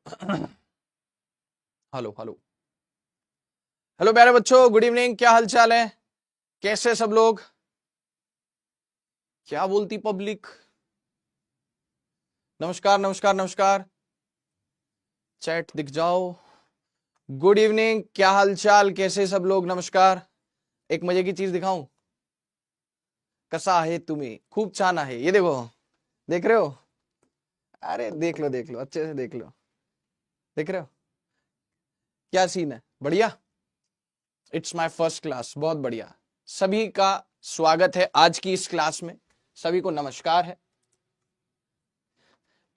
Hello hello hello प्यारे बच्चों, good evening. क्या हाल चाल है? कैसे सब लोग? क्या बोलती पब्लिक? नमस्कार नमस्कार नमस्कार। चैट दिख जाओ। गुड इवनिंग, क्या हाल चाल, कैसे सब लोग? नमस्कार। एक मजे की चीज दिखाऊं? कसा है तुम्हें? खूप छान है। ये देखो, देख रहे हो? अरे देख लो अच्छे से देख लो। देख रहे हो क्या सीन है? बढ़िया। It's my first class. बहुत बढ़िया। सभी का स्वागत है आज की इस क्लास में। सभी को नमस्कार है।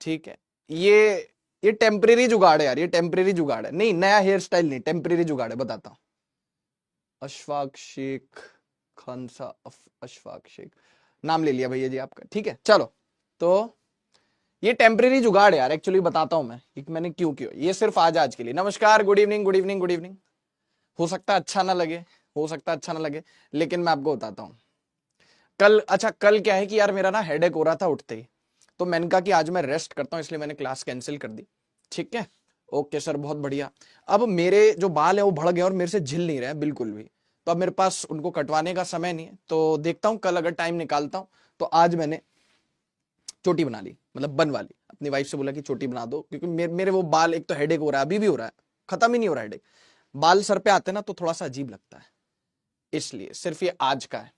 ठीक है। ये टेम्परेरी जुगाड़ है यार, ये टेम्परेरी जुगाड़ है। नहीं, नया हेयर स्टाइल नहीं, टेम्परेरी जुगाड़ है। बताता हूं। अशफाक शेख, खानसा अशफाक शेख, नाम ले लिया भैया जी आपका। ठीक है, चलो। तो ये टेम्परेरी जुगाड़ है यार, एक्चुअली बताता हूं मैं मैंने क्यों किया। ये सिर्फ आज के लिए। नमस्कार, good evening good evening good evening. हो सकता है अच्छा ना लगे, हो सकता है अच्छा ना लगे, लेकिन मैं आपको बताता हूं। कल क्या है कि यार मेरा ना हेडेक हो रहा था उठते ही, तो मैंने कहा कि आज मैं रेस्ट करता हूं, इसलिए मैंने क्लास कैंसिल कर दी। ठीक है, ओके सर, बहुत बढ़िया। अब मेरे जो बाल है वो बढ़ गए और मेरे से झिल नहीं रहे बिल्कुल भी। तो अब मेरे पास उनको कटवाने का समय नहीं है, तो देखता हूं कल अगर टाइम निकालता हूं। तो आज मैंने चोटी बना ली, मतलब बनवा ली। अपनी वाइफ से बोला कि चोटी बना दो, क्योंकि मेरे वो बाल, एक तो हेडेक हो रहा है, अभी भी हो रहा है, खत्म ही नहीं हो रहा है हेडेक। बाल सर पे आते ना तो थोड़ा सा अजीब लगता है, इसलिए सिर्फ ये आज का है।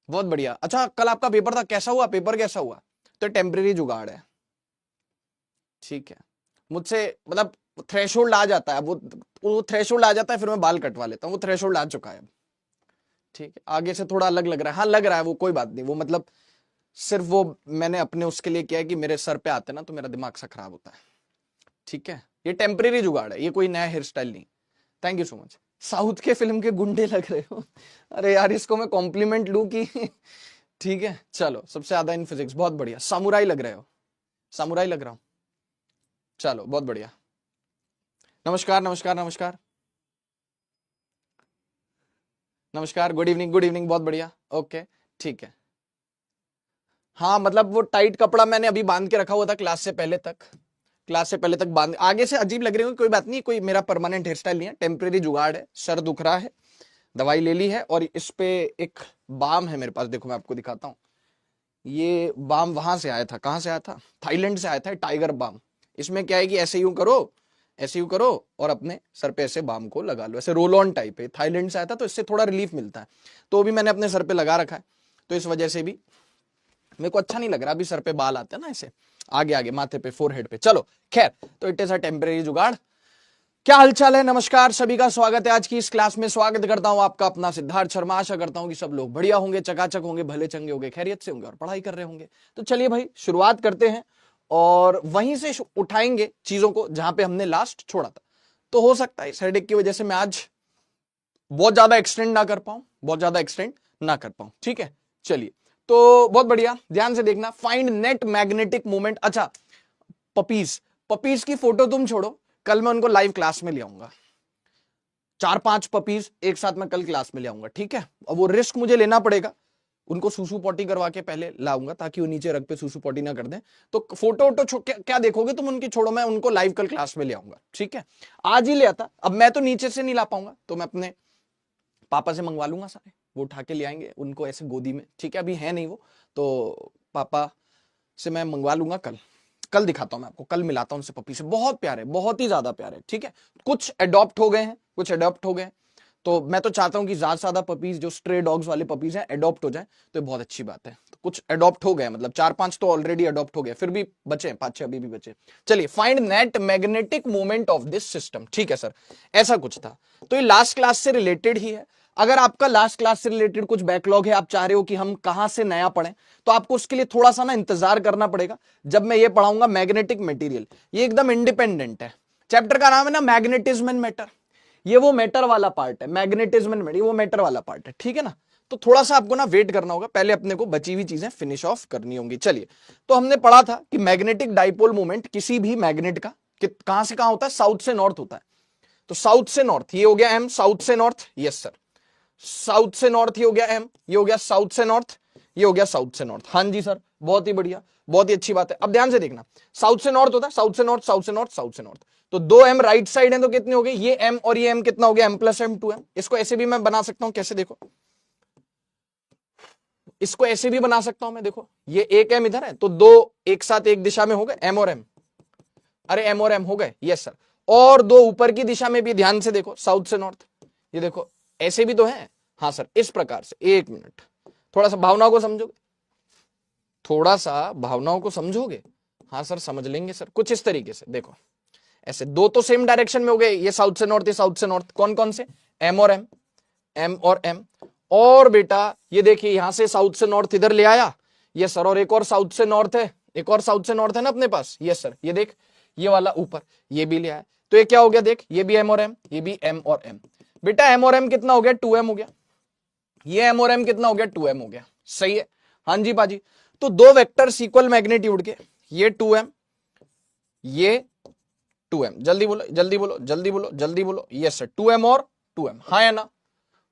बहुत बढ़िया। अच्छा, कल आपका पेपर था, कैसा हुआ? पेपर कैसा हुआ? तो टेम्परेरी जुगाड़ है। ठीक है, मुझसे मतलब थ्रेशोल्ड आ जाता है, वो थ्रेशोल्ड आ जाता है, फिर मैं बाल कटवा लेता हूँ। वो थ्रेशोल्ड आ चुका है अब। ठीक है, आगे से थोड़ा अलग लग रहा है। हाँ लग रहा है, वो कोई बात नहीं। वो मतलब सिर्फ वो मैंने अपने उसके लिए किया है कि मेरे सर पे आते ना तो मेरा दिमाग सा खराब होता है। ठीक है, ये टेम्परेरी जुगाड़ है, ये कोई नया हेयर स्टाइल नहीं। Thank you so much. South के फिल्म के गुंडे लग रहे हो। अरे यार, इसको मैं कॉम्प्लीमेंट लूं कि ठीक है, चलो। सबसे ज्यादा इन फिजिक्स, बहुत बढ़िया। सामुराई लग रहे हो, सामुराई लग रहा हूं। चलो, बहुत बढ़िया। नमस्कार नमस्कार नमस्कार नमस्कार, गुड इवनिंग, बहुत बढ़िया। ओके, ठीक है। हाँ मतलब वो टाइट कपड़ा मैंने अभी बांध के रखा हुआ था क्लास से पहले तक। क्लास से पहले तक बांध, आगे से अजीब लग रही हो, कोई बात नहीं। कोई मेरा परमानेंट हेयर स्टाइल नहीं है, टेम्परेरी जुगाड़ है। सर दुख रहा है, दवाई ले ली है, और इस पे एक बाम है मेरे पास। देखो मैं आपको दिखाता हूँ। ये बाम वहां से आया था। कहां से आया था? थाईलैंड से आया था, टाइगर बाम। इसमें क्या है कि ऐसे यूं करो, ऐसे यूं करो, और अपने सर पे ऐसे बाम को लगा लो, ऐसे रोल ऑन टाइप है। थाईलैंड से आया था तो इससे थोड़ा रिलीफ मिलता है। तो भी मैंने अपने सर पे लगा रखा है, तो इस वजह से भी मेरे को अच्छा नहीं लग रहा। अभी सर पे बाल आते हैं ना ऐसे, आगे आगे माथे पे, फोरहेड पे। चलो खैर, तो इट इज अ टेम्परेरी जुगाड़। क्या हालचाल है? नमस्कार, सभी का स्वागत है आज की इस क्लास में। स्वागत करता हूं आपका अपना सिद्धार्थ शर्मा। आशा करता हूं कि सब लोग बढ़िया होंगे, चकाचक होंगे, भले चंगे होंगे, खैरियत से होंगे और पढ़ाई कर रहे होंगे। तो चलिए भाई, शुरुआत करते हैं और वहीं से उठाएंगे चीजों को जहां पे हमने लास्ट छोड़ा था। तो हो सकता है इस हेडेक की वजह से मैं आज बहुत ज्यादा एक्सटेंड ना कर पाऊं, बहुत ज्यादा एक्सटेंड ना कर पाऊं। ठीक है, चलिए। तो बहुत बढ़िया, ध्यान से देखना। Find net magnetic moment. अच्छा, पपीज, पपीज की फोटो तुम छोड़ो, कल मैं उनको लाइव क्लास में ले आऊंगा। 4-5 पपीज एक साथ मैं कल क्लास में ले आऊंगा। ठीक है, अब वो रिस्क मुझे लेना पड़ेगा। उनको सूसू पॉटी करवा के पहले लाऊंगा, ताकि वो नीचे रग पे सूसू पॉटी ना कर दें। तो फोटो वोटो क्या देखोगे तुम उनकी, छोड़ो। मैं उनको लाइव कल क्लास में ले आऊंगा। ठीक है, आज ही ले आता। अब मैं तो नीचे से नहीं ला पाऊंगा, तो मैं अपने पापा से मंगवा लूंगा सारे, वो उठा के ले आएंगे उनको ऐसे गोदी में। ठीक है, अभी है नहीं वो, तो पापा से मैं मंगवा लूंगा कल। कल दिखाता हूं मैं आपको, कल मिलाता हूं उनसे पपी से। बहुत प्यारे, बहुत ही ज्यादा प्यारे। ठीक है, कुछ अडॉप्ट हो गए हैं, कुछ अडॉप्ट हो गए हैं। तो मैं तो चाहता हूं कि ज्यादा से ज्यादा पपीज, जो स्ट्रे डॉग्स वाले पपीज हैं, अडॉप्ट हो जाए, तो बहुत अच्छी बात है। तो कुछ अडॉप्ट हो गए, मतलब 4-5 तो ऑलरेडी अडॉप्ट हो गए, फिर भी बचे 5-6 अभी भी बचे। चलिए, find net magnetic moment of this system. ठीक है सर, ऐसा कुछ था। तो ये लास्ट क्लास से रिलेटेड ही है। अगर आपका लास्ट क्लास से रिलेटेड कुछ बैकलॉग है, आप चाह रहे हो कि हम कहां से नया पढ़ें, तो आपको उसके लिए थोड़ा सा ना इंतजार करना पड़ेगा। जब मैं ये पढ़ाऊंगा मैग्नेटिक मटेरियल, ये एकदम इंडिपेंडेंट है। चैप्टर का नाम है ना मैग्नेटिज्म एंड मैटर। ये वो मैटर वाला पार्ट है, मैग्नेटिज्म एंड मैटर, ये वो मैटर वाला पार्ट है। ठीक है ना, तो थोड़ा सा आपको ना वेट करना होगा, पहले अपने को बची हुई चीजें फिनिश ऑफ करनी होंगी। चलिए, तो हमने पढ़ा था कि मैग्नेटिक डाइपोल मोमेंट किसी भी मैग्नेट का कहां से कहां होता है? साउथ से नॉर्थ होता है। तो साउथ से नॉर्थ, ये हो गया एम, साउथ से नॉर्थ। यस सर, साउथ से नॉर्थ ये हो गया एम, ये हो गया साउथ से नॉर्थ, ये हो गया साउथ से नॉर्थ। हाँ जी सर, बहुत ही बढ़िया। बहुत ही अच्छी बात है। अब ध्यान से देखना, साउथ से नॉर्थ होता है, साउथ से नॉर्थ, साउथ से नॉर्थ, साउथ से नॉर्थ, तो 2m राइट साइड है तो कितने हो गए, ये m और ये m कितना हो गया, m प्लस m 2m। इसको ऐसे भी मैं बना सकता हूं, कैसे देखो, इसको ऐसे भी बना सकता हूं मैं, देखो ये एक m इधर है तो दो एक साथ एक दिशा में हो गए m और m, अरे m और m हो गए, यस सर। और दो ऊपर की दिशा में भी, ध्यान से देखो, साउथ से नॉर्थ, ये देखो ऐसे भी तो है, हाँ सर इस प्रकार से। एक मिनट, थोड़ा सा भावनाओं को समझोगे, थोड़ा सा भावनाओं को समझोगे, हाँ सर समझ लेंगे सर, कुछ इस तरीके से देखो, ऐसे दो तो सेम डायरेक्शन में हो गए, ये साउथ से नॉर्थ, ये साउथ से नॉर्थ, कौन कौन से, m और m, m और m। और बेटा ये देखिए यहां से साउथ से नॉर्थ इधर ले आया, ये सर, और एक और साउथ से नॉर्थ है, एक और साउथ से नॉर्थ है ना अपने पास, यस सर, ये देख ये वाला ऊपर, ये भी ले आया, तो ये क्या हो गया, देख ये भी m और m, ये भी m और m। बेटा m और m कितना हो गया, 2m हो गया, ये m और m कितना हो गया, 2m हो गया, सही है, हाँ जी बाजी। तो दो वेक्टर्स इक्वल मैग्नीट्यूड के, ये 2m, ये 2m, जल्दी बोलो जल्दी बोलो जल्दी बोलो जल्दी बोलो, यस सर 2m और 2m, हाँ या ना,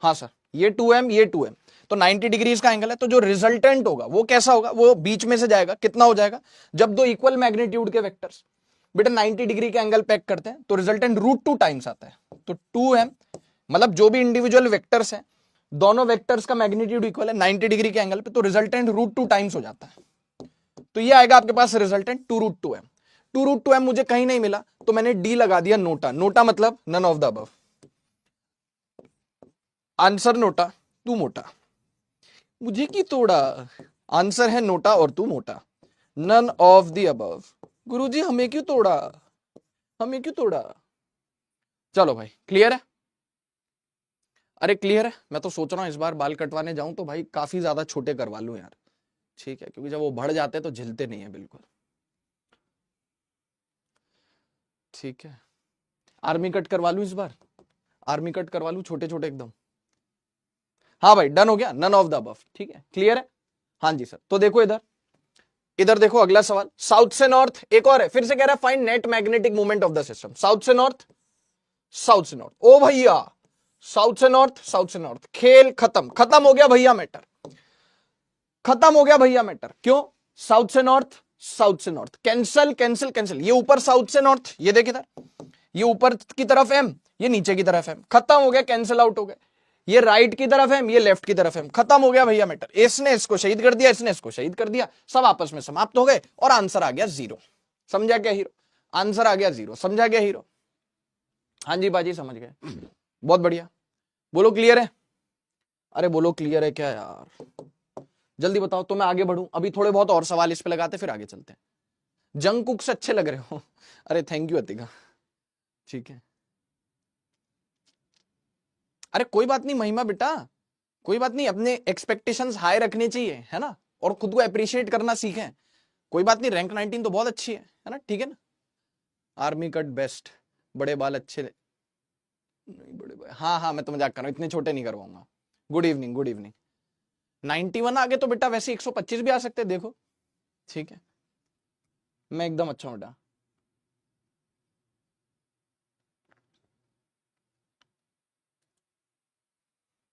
हाँ सर, ये 2m ये 2m, तो 90 डिग्रीज का एंगल है, तो जो रिजल्टेंट होगा वो कैसा होगा, वो बीच में से जाएगा, कितना हो जाएगा, जब दो इक्वल मैग्नीट्यूड के वेक्टर्स बेटा 90 डिग्री के एंगल पैक करते हैं तो रिजल्टेंट √2 टाइम्स आता है, तो 2m मतलब जो भी इंडिविजुअल वेक्टर्स हैं, दोनों वेक्टर्स का मैग्नीट्यूड इक्वल है 90 डिग्री के एंगल पे, तो रिजल्टेंट √2 टाइम्स हो जाता है, तो ये आएगा आपके पास रिजल्टेंट 2√2m। 2√2m मुझे कहीं नहीं मिला तो मैंने डी लगा दिया, नोटा, नोटा मतलब none of the above, answer NOTA तू मोटा, मुझे की तोड़ा, आंसर है नोटा और तू मोटा, नन ऑफ द अबव। गुरुजी हमें क्यों तोड़ा, हमें क्यों तोड़ा, चलो भाई क्लियर है, अरे क्लियर है। मैं तो सोच रहा हूं इस बार बाल कटवाने जाऊं तो भाई काफी ज्यादा छोटे करवा लूं यार, ठीक है, क्योंकि जब वो बढ़ जाते हैं तो झिलते नहीं है बिल्कुल, ठीक है। आर्मी कट करवा लूं इस बार, आर्मी कट करवा लूं छोटे छोटे एकदम, हाँ भाई डन हो गया, नन ऑफ द अबव, ठीक है क्लियर है, हाँ जी सर। तो देखो इधर, इधर देखो अगला सवाल, साउथ से नॉर्थ एक और है, फिर से कह रहा है find net magnetic moment of the system, south से नॉर्थ, साउथ से नॉर्थ, ओ भैया साउथ से नॉर्थ, साउथ से नॉर्थ, खेल खत्म, खत्म हो गया भैया मैटर, खत्म हो गया भैया मैटर, क्यों, साउथ से नॉर्थ, साउथ से नॉर्थ, कैंसल कैंसल कैंसल, ये ऊपर साउथ से नॉर्थ, ये देखे इधर, ये ऊपर की तरफ m, ये नीचे की तरफ m, खत्म हो गया, कैंसिल आउट हो गए, ये राइट की तरफ m, ये लेफ्ट की तरफ m, खत्म हो गया भैया मैटर, इसने इसको शहीद कर दिया, इसने इसको शहीद कर दिया, सब आपस में समाप्त हो गए और आंसर आ गया 0, समझा क्या हीरो, आंसर आ गया 0, समझा क्या हीरो, हाँ जी बाजी समझ गए, बहुत बढ़िया, बोलो क्लियर है, अरे बोलो क्लियर है क्या यार, जल्दी बताओ तो मैं आगे बढ़ूं, अभी थोड़े बहुत और सवाल इस पे लगाते फिर आगे चलते हैं। जंग कुक से अच्छे लग रहे हो, अरे थैंक यू अतिका, ठीक है, अरे कोई बात नहीं महिमा बेटा, कोई बात नहीं, अपने एक्सपेक्टेशंस हाई रखने चाहिए है ना, और खुद को अप्रिशिएट करना सीखें, कोई बात नहीं, रैंक 19 तो बहुत अच्छी है ना, ठीक है ना, आर्मी कट बेस्ट, बड़े बाल अच्छे नहीं, बड़े बाल, हाँ हाँ मैं तो मजाक कर रहा हूँ, इतने छोटे नहीं करवाऊंगा, गुड इवनिंग गुड इवनिंग, 91 आगे तो बेटा वैसे 125 भी आ सकते, देखो ठीक है, मैं एकदम अच्छा हूं बेटा,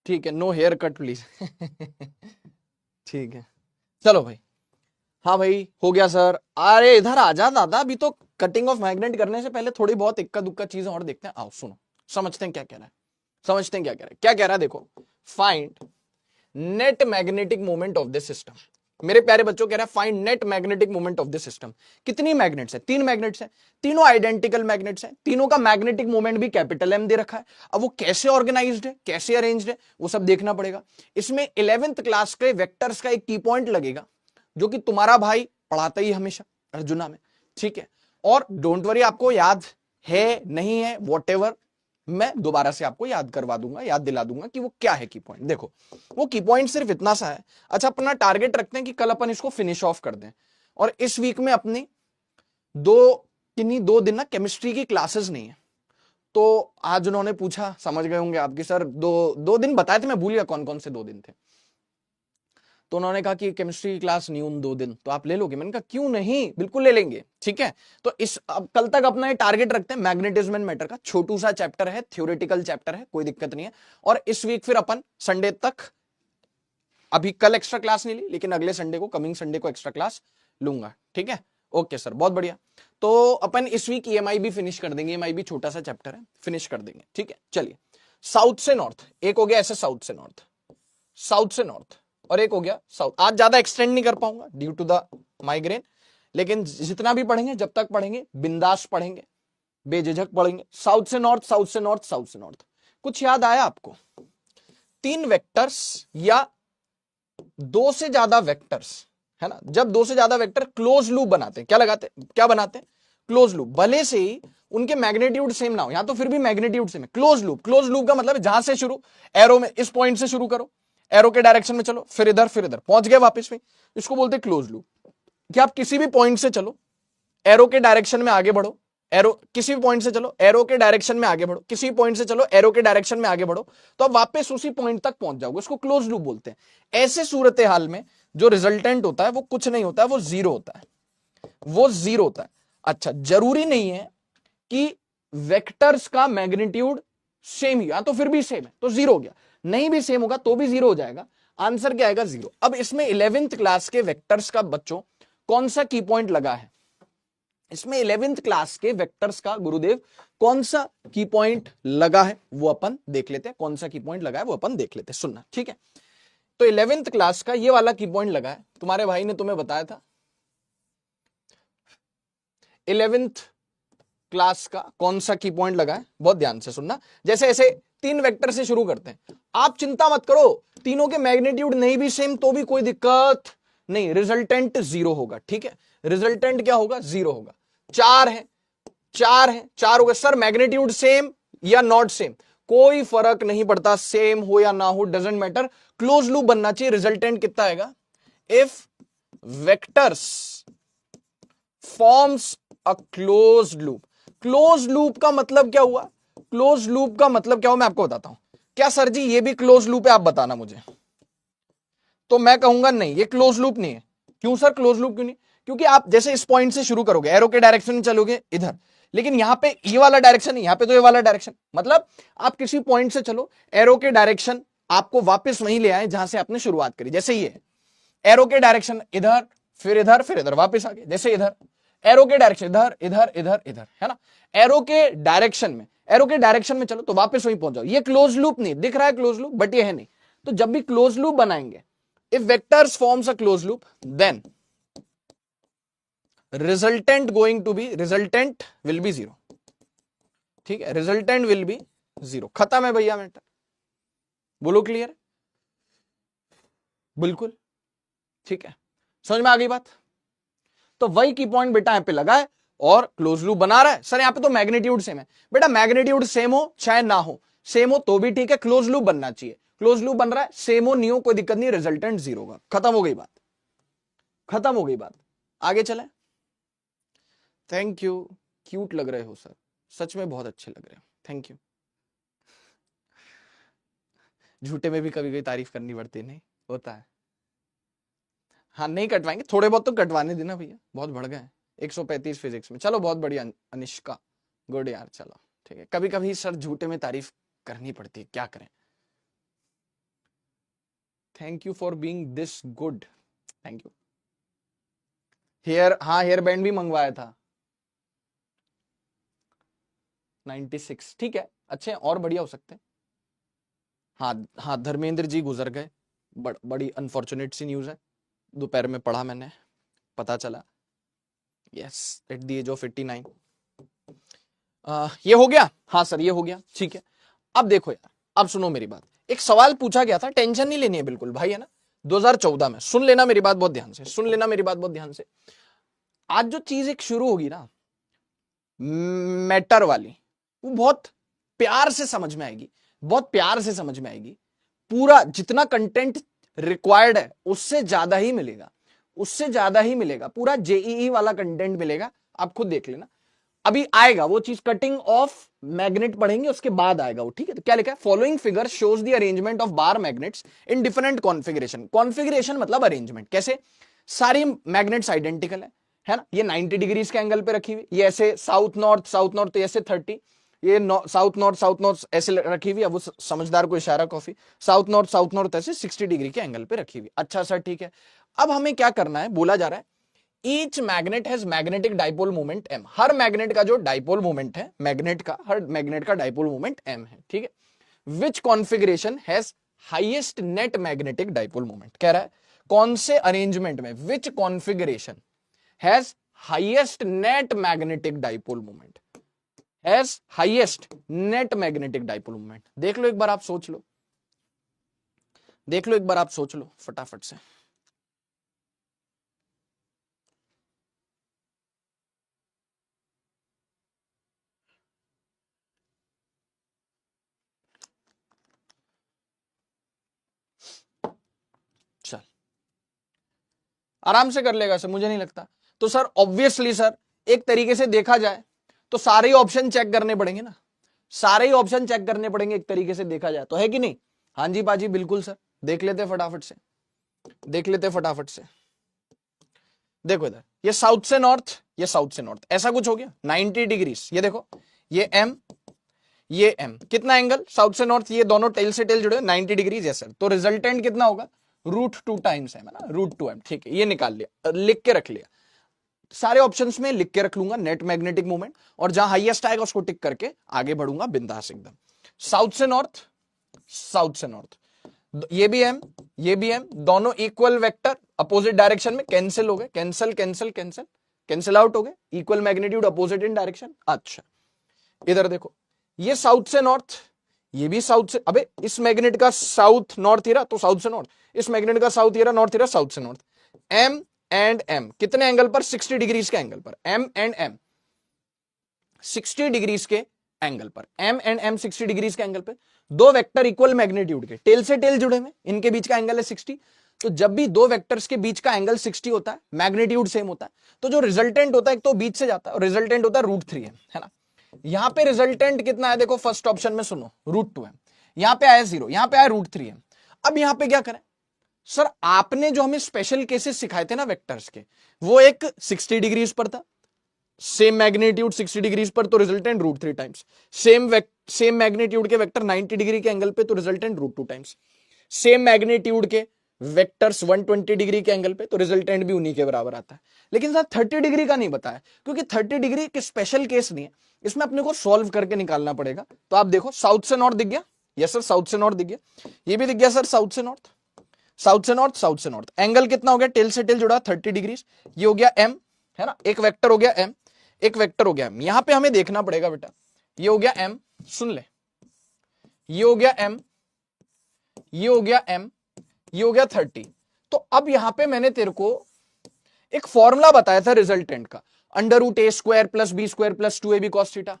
ठीक है, नो हेयर कट प्लीज, ठीक है, चलो भाई, हाँ भाई हो गया सर, अरे इधर आ जा दादा, अभी तो कटिंग ऑफ मैग्नेट करने से पहले थोड़ी बहुत इक्का दुक्का चीजें और देखते हैं, आओ सुनो, समझते हैं क्या कह रहा है, समझते हैं क्या कह रहा है, क्या कह रहा है, देखो find net magnetic moment of this system, मेरे प्यारे बच्चों कह रहा है find net magnetic moment of this system, कितनी मैग्नेट्स है, 3 मैग्नेट्स है, तीनों आइडेंटिकल मैग्नेट्स हैं, तीनों का मैग्नेटिक मोमेंट भी कैपिटल एम दे रखा है, अब वो कैसे ऑर्गेनाइज्ड है, कैसे अरेंज्ड है, वो सब देखना पड़ेगा। इसमें 11th क्लास के वेक्टर्स का एक की पॉइंट लगेगा जो कि तुम्हारा भाई पढ़ाता ही हमेशा अर्जुना में, ठीक है, और डोंट वरी आपको याद है नहीं है वॉटेवर, मैं दोबारा से आपको याद करवा दूंगा, याद दिला दूंगा कि वो क्या है की पॉइंट। देखो वो की पॉइंट सिर्फ इतना सा है, अच्छा अपना टारगेट रखते हैं कि कल अपन इसको फिनिश ऑफ कर दें, और इस वीक में अपनी किन्हीं 2 दिन ना केमिस्ट्री की क्लासेस नहीं है, तो आज उन्होंने पूछा, समझ गए होंगे आपकी सर, दो दिन बताए थे, मैं भूल गया कौन कौन से 2 दिन थे, तो उन्होंने कहा कि केमिस्ट्री की क्लास नहीं उन 2 दिन, तो आप ले लोगे, मैंने कहा क्यों नहीं, बिल्कुल ले लेंगे, ठीक है। तो इस अब कल तक अपना ये टारगेट रखते हैं, मैग्नेटिज्म एंड मैटर का छोटू सा चैप्टर है, थ्योरेटिकल चैप्टर है, कोई दिक्कत नहीं है, और इस वीक फिर अपन संडे तक, अभी कल एक्स्ट्रा क्लास नहीं ली लेकिन अगले संडे को, कमिंग संडे को एक्स्ट्रा क्लास लूंगा, ठीक है। ओके सर, बहुत बढ़िया। तो अपन इस वीक ईएमआई भी फिनिश कर देंगे, ईएमआई भी छोटा सा चैप्टर है, फिनिश कर देंगे, ठीक है। चलिए, साउथ से नॉर्थ एक हो गया, ऐसे साउथ से नॉर्थ, साउथ से नॉर्थ, और एक हो गया साउथ। आज ज्यादा एक्सटेंड नहीं कर पाऊंगा ड्यू टू द माइग्रेन, लेकिन जितना भी पढ़ेंगे, जब तक पढ़ेंगे बिंदास पढ़ेंगे, बेझिझक पढ़ेंगे। साउथ से नॉर्थ, साउथ से नॉर्थ, साउथ से नॉर्थ। कुछ याद आया आपको? 3 वेक्टर्स या 2 से ज्यादा वेक्टर्स, है ना, जब 2 से ज्यादा वेक्टर क्लोज लूप बनाते हैं, क्या लगाते हैं, क्या बनाते हैं, क्लोज लूप। भले से ही उनके मैग्नीट्यूड सेम ना हो, यहां तो फिर भी मैग्नीट्यूड सेम है। क्लोज लूप, क्लोज लूप का मतलब जहां से शुरू, एरो में इस पॉइंट से शुरू करो, एरो के डायरेक्शन में चलो, फिर इधर पहुंच गए वापस में, इसको बोलते हैं क्लोज लूप। कि आप किसी भी पॉइंट से चलो, एरो के डायरेक्शन में आगे बढ़ो, एरो किसी भी पॉइंट से चलो, एरो के डायरेक्शन में आगे बढ़ो, किसी भी पॉइंट से चलो, एरो के डायरेक्शन में आगे बढ़ो, तो आप वापस उसी पॉइंट तक पहुंच जाओगे। उसको क्लोज लूप बोलते हैं। ऐसे सूरत हाल में जो रिजल्टेंट होता है वो कुछ नहीं होता है, वो जीरो होता है, वो जीरो होता है। अच्छा, जरूरी नहीं है कि वेक्टर्स का मैग्नीट्यूड सेम ही, तो फिर भी सेम है तो जीरो हो गया, नहीं भी सेम होगा तो भी जीरो हो जाएगा। आंसर क्या आएगा? जीरो। अब इसमें 11th क्लास के वेक्टर्स का बच्चों कौन सा की पॉइंट लगा है? इसमें 11th क्लास के वेक्टर्स का गुरुदेव कौन सा की पॉइंट लगा है वो अपन देख लेते हैं। कौन सा की पॉइंट लगा है वो अपन देख लेते हैं, सुनना, ठीक है। तो 11th क्लास का ये वाला की पॉइंट लगा है, तुम्हारे भाई ने तुम्हें बताया था। 11th क्लास का कौन सा की पॉइंट लगा है, बहुत ध्यान से सुनना। जैसे ऐसे 3 वेक्टर से शुरू करते हैं, आप चिंता मत करो, तीनों के मैग्नीट्यूड नहीं भी सेम तो भी कोई दिक्कत नहीं, रिजल्टेंट जीरो होगा, ठीक है। रिजल्टेंट क्या होगा? जीरो होगा। 4 है, 4 है, 4 हो गए। सर मैग्नीट्यूड सेम या नॉट सेम, कोई फर्क नहीं पड़ता, सेम हो या ना हो, डजेंट मैटर। क्लोज लूप बनना चाहिए। रिजल्टेंट कितना आएगा? If vectors forms a close loop. Close loop का मतलब क्या हुआ? क्लोज लूप का मतलब क्या हुआ मैं आपको बताता हूं। क्या सर जी ये भी क्लोज लूप है? आप बताना मुझे। तो मैं कहूंगा नहीं, ये क्लोज लूप नहीं है। क्यों सर क्लोज लूप क्यों नहीं? क्योंकि आप जैसे इस पॉइंट से शुरू करोगे, एरो के डायरेक्शन में चलोगे इधर, लेकिन यहां पे ये वाला डायरेक्शन नहीं, यहां पे तो ये वाला डायरेक्शन। मतलब आप किसी पॉइंट से चलो, एरो के डायरेक्शन आपको वापस वहीं ले आए जहां से आपने शुरुआत करी। जैसे ये एरो के डायरेक्शन इधर, फिर इधर, फिर इधर, वापस आगे। जैसे इधर एरो के डायरेक्शन इधर इधर इधर इधर, है ना। एरो के डायरेक्शन में, एरो के डायरेक्शन में चलो तो वापस वहीं पहुंच जाओ। ये क्लोज लूप नहीं दिख रहा है, क्लोज लूप, बट ये है नहीं। तो जब भी क्लोज लूप बनाएंगे, if vectors forms a close loop, then resultant will be zero, ठीक है। रिजल्टेंट विल बी जीरो, खत्म है भैया मैटर। बोलो क्लियर? बिल्कुल, ठीक है, समझ में आ गई बात। तो वही की पॉइंट बेटा यहां पे लगा है और क्लोज लूप बना रहा है। सर यहां पे तो मैग्नीट्यूड सेम है। बेटा मैग्नीट्यूड सेम हो चाहे ना हो, सेम हो तो भी ठीक है, क्लोज लूप बनना चाहिए। क्लोज लूप बन रहा है, सेम हो नहीं हो कोई दिक्कत नहीं, रिजल्टेंट जीरो होगा। खत्म हो गई बात, खत्म हो गई बात। आगे चले। थैंक यू, क्यूट लग रहे हो सर, सच में बहुत अच्छे लग रहे हो, थैंक यू। झूठे में भी कभी कभी तारीफ करनी पड़ती, नहीं होता है। हाँ नहीं कटवाएंगे, थोड़े बहुत तो कटवाने देना भैया, बहुत बढ़ गए 135 फिजिक्स में। चलो बहुत बढ़िया अनिष्का, गुड यार, चलो ठीक है। कभी कभी सर झूठे में तारीफ करनी पड़ती है, क्या करें। Thank you for being this good, thank you. Hair, हाँ हेयर बैंड भी मंगवाया था 96, ठीक है, अच्छे और बढ़िया हो सकते हैं। हाँ हाँ, धर्मेंद्र जी गुजर गए, बड़ी अनफॉर्चुनेट सी न्यूज है, दोपहर में पढ़ा मैंने, पता चला। Yes, at the age of 89। ये हो गया? हाँ सर ये हो गया, ठीक है। अब देखो यार, अब सुनो मेरी बात। एक सवाल पूछा गया था, टेंशन नहीं लेनी है बिल्कुल भाई, है ना, 2014 में। सुन लेना मेरी बात बहुत ध्यान से, सुन लेना मेरी बात बहुत ध्यान से। आज जो चीज एक शुरू होगी ना मैटर वाली, वो बहुत प्यार से समझ में आएगी, बहुत प्यार से समझ में आएगी। पूरा जितना कंटेंट रिक्वायर्ड है उससे ज्यादा ही मिलेगा, उससे ज्यादा ही मिलेगा। पूरा जेईई वाला कंटेंट मिलेगा, आप खुद देख लेना। अभी आएगा वो चीज, कटिंग ऑफ मैग्नेट पढ़ेंगे उसके बाद आएगा वो, ठीक है। तो क्या लिखा है? Following figure shows the arrangement of bar magnets in different configuration. Configuration मतलब अरेंजमेंट, कैसे? सारी मैग्नेट्स आइडेंटिकल है ना। ये 90 डिग्रीज के एंगल पे रखी हुई, ये ऐसे साउथ नॉर्थ तो ऐसे 30, ये साउथ नॉर्थ ऐसे रखी हुई। अब वो समझदार को इशारा कॉफी, साउथ नॉर्थ ऐसे 60 डिग्री के एंगल पे रखी हुई। अच्छा सर ठीक है। अब हमें क्या करना है, बोला जा रहा है each magnet has magnetic dipole moment m, हर मैग्नेट का जो डाइपोल मोमेंट है, मैग्नेट का, हर मैग्नेट का डाइपोल मोमेंट m है, ठीक है। Which configuration has highest net magnetic dipole moment, कह रहा है कौन से अरेंजमेंट में, which configuration has highest net magnetic dipole moment, has highest net magnetic dipole moment. देख लो एक बार, आप सोच लो, देख लो एक बार, आप सोच लो फटाफट से। चल आराम से कर लेगा सर, मुझे नहीं लगता। तो सर ऑब्वियसली सर एक तरीके से देखा जाए तो सारे ही ऑप्शन चेक करने पड़ेंगे ना, सारे ही ऑप्शन चेक करने पड़ेंगे एक तरीके से देखा जाए तो, है कि नहीं? हाँ जी बाजी बिल्कुल सर, देख लेते फटाफट से, देख लेते फटाफट से। देखो इधर, ये साउथ से नॉर्थ, ये साउथ से नॉर्थ, ऐसा कुछ हो गया 90 डिग्रीज। ये देखो, ये एम, ये एम, कितना एंगल साउथ से नॉर्थ, ये दोनों टेल से टेल जुड़े 90 डिग्रीज है सर। तो रिजल्टेंट कितना होगा, √2 टाइम्स है ना, √2m, ठीक है। ये निकाल लिया, लिख के रख लिया, सारे ऑप्शंस में लिख के रख लूंगा नेट मैग्नेटिक मोमेंट, और जहां हाईएस्ट आएगा उसको टिक करके आगे बढ़ूंगा बिंदास एकदम। साउथ से नॉर्थ, साउथ से नॉर्थ, ये भी एम, ये भी एम, दोनों इक्वल वेक्टर अपोजिट डायरेक्शन में, कैंसिल हो गए, cancel cancel cancel cancel out हो गए, equal magnitude opposite in direction. अच्छा इधर देखो, ये साउथ से नॉर्थ, ये भी साउथ से, अबे इस मैग्नेट का साउथ नॉर्थ हीरा तो साउथ से नॉर्थ, इस मैग्नेट का साउथ हीरा नॉर्थ हीरा, साउथ से नॉर्थ। एम एंड एम कितने एंगल पर, 60 डिग्रीज के एंगल पर, एम एंड एम 60 डिग्रीज के एंगल पर, एम एंड एम 60 डिग्रीज के एंगल पे, दो वेक्टर इक्वल मैग्नीट्यूड के, टेल से टेल जुड़े हुए, इनके बीच का एंगल है 60। तो जब भी दो वेक्टर्स के बीच का एंगल 60 होता है, मैग्नीट्यूड सेम होता है, तो जो रिजल्टेंट होता है एक तो बीच से जाता है और रिजल्टेंट होता है √3 है ना। यहां पे रिजल्टेंट कितना है, देखो फर्स्ट ऑप्शन में सुनो, √2m, यहां पे आया 0, यहां पे आया √3m। अब यहां पे क्या करें सर, आपने जो हमें स्पेशल केसेस सिखाए थे ना वेक्टर्स के, वो एक 60 डिग्रीज पर था, सेम मैग्नीट्यूड 60 डिग्रीज पर, तो रिजल्टेंट √3 टाइम्स। सेम मैग्नीट्यूड के वेक्टर 90 डिग्री के एंगल पे, तो रिजल्टेंट √2 टाइम्स। सेम मैग्नीट्यूड के वेक्टर्स 120 डिग्री के एंगल पे, तो रिजल्टेंट भी उन्हीं के बराबर आता है। लेकिन सर 30 डिग्री का नहीं बताया, क्योंकि 30 डिग्री के स्पेशल केस नहीं है, इसमें अपने को सॉल्व करके निकालना पड़ेगा। तो आप देखो, साउथ से नॉर्थ दिख गया, यस सर साउथ से नॉर्थ दिख गया, ये भी दिख गया सर साउथ से नॉर्थ, साउथ से नॉर्थ, साउथ से नॉर्थ। एंगल कितना हो गया, टेल से टेल जुड़ा 30 डिग्रीज, ये हो गया एम, है ना, एक वेक्टर हो गया एम, एक वेक्टर हो गया एम। यहां पे हमें देखना पड़ेगा बेटा, ये हो गया एम, सुन ले, ये हो गया एम, ये हो गया एम, ये हो गया 30। तो अब यहां पे मैंने तेरे को एक फॉर्मूला बताया था रिजल्टेंट का, √a² + b² + 2ab cos theta.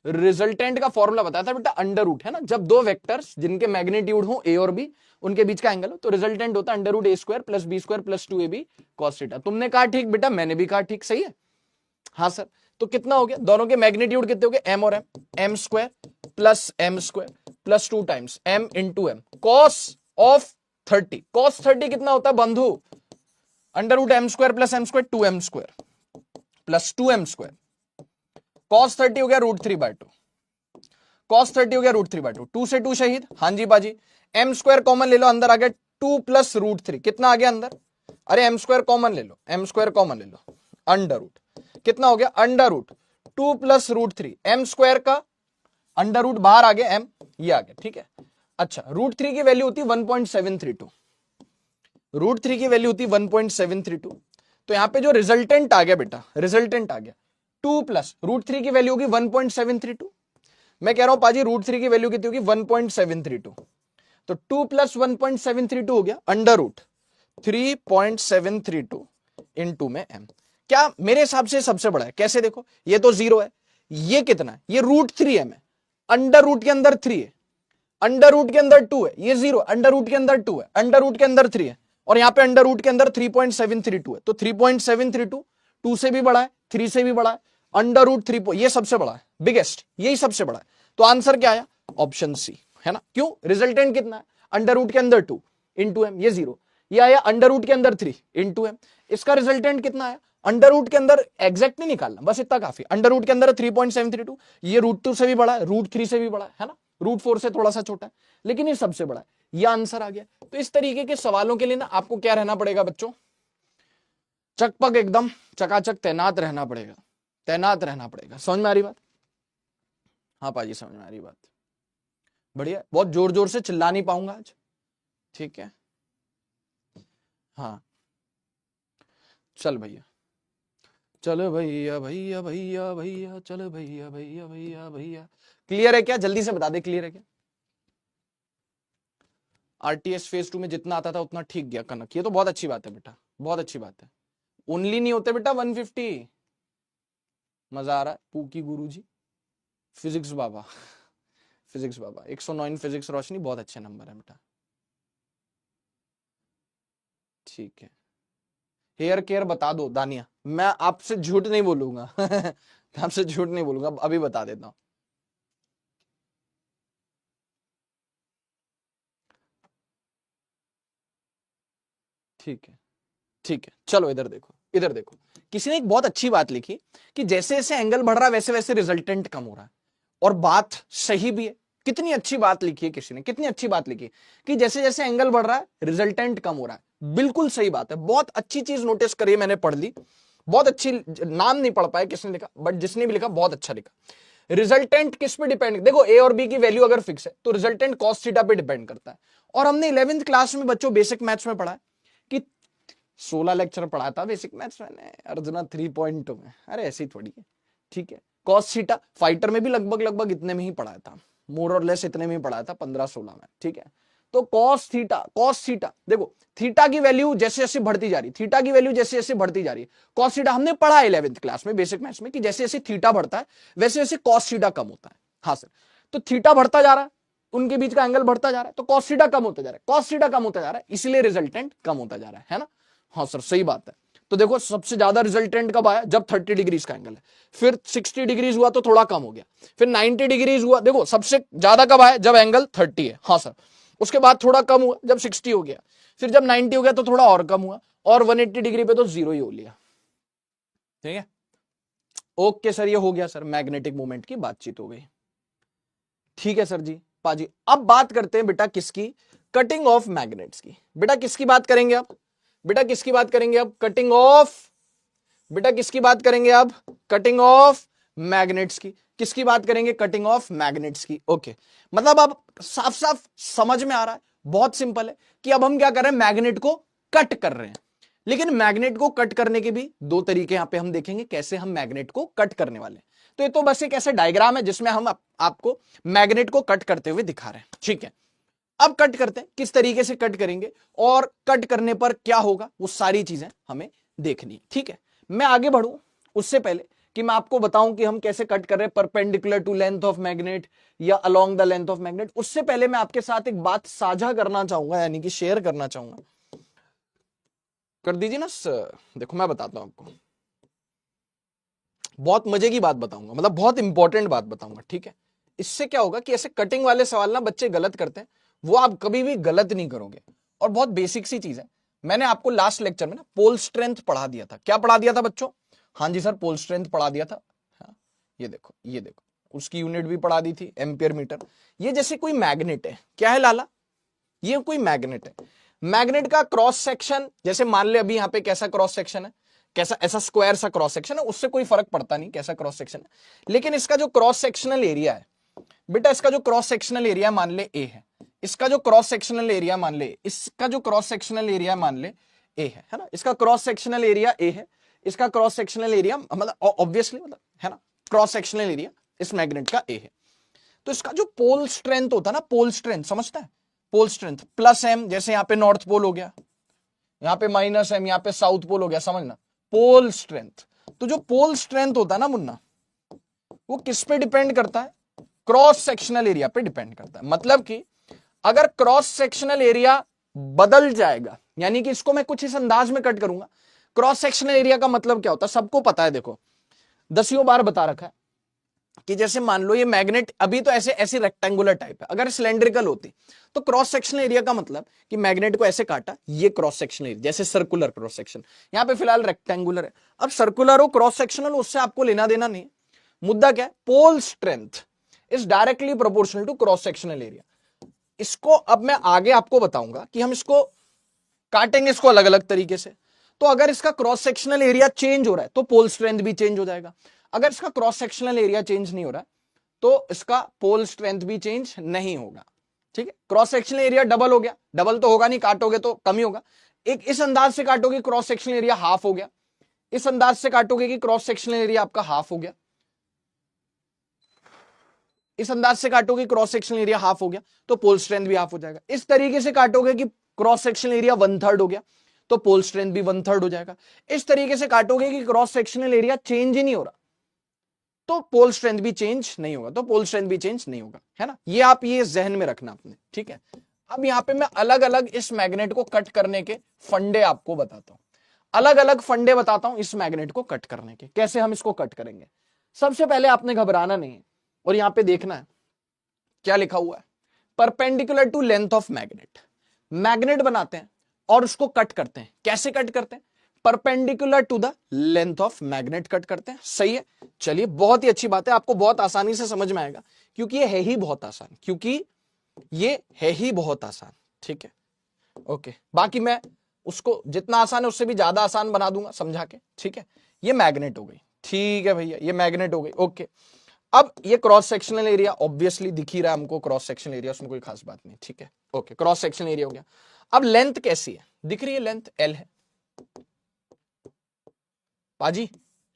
Resultant का फॉर्मूला बताया था बेटा √, है ना, जब दो वेक्टर्स जिनके मैग्नीट्यूड हो a और b, उनके बीच का एंगल हो, तो रिजल्टेंट होता है √a² + b² + 2ab cos theta. तुमने कहा ठीक बेटा, मैंने भी कहा ठीक, सही है। हाँ सर, तो कितना हो गया, दोनों के मैग्नीट्यूड कितने हो गए, m और m, m² + m² + 2 times m × m cos of 30। cos 30 कितना होता है बंधु, √m² + m² 2m² + 2m², cos 30 हो गया √3/2, cos 30 हो गया √3/2, 2 से 2 शहीद, हाँ जी बाजी। m² कॉमन ले लो, अंदर आ गया 2 + √3, कितना आ गया अंदर, अरे m² कॉमन ले लो, m² कॉमन ले लो, √ कितना हो गया, √2 + √3, m² का √ बाहर आ गया, m ये आ गया, ठीक है। अच्छा √3 की वैल्यू होती 1.732, √3 की वैल्यू होती 1.732। तो यहां पे जो रिजल्टेंट आ गया बेटा, रिजल्टेंट आ गया 2 + √3 की वैल्यू होगी 1.732। मैं कह रहा हूं पाजी √3 की वैल्यू कितनी होगी 1.732, तो 2 + 1.732 हो गया √3.732 × में m। क्या मेरे हिसाब से सबसे बड़ा है, कैसे देखो, ये तो 0 है, ये कितना है, ये √3m है, √ के अंदर 3 है, √ के अंदर 2 है, ये 0, √ के अंदर 2 है, √ के अंदर 3 है, और यहां पे √ के अंदर 3.732 है, तो 3.732 2 से भी बड़ा है, 3 से भी बड़ा है, √3, ये सबसे बड़ा है, बिगेस्ट, यही सबसे बड़ा है। तो आंसर क्या आया, ऑप्शन सी, है ना। क्यों, रिजल्टेंट कितना है, √ के अंदर 2 × m, ये 0, ये आया √ के अंदर 3 × m, इसका रिजल्टेंट कितना आया, √ के अंदर एग्जैक्ट नहीं निकालना, बस इतना काफी, √ के अंदर 3.732, ये √2 से भी बड़ा है, √3 से भी बड़ा है ना, √4 से थोड़ा सा छोटा है, लेकिन ये सबसे बड़ा है, ये आंसर आ गया। तो इस तरीके के सवालों के लिए ना आपको क्या रहना पड़ेगा बच्चों, चकपक एकदम चकाचक तैनात रहना पड़ेगा, तैनात रहना पड़ेगा। समझ में आ रही बात? हाँ पाजी समझ में आ रही बात। बढ़िया, बहुत जोर जोर से चिल्ला नहीं पाऊंगा आज, ठीक है। हाँ चल भैया, चलो भैया भैया भैया भैया, चलो भैया भैया भैया भैया। क्लियर है क्या? जल्दी से बता दे, क्लियर है क्या? आरटीएस फेज 2 में जितना आता था उतना ठीक गया कनक, ये तो बहुत अच्छी बात है बेटा, बहुत अच्छी बात है। ओनली नहीं होते बेटा 150। मजा आ रहा है पूकी गुरुजी, फिजिक्स बाबा, फिजिक्स बाबा 109 फिजिक्स रोशनी, बहुत अच्छे नंबर है बेटा, ठीक है। हेयर केयर बता दो दानिया, मैं आपसे झूठ नहीं बोलूंगा मैं आपसे झूठ नहीं बोलूंगा, अभी बता देता हूं। ठीक है, ठीक है, चलो इधर देखो, इधर देखो। किसी ने एक बहुत अच्छी बात लिखी कि जैसे जैसे एंगल बढ़ रहा है वैसे वैसे रिजल्टेंट कम हो रहा है, और बात सही भी है। कितनी अच्छी बात लिखी है किसी ने, कितनी अच्छी बात लिखी कि जैसे जैसे एंगल बढ़ रहा है रिजल्टेंट कम हो रहा है। बिल्कुल सही बात है, बहुत अच्छी चीज नोटिस करी, मैंने पढ़ ली, बहुत अच्छी। नाम नहीं पढ़ पाया किसने लिखा, बट जिसने भी लिखा बहुत अच्छा लिखा। रिजल्टेंट किस पे डिपेंड, देखो ए और बी की वैल्यू अगर फिक्स है तो रिजल्टेंट कॉस थीटा पे डिपेंड करता है। और हमने 11th क्लास में बच्चों बेसिक मैथ्स में पढ़ा है कि 16 लेक्चर पढ़ा था बेसिक मैथ्स मैंने अर्जुना 3.2 में, अरे ऐसी थोड़ी है, ठीक है। कॉस थीटा फाइटर में भी लगभग लगभग इतने में ही पढ़ाया था, मोर और लेस इतने में ही पढ़ाया था, 15-16 में, ठीक है। तो कॉस थीटा देखो, थीटा की वैल्यू जैसे जैसे बढ़ती जा रही, थीटा की वैल्यू जैसे जैसे बढ़ती जा रही है, कॉस थीटा हमने पढ़ा 11th क्लास में बेसिक मैथ्स में कि जैसे जैसे थीटा बढ़ता है वैसे वैसे कॉस थीटा कम होता है। हाँ सर, तो थीटा बढ़ता जा रहा है, उनके बीच का एंगल बढ़ता जा रहा है, तो कॉस थीटा कम होता जा रहा है, कॉस थीटा कम होता जा रहा है, इसलिए रिजल्टेंट कम होता जा रहा है ना। हाँ सर सही बात है। तो देखो सबसे ज्यादा रिजल्टेंट कब आया, जब 30 डिग्रीज का एंगल है, फिर 60 डिग्रीज हुआ तो थोड़ा कम हो गया, फिर 90 डिग्रीज हुआ, देखो सबसे ज्यादा कब आया, जब एंगल 30 है। हाँ सर, उसके बाद थोड़ा कम हुआ जब 60 हो गया, फिर जब 90 हो गया तो थोड़ा और कम हुआ, और 180 डिग्री पे तो जीरो ही हो लिया, ठीक है। ओके सर, ये हो गया सर, मैग्नेटिक मोमेंट की बातचीत हो गई, ठीक है सर जी। पाजी अब बात करते हैं बेटा किसकी, कटिंग ऑफ मैग्नेट्स की। बेटा किसकी बात करेंगे अब, बेटा किसकी बात करेंगे अब, कटिंग ऑफ, बेटा किसकी बात करेंगे अब, कटिंग ऑफ मैग्नेट्स की। किसकी बात करेंगे, कटिंग ऑफ मैग्नेट्स की। ओके, मतलब अब साफ साफ समझ में आ रहा है, बहुत सिंपल है कि अब हम क्या कर रहे हैं, मैग्नेट को कट कर रहे हैं। लेकिन मैग्नेट को कट करने के भी दो तरीके यहां पे हम देखेंगे, कैसे हम मैग्नेट को कट करने वाले हैं। तो ये तो बस एक ऐसा डायग्राम है जिसमें हम आपको मैग्नेट को कट करते हुए दिखा रहे हैं, ठीक है। अब कट करते हैं, किस तरीके से कट करेंगे और कट करने पर क्या होगा, वो सारी चीजें हमें देखनी, ठीक है। मैं आगे बढ़ूं उससे पहले कि मैं आपको बताऊं कि हम कैसे कट कर रहे हैं, perpendicular to length of magnet या along the length of magnet, उससे पहले मैं आपके साथ एक बात साझा करना चाहूंगा, यानी कि शेयर करना चाहूंगा। कर दीजिए ना सर, देखो मैं बताता हूं आपको, बहुत मजे की बात बताऊंगा, मतलब बहुत इंपॉर्टेंट बात बताऊंगा, ठीक है। इससे क्या होगा कि ऐसे कटिंग वाले सवाल ना बच्चे गलत करते हैं, वो आप कभी भी गलत नहीं करोगे। और बहुत बेसिक सी चीज है, मैंने आपको लास्ट लेक्चर में ना पोल स्ट्रेंथ पढ़ा दिया था। क्या पढ़ा दिया था बच्चों? हाँ जी सर, पोल स्ट्रेंथ पढ़ा दिया था। हाँ, ये देखो, ये देखो, उसकी यूनिट भी पढ़ा दी थी, एम्पियर मीटर। ये जैसे कोई मैग्नेट है, क्या है लाला, ये कोई मैग्नेट है। मैग्नेट का क्रॉस सेक्शन, जैसे मान ले अभी यहां पे कैसा क्रॉस सेक्शन है, कैसा ऐसा स्क्वायर सा क्रॉस सेक्शन है, उससे कोई फर्क पड़ता नहीं कैसा क्रॉस सेक्शन है। लेकिन इसका जो क्रॉस सेक्शनल एरिया है बेटा, इसका जो क्रॉस सेक्शनल एरिया मान ले ए है, इसका जो क्रॉस सेक्शनल एरिया मान ले, इसका जो क्रॉस सेक्शनल एरिया मान ले ए है ना, इसका क्रॉस सेक्शनल एरिया ए है, इसका क्रॉस सेक्शनल एरिया मतलब ऑब्वियसली मतलब है ना, क्रॉस सेक्शनल एरिया इस मैग्नेट का ए है। तो इसका जो पोल स्ट्रेंथ होता है ना, पोल स्ट्रेंथ समझता है, पोल स्ट्रेंथ प्लस एम, जैसे यहां पे नॉर्थ पोल हो गया, यहां पे माइनस एम, यहां पे साउथ पोल हो गया, समझना, पोल स्ट्रेंथ। तो जो पोल स्ट्रेंथ होता है ना मुन्ना, वो किस पे डिपेंड करता है, क्रॉस सेक्शनल एरिया पे डिपेंड करता है। मतलब कि अगर क्रॉस सेक्शनल एरिया बदल जाएगा, यानी कि इसको मैं कुछ इस अंदाज में कट करूंगा। क्रॉस सेक्शनल एरिया का मतलब क्या होता है, सबको पता है, देखो दसियों बार बता रखा है कि जैसे मान लो ये मैग्नेट अभी तो ऐसे ऐसे रेक्टेंगुलर टाइप है, अगर सिलेंड्रिकल होती तो क्रॉस सेक्शनल एरिया का मतलब कि मैग्नेट को ऐसे काटा, ये क्रॉस सेक्शनल एरिया, जैसे सर्कुलर क्रॉस सेक्शन, यहां पे फिलहाल रेक्टेंगुलर है। अब सर्कुलर हो क्रॉस सेक्शनल, उससे आपको लेना देना नहीं। मुद्दा क्या है, pole strength is directly proportional to cross sectional area. इसको अब मैं आगे आपको बताऊंगा कि हम इसको काटेंगे इसको अलग अलग तरीके से। तो अगर इसका क्रॉस सेक्शनल एरिया चेंज हो रहा है तो पोल स्ट्रेंथ भी चेंज हो जाएगा। अगर इसका क्रॉस सेक्शनल एरिया चेंज नहीं हो रहा है तो इसका पोल स्ट्रेंथ भी चेंज नहीं होगा। ठीक है, क्रॉस सेक्शनल एरिया डबल हो गया, डबल तो होगा नहीं, काटोगे तो कम ही होगा। एक इस अंदाज से काटोगे क्रॉस सेक्शनल एरिया हाफ हो गया, इस अंदाज से काटोगे कि क्रॉस सेक्शनल एरिया आपका हाफ हो गया, इस अंदाज से काटोगे क्रॉस सेक्शनल एरिया हाफ हो गया तो पोल स्ट्रेंथ भी हाफ हो जाएगा। इस तरीके से काटोगे कि क्रॉस सेक्शनल एरिया 1/3 हो गया तो पोल स्ट्रेंथ भी 1/3 हो जाएगा। इस तरीके से काटोगे कि क्रॉस सेक्शनल एरिया चेंज ही नहीं हो रहा तो पोल स्ट्रेंथ भी चेंज नहीं होगा, तो पोल स्ट्रेंथ भी चेंज नहीं होगा, है ना। ये आप ये जहन में रखना अपने, ठीक है। अब यहां पे मैं अलग अलग इस मैग्नेट को कट करने के फंडे आपको बताता हूं, अलग अलग फंडे बताता हूं इस मैग्नेट को कट करने के, कैसे हम इसको कट करेंगे। सबसे पहले आपने घबराना नहीं है और यहां पे देखना है क्या लिखा हुआ है, perpendicular to length of magnet. Magnet बनाते हैं और उसको कट करते हैं, कैसे कट करते हैं, perpendicular to the length of magnet cut करते हैं। सही है, चलिए बहुत ही अच्छी बात है, आपको बहुत आसानी से समझ में आएगा क्योंकि ये है ही बहुत आसान, क्योंकि ये है ही बहुत आसान। ठीक है, ओके, बाकी मैं उसको जितना आसान है उससे भी ज्यादा आसान बना दूंगा समझा के। ठीक है, ये मैग्नेट हो गई, ठीक है भैया, ये मैग्नेट हो गई। ओके, अब ये क्रॉस सेक्शनल एरिया ऑब्वियसली दिख ही रहा है हमको, क्रॉस सेक्शनल एरिया, उसमें कोई खास बात नहीं। ठीक है, ओके, क्रॉस सेक्शनल एरिया हो गया। अब लेंथ कैसी है, दिख रही है, लेंथ एल है पाजी,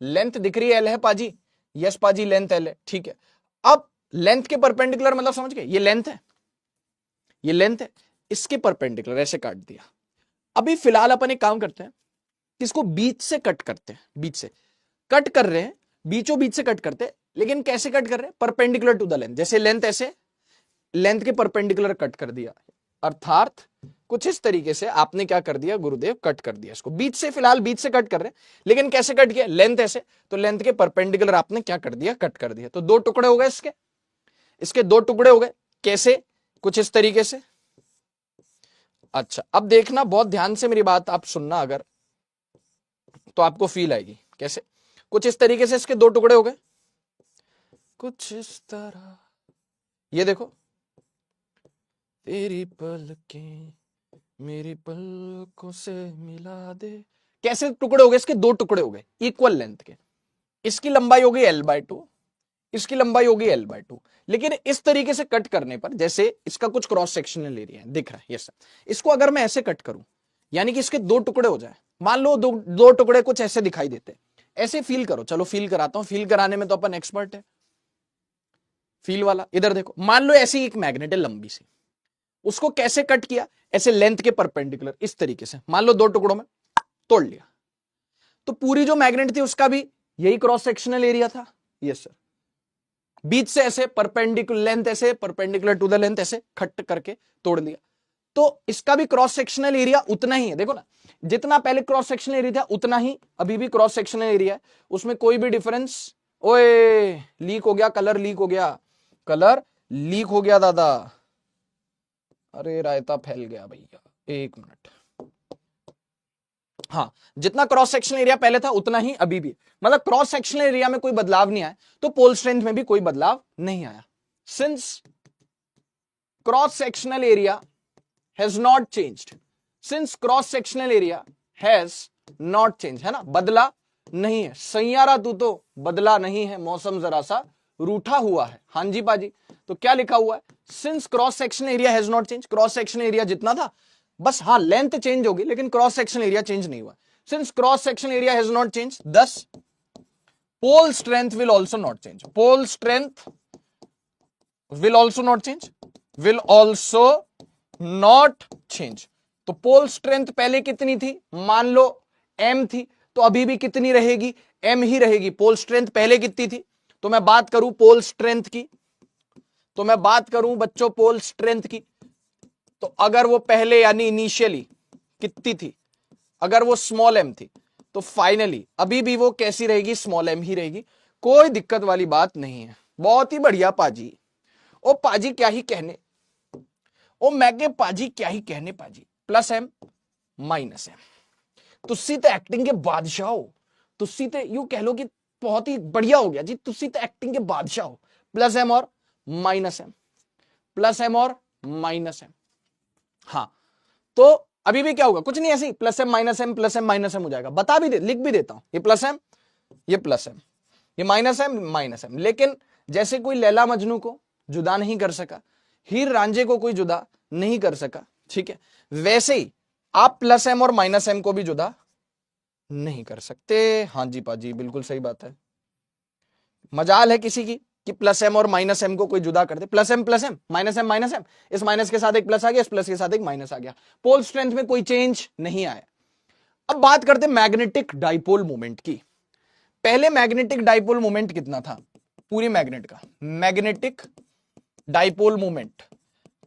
लेंथ दिख रही है एल है पाजी, यस पाजी, लेंथ एल है। ठीक है, अब लेंथ के परपेंडिकुलर मतलब समझ गए, ये लेंथ है, ये लेंथ है, इसके परपेंडिकुलर ऐसे काट दिया। अभी फिलहाल अपन एक काम करते हैं, इसको बीच से कट करते हैं, बीच से कट कर रहे हैं, बीचों बीच से कट करते हैं, लेकिन कैसे कट कर रहे हैं, परपेंडिकुलर टू द लेंथ। जैसे लेंथ ऐसे, लेंथ के परपेंडिकुलर कट कर दिया, अर्थात कुछ इस तरीके से आपने क्या कर दिया गुरुदेव, कट कर दिया इसको बीच से। फिलहाल बीच से कट कर रहे हैं, लेकिन कैसे कट किया, लेंथ ऐसे, तो लेंथ के परपेंडिकुलर आपने क्या कर दिया, कट कर दिया। तो दो टुकड़े हो गए इसके, इसके दो टुकड़े हो गए, कैसे, कुछ इस तरीके से। अच्छा, अब देखना बहुत ध्यान से मेरी बात आप सुनना, अगर तो आपको फील आएगी कैसे, कुछ इस तरीके से इसके दो टुकड़े हो गए, कुछ इस तरह। ये देखो, तेरी पलकें मेरी पलकों से मिला दे, कैसे टुकड़े हो गए इसके, दो टुकड़े हो गए इक्वल लेंथ के। इसकी लंबाई हो गई l/2, इसकी लंबाई हो गई l/2, लेकिन इस तरीके से कट करने पर, जैसे इसका कुछ क्रॉस सेक्शनल एरिया है दिख रहा है, यस, इसको अगर मैं ऐसे कट करूं, यानी कि इसके दो टुकड़े हो जाए, मान लो दो टुकड़े कुछ ऐसे दिखाई देते, ऐसे फील करो, चलो फील कराता हूं, फील कराने में तो अपन एक्सपर्ट है, फील वाला। इधर देखो, मान लो ऐसी एक मैग्नेट है लंबी सी, उसको कैसे कट किया, ऐसे लेंथ के परपेंडिकुलर इस तरीके से, मान लो दो टुकड़ों में तोड़ लिया, तो पूरी जो मैग्नेट थी उसका भी यही क्रॉस सेक्शनल एरिया था, यस सर, बीच से ऐसे परपेंडिकुलर, लेंथ ऐसे परपेंडिकुलर टू द लेंथ ऐसे कट करके तोड़ लिया, तो इसका भी क्रॉस सेक्शनल एरिया उतना ही है। देखो ना, जितना पहले क्रॉस सेक्शनल एरिया था उतना ही अभी भी क्रॉस सेक्शनल एरिया है, उसमें कोई भी डिफरेंस। ओए लीक हो गया, कलर लीक हो गया, कलर लीक हो गया दादा, अरे रायता फैल गया भैया, एक मिनट। हाँ, जितना क्रॉस सेक्शनल एरिया पहले था उतना ही अभी भी, मतलब क्रॉस सेक्शनल एरिया में कोई बदलाव नहीं आया, तो पोल स्ट्रेंथ में भी कोई बदलाव नहीं आया। Since cross sectional area has not changed, since cross sectional area has not change, है ना, बदला नहीं है। सैयारा तू तो बदला नहीं है, मौसम जरा सा रूठा हुआ है। हाँ जी बाजी, तो क्या लिखा हुआ है, since cross section area has not change, cross section area जितना था बस, हाँ लेंथ चेंज होगी लेकिन क्रॉस सेक्शन एरिया चेंज नहीं हुआ। Since cross section area has not change, thus pole strength will also not change, pole strength will also not change, will also not change. तो pole strength पहले कितनी थी, मान लो m थी, तो अभी भी कितनी रहेगी, m ही रहेगी। पोल स्ट्रेंथ पहले कितनी थी, तो मैं बात करूं पोल स्ट्रेंथ की, तो मैं बात करूं बच्चों पोल स्ट्रेंथ की, तो अगर वो पहले यानी इनिशियली कितनी थी, अगर वो स्मॉल m थी, तो फाइनली अभी भी वो कैसी रहेगी, स्मॉल m ही रहेगी, कोई दिक्कत वाली बात नहीं है। बहुत ही बढ़िया पाजी, ओ पाजी क्या ही कहने, ओ मैगे पाजी क्या ही कहने पाजी, प्लस m माइनस m, तुसी तो एक्टिंग के बादशाह हो, तुसी तो यूं कह लो कि बहुत ही बढ़िया हो गया जी, तुसी तो एक्टिंग के बादशाह हो। प्लस m और माइनस m, प्लस m और माइनस m। हाँ, तो अभी भी क्या होगा, कुछ नहीं, ऐसे ही plus M minus M plus M minus M हो जाएगा। बता भी दे, लिख भी देता हूं, ये प्लस एम, ये प्लस एम, ये माइनस एम माइनस एम। लेकिन जैसे कोई लैला मजनू को जुदा नहीं कर सका, हीर रांझे को कोई जुदा नहीं कर सका, ठीक है, वैसे ही आप प्लस एम और माइनस एम को भी जुदा नहीं कर सकते। हाँ जी पाजी, बिल्कुल सही बात है। मजाल है किसी की कि प्लस एम और माइनस एम को कोई जुदा कर दे, plus M minus M minus M, इस माइनस के साथ एक प्लस आ गया, इस प्लस के साथ एक माइनस आ गया, पोल स्ट्रेंथ में कोई चेंज नहीं आया। अब बात करते मैग्नेटिक डाइपोल मोमेंट की। पहले मैग्नेटिक डाइपोल मोमेंट कितना था पूरी मैग्नेट का, मैग्नेटिक डाइपोल मोमेंट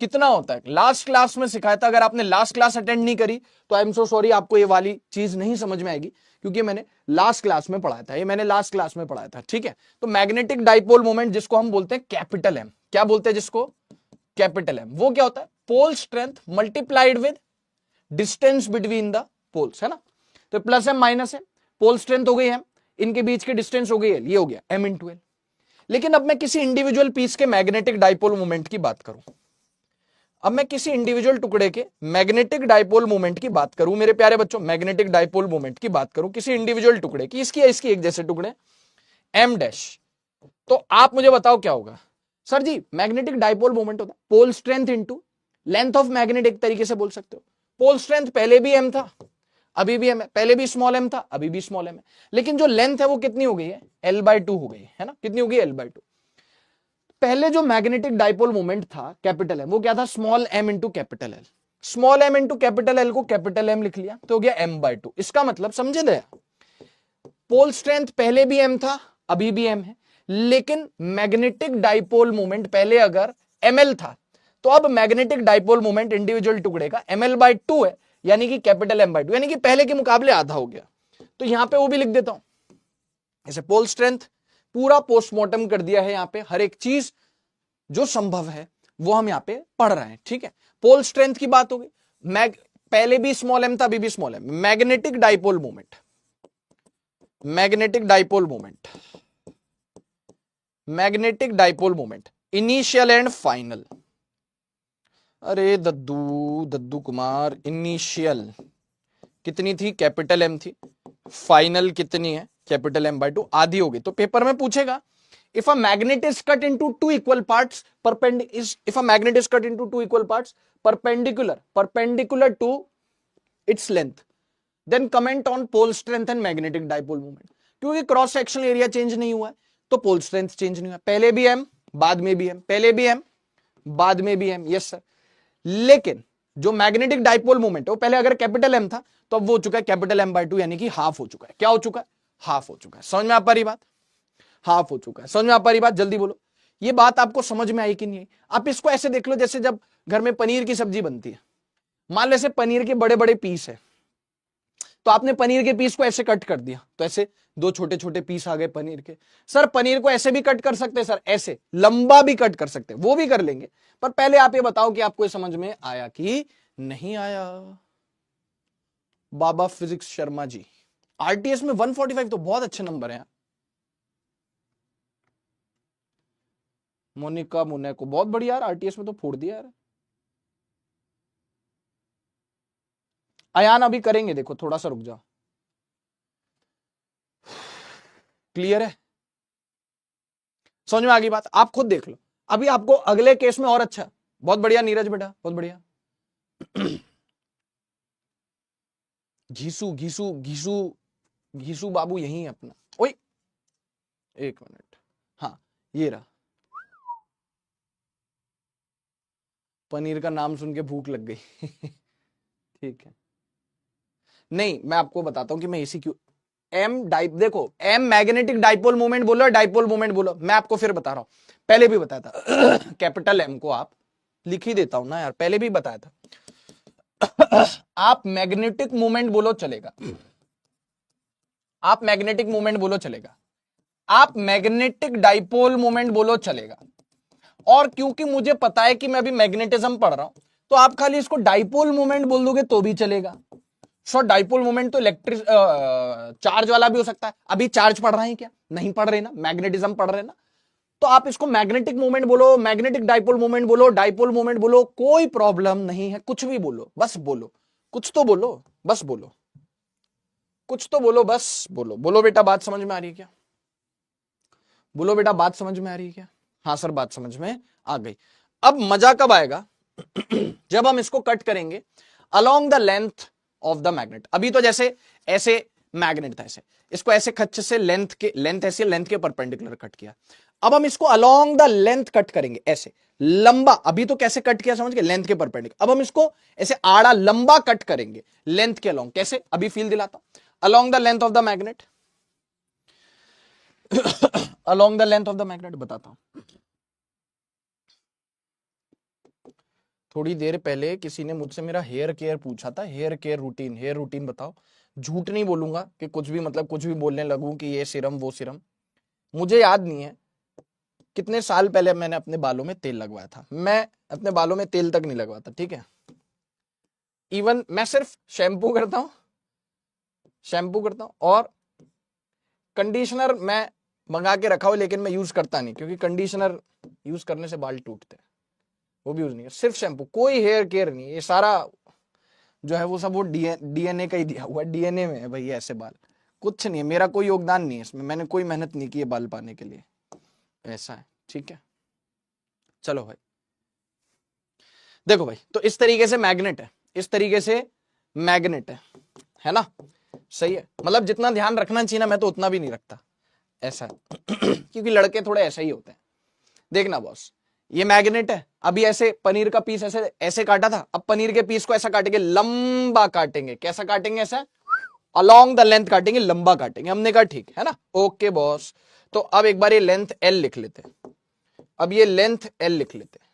कितना होता है, लास्ट क्लास में सिखाया था। अगर आपने लास्ट क्लास अटेंड नहीं करी तो आई एम सो सॉरी, आपको ये वाली चीज नहीं समझ में आएगी, क्योंकि मैंने लास्ट क्लास में पढ़ाया था, ये मैंने लास्ट क्लास में पढ़ाया था, ठीक है। तो मैग्नेटिक डाइपोल मोमेंट जिसको हम बोलते हैं कैपिटल एम, क्या बोलते हैं जिसको, कैपिटल एम, वो क्या होता है, pole strength multiplied with distance between the poles, है ना। तो plus M minus M, pole strength हो गई एम, इनके बीच की डिस्टेंस हो गई एल, ये हो गया एम इंटू एल। लेकिन अब मैं किसी इंडिविजुअल पीस के मैग्नेटिक डाइपोल मोमेंट की बात करूं, अब मैं किसी इंडिविजुअल टुकड़े के मैग्नेटिक डाइपोल मोमेंट की बात करूं, मेरे प्यारे बच्चों, मैग्नेटिक डाइपोल मोमेंट की बात करूं किसी इंडिविजुअल टुकड़े की, इसकी इसकी एक जैसे टुकड़े एम डैश, तो आप मुझे बताओ क्या होगा। Sir ji magnetic dipole moment होता है pole strength into length of magnet, एक तरीके से बोल सकते हो। पोल स्ट्रेंथ पहले भी एम था, अभी भी एम है, पहले भी स्मॉल एम था, अभी भी स्मॉल एम है, लेकिन जो लेंथ है वो कितनी हो गई है, L/2 हो गई है ना, कितनी हो गई, L/2। पहले जो मैग्नेटिक डाइपोल मोमेंट था कैपिटल एम, वो क्या था, small m into capital L, small m into capital L को कैपिटल एम लिख लिया तो हो गया M/2। इसका मतलब समझे दया, पोल स्ट्रेंथ पहले भी एम था, अभी भी एम है, लेकिन मैग्नेटिक डाइपोल मोमेंट पहले अगर ml था, तो अब मैग्नेटिक डाइपोल मोमेंट इंडिविजुअल टुकड़े का ml/2 है, यानी कि कैपिटल M/2, यानी कि पहले के मुकाबले आधा हो गया। तो यहां पे वो भी लिख देता हूं, ऐसे पोल स्ट्रेंथ पूरा पोस्टमार्टम कर दिया है, यहां पे हर एक चीज जो संभव है वो हम यहां पे पढ़ रहे हैं, ठीक है। पोल स्ट्रेंथ की बात हो गई, पहले भी स्मॉल एम था, अभी भी small m. Magnetic dipole moment, magnetic dipole moment, magnetic dipole moment initial and final. अरे दद्दू दद्दू कुमार, इनिशियल कितनी थी, कैपिटल एम थी, फाइनल कितनी है, कैपिटल M/2, आधी हो गई। तो पेपर में पूछेगा, if a magnet is cut into two equal parts if a magnet is cut into two equal parts perpendicular to its length, then comment on pole strength and magnetic dipole moment। क्योंकि cross sectional area change नहीं हुआ है तो pole strength change नहीं हुआ, पहले भी M बाद में भी एम, पहले भी एम बाद में भी एम, यस सर। लेकिन जो मैग्नेटिक डाइपोल मोमेंट है वो पहले अगर कैपिटल एम था तो अब वो हो चुका है कैपिटल M/2, यानी कि हाफ हो चुका है। क्या हो चुका है, हाफ हो चुका है। समझ में आ पा रही बात, हाफ हो चुका है, समझ में आ पा रही बात, जल्दी बोलो ये बात आपको समझ में आई कि नहीं। आप इसको ऐसे देख लो जैसे जब घर में पनीर की सब्जी बनती है, मान लो ऐसे पनीर के बड़े बड़े पीस है, तो आपने पनीर के पीस को ऐसे कट कर दिया तो ऐसे दो छोटे छोटे पीस आ गए पनीर के। सर पनीर को ऐसे भी कट कर सकते हैं सर, ऐसे लंबा भी कट कर सकते हैं, वो भी कर लेंगे, पर पहले आप ये बताओ कि आपको ये समझ में आया कि नहीं आया। बाबा फिजिक्स शर्मा जी, आरटीएस में 145 तो बहुत अच्छे नंबर हैं। मोनिका मुन्ने को बहुत बढ़िया यार, आरटीएस में तो फोड़ दिया यार। अयान अभी करेंगे, देखो थोड़ा सा रुक जाओ, क्लियर है, समझ में आ गई बात, आप खुद देख लो। अभी आपको अगले केस में और अच्छा, बहुत बढ़िया नीरज बेटा, बहुत बढ़िया। घीसू घीसू घीसू घीसू बाबू यही है अपना, ओए एक मिनट, हाँ ये रहा। पनीर का नाम सुन के भूख लग गई। ठीक है, नहीं मैं आपको बताता हूं कि मैं इसी क्यों एम डाइप, देखो एम मैग्नेटिक डाइपोल मोमेंट बोलो, डाइपोल मोमेंट बोलो, मैं आपको फिर बता रहा हूं, पहले भी बताया था। कैपिटल एम को आप लिख ही देता हूं ना यार, पहले भी बताया था। आप मैग्नेटिक मोमेंट बोलो चलेगा, आप मैग्नेटिक मोमेंट बोलो चलेगा, आप मैग्नेटिक डाइपोल मोमेंट बोलो चलेगा, और क्योंकि मुझे पता है कि मैं अभी मैग्नेटिज्म पढ़ रहा हूं तो आप खाली इसको डाइपोल मोमेंट बोल दोगे तो भी चलेगा। सो डाइपोल मोमेंट तो इलेक्ट्रिक चार्ज वाला भी हो सकता है। अभी चार्ज पढ़ रहे हैं क्या, नहीं पढ़ रहे ना, मैग्नेटिज्म पढ़ रहे ना, तो आप इसको मैग्नेटिक मोमेंट बोलो, मैग्नेटिक डाइपोल मोमेंट बोलो, डाइपोल मोमेंट बोलो, कोई प्रॉब्लम नहीं है, कुछ भी बोलो, बस बोलो, कुछ तो बोलो, बस बोलो, कुछ तो बोलो, बस बोलो। बोलो बेटा बात समझ में आ रही है क्या? बोलो बेटा बात समझ में आ रही है क्या? हाँ सर बात समझ में आ गई। अब मजा कब आएगा? जब हम इसको कट करेंगे along the length of the magnet. अभी तो जैसे ऐसे मैग्नेट था, ऐसे इसको ऐसे खच्चे से लेंथ ऐसे लेंथ के परपेंडिकुलर कट किया। अब हम इसको अलोंग द लेंथ कट करेंगे, ऐसे लंबा। अभी तो कैसे कट किया समझ गए? लेंथ के परपेंडिकुलर। अब हम इसको ऐसे आड़ा लंबा कट करेंगे लेंथ के अलोंग। कैसे? अभी फील दिलाता हूं। Along the length of the magnet, along the length of the magnet बताता हूं। थोड़ी देर पहले किसी ने मुझसे मेरा हेयर केयर पूछा था, hair care routine, hair routine बताओ। झूठ नहीं बोलूंगा कि कुछ भी मतलब कुछ भी बोलने लगूं कि ये सीरम वो सीरम। मुझे याद नहीं है कितने साल पहले मैंने अपने बालों में तेल लगवाया था। मैं अपने बालों में तेल तक नहीं लगवाता, ठीक है। इवन मैं सिर्फ शैम्पू करता हूं, शैम्पू करता हूं, और कंडीशनर मैं मंगा के रखा हो लेकिन मैं यूज करता नहीं, क्योंकि कंडीशनर यूज करने से बाल टूटते हैं, वो भी यूज नहीं है। सिर्फ शैम्पू, कोई हेयर केयर नहीं। ये सारा जो है वो सब वो डीएनए का ही दिया हुआ, डीएनए में है भैया ऐसे बाल। कुछ नहीं है, मेरा कोई योगदान नहीं है इसमें, मैंने कोई मेहनत नहीं की है बाल पाने के लिए, ऐसा है, ठीक है। चलो भाई देखो भाई, तो इस तरीके से मैग्नेट है, इस तरीके से मैग्नेट है ना, सही है। मतलब जितना ध्यान रखना चाहिए ना, मैं तो उतना भी नहीं रखता, ऐसा है। क्योंकि लड़के थोड़े ऐसे ही होते हैं। देखना बॉस, ये मैग्नेट है। अभी ऐसे पनीर का पीस ऐसे ऐसे काटा था, अब पनीर के पीस को ऐसा काटेंगे, लंबा काटेंगे। कैसा काटेंगे? ऐसा अलोंग द लेंथ काटेंगे, लंबा काटेंगे। हमने कहा ठीक है ना, ओके बॉस। तो अब एक बार ये लेंथ एल लिख लेते हैं। अब ये लेंथ एल लिख लेते हैं,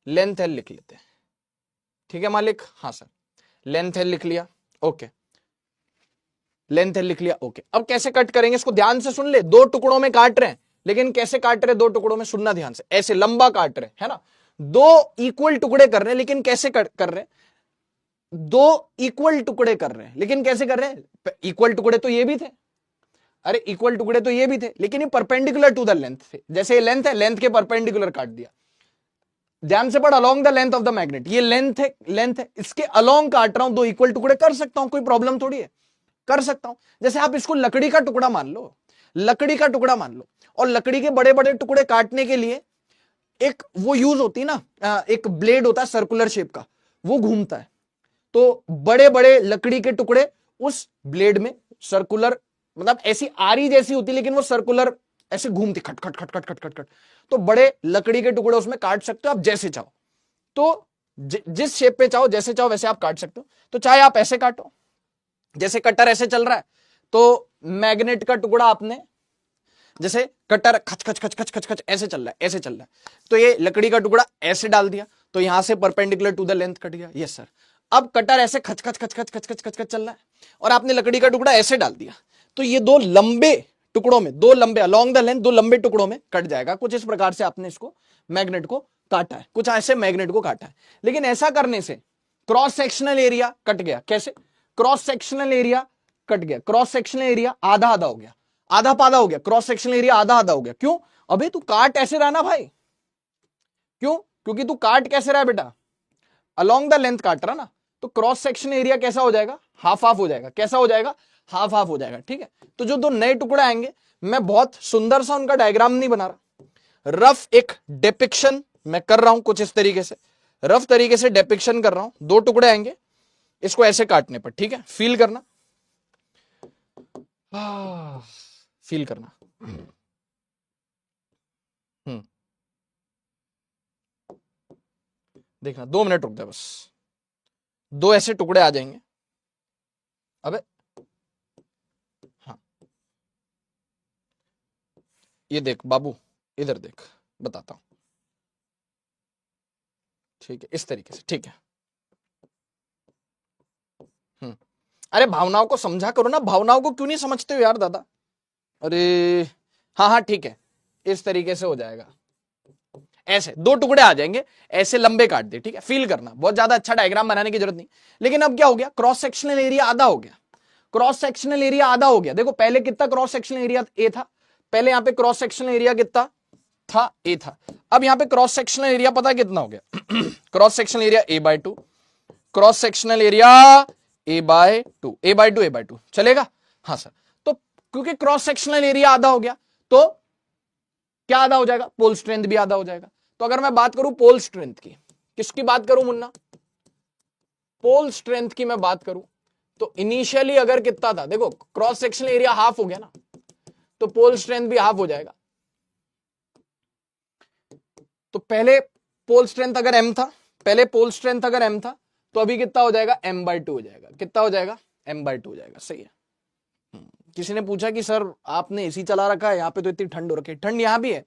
लेंथ एल लिख लेते हैं, ठीक है मालिक? हाँ सर, लेंथ एल लिख लिया, ओके। लेंथ एल लिख लिया, ओके। अब कैसे कट करेंगे इसको ध्यान से सुन ले। दो टुकड़ों में काट रहे हैं, लेकिन कैसे काट रहे? दो टुकड़ों में, सुनना ध्यान से, ऐसे लंबा काट रहे है ना। दो इक्वल टुकड़े कर रहे हैं, लेकिन कैसे कर रहे हैं? दो इक्वल टुकड़े कर रहे हैं, लेकिन कैसे कर रहे हैं? इक्वल टुकड़े तो ये भी थे, अरे इक्वल टुकड़े तो ये भी थे, लेकिन ये परपेंडिकुलर टू द लेंथ थे। जैसे ये लेंथ है, लेंथ के परपेंडिकुलर काट दिया। ध्यान से पढ़, along the length of the magnet. ये लेंथ है, लेंथ है, इसके अलोंग काट रहा हूं, दो इक्वल टुकड़े कर सकता हूं, कोई प्रॉब्लम थोड़ी है, कर सकता हूं। जैसे आप इसको लकड़ी का टुकड़ा मान लो, लकड़ी का टुकड़ा मान लो, और लकड़ी के बड़े बड़े टुकड़े काटने के लिए एक वो यूज होती है ना, एक ब्लेड होता है सर्कुलर शेप का, वो घूमता है। तो बड़े बड़े लकड़ी के टुकड़े उस ब्लेड में सर्कुलर, मतलब ऐसी आरी जैसी होती, लेकिन वो सर्कुलर ऐसे घूमती, खट खट खट खट खट खट खट। तो बड़े लकड़ी के टुकड़े उसमें काट सकते हो आप जैसे चाहो। तो जिस शेप पे चाहो, जैसे चाहो वैसे आप काट सकते हो। तो चाहे आप ऐसे काटो, जैसे कटर ऐसे चल रहा है, तो मैग्नेट का टुकड़ा आपने, जैसे कटर खच खच खच खच खच खच ऐसे चल रहा है, ऐसे चल रहा है, तो ये लकड़ी का टुकड़ा ऐसे डाल दिया, तो यहां से perpendicular to the length cut गया। Yes sir. अब कटर ऐसे खच खच खच खच खच खच खच खच चल रहा है, और आपने लकड़ी का टुकड़ा ऐसे डाल दिया, तो ये दो लंबे टुकड़ों में, दो लंबे अलोंग द लेंथ, दो लंबे टुकड़ों में कट जाएगा। कुछ इस प्रकार से आपने इसको मैग्नेट को काटा है, कुछ ऐसे मैग्नेट को काटा है। लेकिन ऐसा करने से क्रॉस सेक्शनल एरिया कट गया। कैसे? क्रॉस सेक्शनल एरिया कट गया, क्रॉस सेक्शनल एरिया आधा आधा हो गया, आधा पाधा हो गया, क्रॉस सेक्शनल एरिया आधा आधा हो गया। क्यों? अबे तू काट ऐसे रहा ना भाई, क्यों? क्योंकि तू काट कैसे रहा बेटा? अलोंग द लेंथ काट रहा ना, तो क्रॉस सेक्शन एरिया कैसा हो जाएगा? हाफ हाफ हो जाएगा। कैसा हो जाएगा? हाफ हाफ हो जाएगा, ठीक है। तो जो दो नए टुकड़े आएंगे, मैं बहुत सुंदर सा उनका डायग्राम नहीं बना रहा, रफ एक डिपिक्शन मैं कर रहा हूं, कुछ इस तरीके से रफ तरीके से डिपिक्शन कर रहा हूं। दो टुकड़े आएंगे इसको ऐसे काटने पर, ठीक है। फील करना, फील करना। देखना, 2 मिनट रुक जा बस। दो ऐसे टुकड़े आ जाएंगे, अबे हाँ, ये देख बाबू, इधर देख, बताता हूं, ठीक है, इस तरीके से, ठीक है। अरे भावनाओं को समझा करो ना, भावनाओं को क्यों नहीं समझते हो यार दादा? अरे हाँ हाँ ठीक है, इस तरीके से हो जाएगा। ऐसे दो टुकड़े आ जाएंगे, ऐसे लंबे काट दे, ठीक है। फील करना, बहुत ज्यादा अच्छा डायग्राम बनाने की जरूरत नहीं। लेकिन अब क्या हो गया? क्रॉस सेक्शनल एरिया आधा हो गया, क्रॉस सेक्शनल एरिया आधा हो गया। देखो पहले कितना क्रॉस सेक्शनल एरिया ए था, पहले यहां पे क्रॉस सेक्शनल एरिया कितना था? ए था। अब यहां पे क्रॉस सेक्शनल एरिया पता कितना हो गया? Cross sectional area A/2, cross sectional area A/2, A/2, A/2 चलेगा। हाँ सर, तो क्योंकि क्रॉस सेक्शनल एरिया आधा हो गया तो क्या आधा हो जाएगा, पोल स्ट्रेंथ भी आधा हो जाएगा। तो अगर मैं बात करूं पोल स्ट्रेंथ की, किसकी बात करूं मुन्ना, पोल स्ट्रेंथ की मैं बात करूं तो इनिशियली अगर कितना था, देखो क्रॉस सेक्शनल एरिया हाफ हो गया ना, तो पोल स्ट्रेंथ भी हाफ हो जाएगा। तो पहले पोल स्ट्रेंथ अगर m था, पहले पोल स्ट्रेंथ अगर m था, तो अभी कितना हो जाएगा, m/2 हो जाएगा। कितना हो जाएगा, m/2 हो जाएगा। सही है। किसी ने पूछा कि सर आपने एसी चला रखा है, यहाँ पे तो इतनी ठंड हो रखी है। ठंड यहाँ भी है,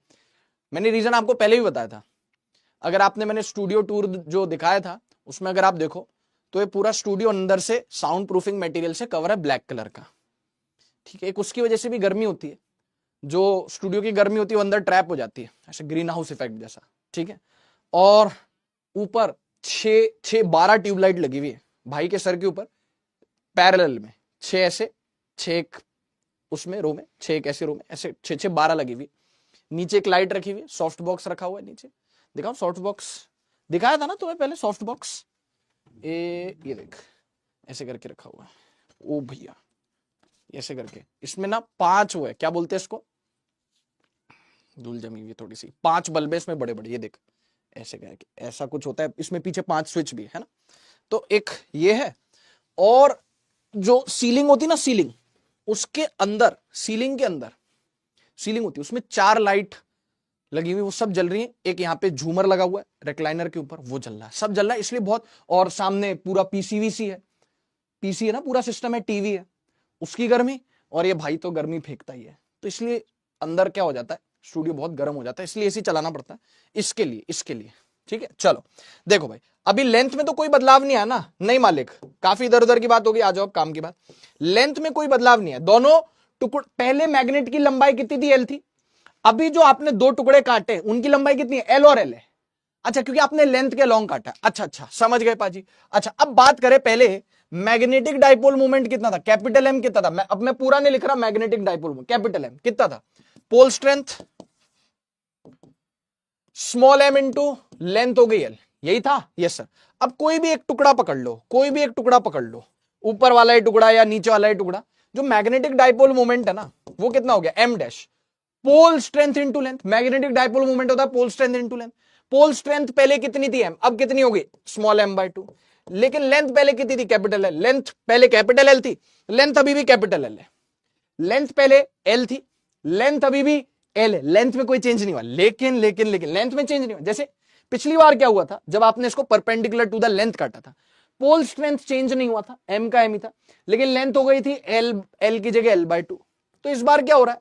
मैंने रीजन आपको पहले भी बताया था। अगर आपने, मैंने स्टूडियो टूर जो दिखाया था उसमें अगर आप देखो तो ये पूरा स्टूडियो अंदर से साउंड प्रूफिंग मटेरियल से कवर है, ब्लैक कलर का। ठीक है, एक उसकी वजह से भी गर्मी होती है, जो स्टूडियो की गर्मी होती है वो अंदर ट्रैप हो जाती है, ऐसे ग्रीन हाउस इफेक्ट जैसा। ठीक है, और ऊपर 12 ट्यूबलाइट लगी हुई है भाई के सर के ऊपर, पैरेलल में 6 ऐसे, 6 एक उसमें रो में, 6 एक ऐसे रो में, ऐसे 6 12 लगी हुई। नीचे एक लाइट रखी हुई, सॉफ्ट बॉक्स रखा हुआ है नीचे, दिखाओ सॉफ्ट बॉक्स, दिखाया था ना तुम्हें पहले सॉफ्ट बॉक्स। ये देख ऐसे करके रखा हुआ है, ओ भैया ऐसे करके। इसमें ना 5 वो है, क्या बोलते हैं इसको, धूल जमी हुई थोड़ी सी, 5 बल्ब है इसमें बड़े बड़े, ये देख ऐसे करके ऐसा कुछ होता है इसमें, पीछे 5 स्विच भी है ना। तो एक ये है, और जो सीलिंग होती ना, सीलिंग उसके अंदर, सीलिंग के अंदर सीलिंग होती है, उसमें 4 लाइट लगी हुई, वो सब जल रही है। एक यहाँ पे झूमर लगा हुआ है रिक्लाइनर के ऊपर, वो जल रहा है, सब जल रहा है इसलिए बहुत। और सामने पूरा पीसीवीसी है, पीसी है ना, पूरा सिस्टम है, टीवी है, उसकी गर्मी, और ये भाई तो गर्मी फेंकता ही है, तो इसलिए अंदर क्या हो जाता है, स्टूडियो बहुत गर्म हो जाता है, इसलिए एसी चलाना पड़ता है इसके लिए, इसके लिए। ठीक है, चलो देखो भाई, अभी लेंथ में तो कोई बदलाव नहीं है ना, नहीं मालिक, काफी इधर उधर की बात होगी, आ जाओ काम की बात। लेंथ में कोई बदलाव नहीं है, दोनों टुकड़े, पहले मैग्नेट की लंबाई कितनी थी, एल थी, अभी जो आपने 2 टुकड़े काटे उनकी लंबाई कितनी है, एल और एल है। अच्छा, क्योंकि आपने लेंथ के लॉन्ग काटा, अच्छा अच्छा समझ गए पाजी। अच्छा, अब बात करें पहले मैग्नेटिक डाइपोल मोमेंट कितना था, कैपिटल एम कितना था, अब मैं पूरा नहीं लिख रहा, magnetic dipole moment capital M कितना था, pole strength small m into length हो गई एल, यही था। Yes sir. अब कोई भी एक टुकड़ा पकड़ लो, कोई भी एक टुकड़ा पकड़ लो, ऊपर वाला ही टुकड़ा या नीचे वाला ही टुकड़ा, जो मैग्नेटिक डाइपोल मोमेंट है ना, वो कितना हो गया, M dash, pole strength into length. Magnetic dipole moment होता है pole strength into length. Pole strength पहले कितनी थी, एम, अब कितनी हो गई, स्मॉल m/2। लेकिन लेंथ पहले कितनी थी, कैपिटल एल। लेंथ पहले कैपिटल एल थी, लेंथ अभी भी कैपिटल एल है। लेंथ पहले एल थी, लेंथ अभी भी एल है, लेंथ में कोई चेंज नहीं हुआ, लेकिन लेकिन लेकिन लेंथ में चेंज नहीं हुआ। जैसे पिछली बार क्या हुआ था, जब आपने इसको परपेंडिकुलर टू द लेंथ काटा था, पोल स्ट्रेंथ चेंज नहीं हुआ था, एम का एम ही था, लेकिन लेंथ हो गई थी एल, एल की जगह l/2। तो इस बार क्या हो रहा है,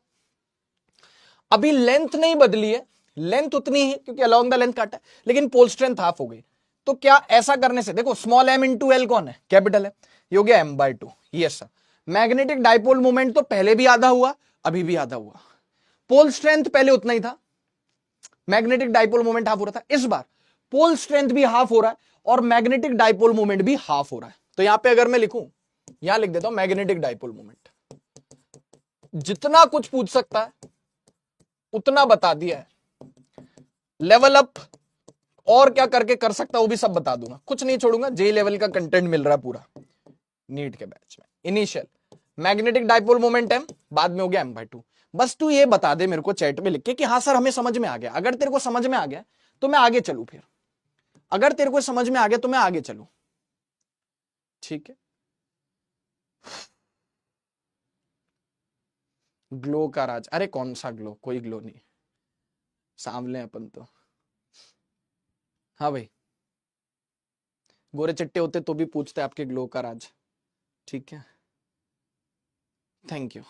अभी लेंथ नहीं बदली है, लेंथ उतनी ही क्योंकि अलोंग द लेंथ काटा है, लेकिन पोल स्ट्रेंथ हाफ हो गई। तो क्या ऐसा करने से, देखो स्मॉल m इंटू एल कौन है, कैपिटल है, ये हो गया m/2। Yes sir. Magnetic dipole moment तो पहले भी आधा हुआ, अभी भी आधा हुआ, पोल स्ट्रेंथ पहले उतना ही था, मैग्नेटिक डाइपोल मोमेंट हाफ हो रहा था। इस बार पोल स्ट्रेंथ भी हाफ हो रहा है और मैग्नेटिक डाइपोल मोमेंट भी हाफ हो रहा है। तो यहां पे अगर मैं लिखूं, यहां लिख देता हूं मैग्नेटिक डाइपोल मोमेंट, जितना कुछ पूछ सकता है उतना बता दिया है, लेवल अप और क्या करके कर सकता वो भी सब बता दूंगा, कुछ नहीं छोड़ूंगा, जे लेवल का कंटेंट मिल रहा है पूरा नीट के बैच में। Initial magnetic dipole moment M, बाद में हो गया m/2। बस तू ये बता दे मेरे को चैट में लिख के कि हाँ सर हमें समझ में आ गया। अगर तेरे को समझ में आ गया तो मैं आगे चलूं, फिर अगर तेरे को समझ में आ गया तो मैं आगे चलूं, ठीक है। ग्लो का राज, अरे कौन सा ग्लो, कोई ग्लो नहीं, सांवले अपन तो। हाँ भाई, गोरे चिट्टे होते तो भी पूछते आपके ग्लो का राज, ठीक है, थैंक यू।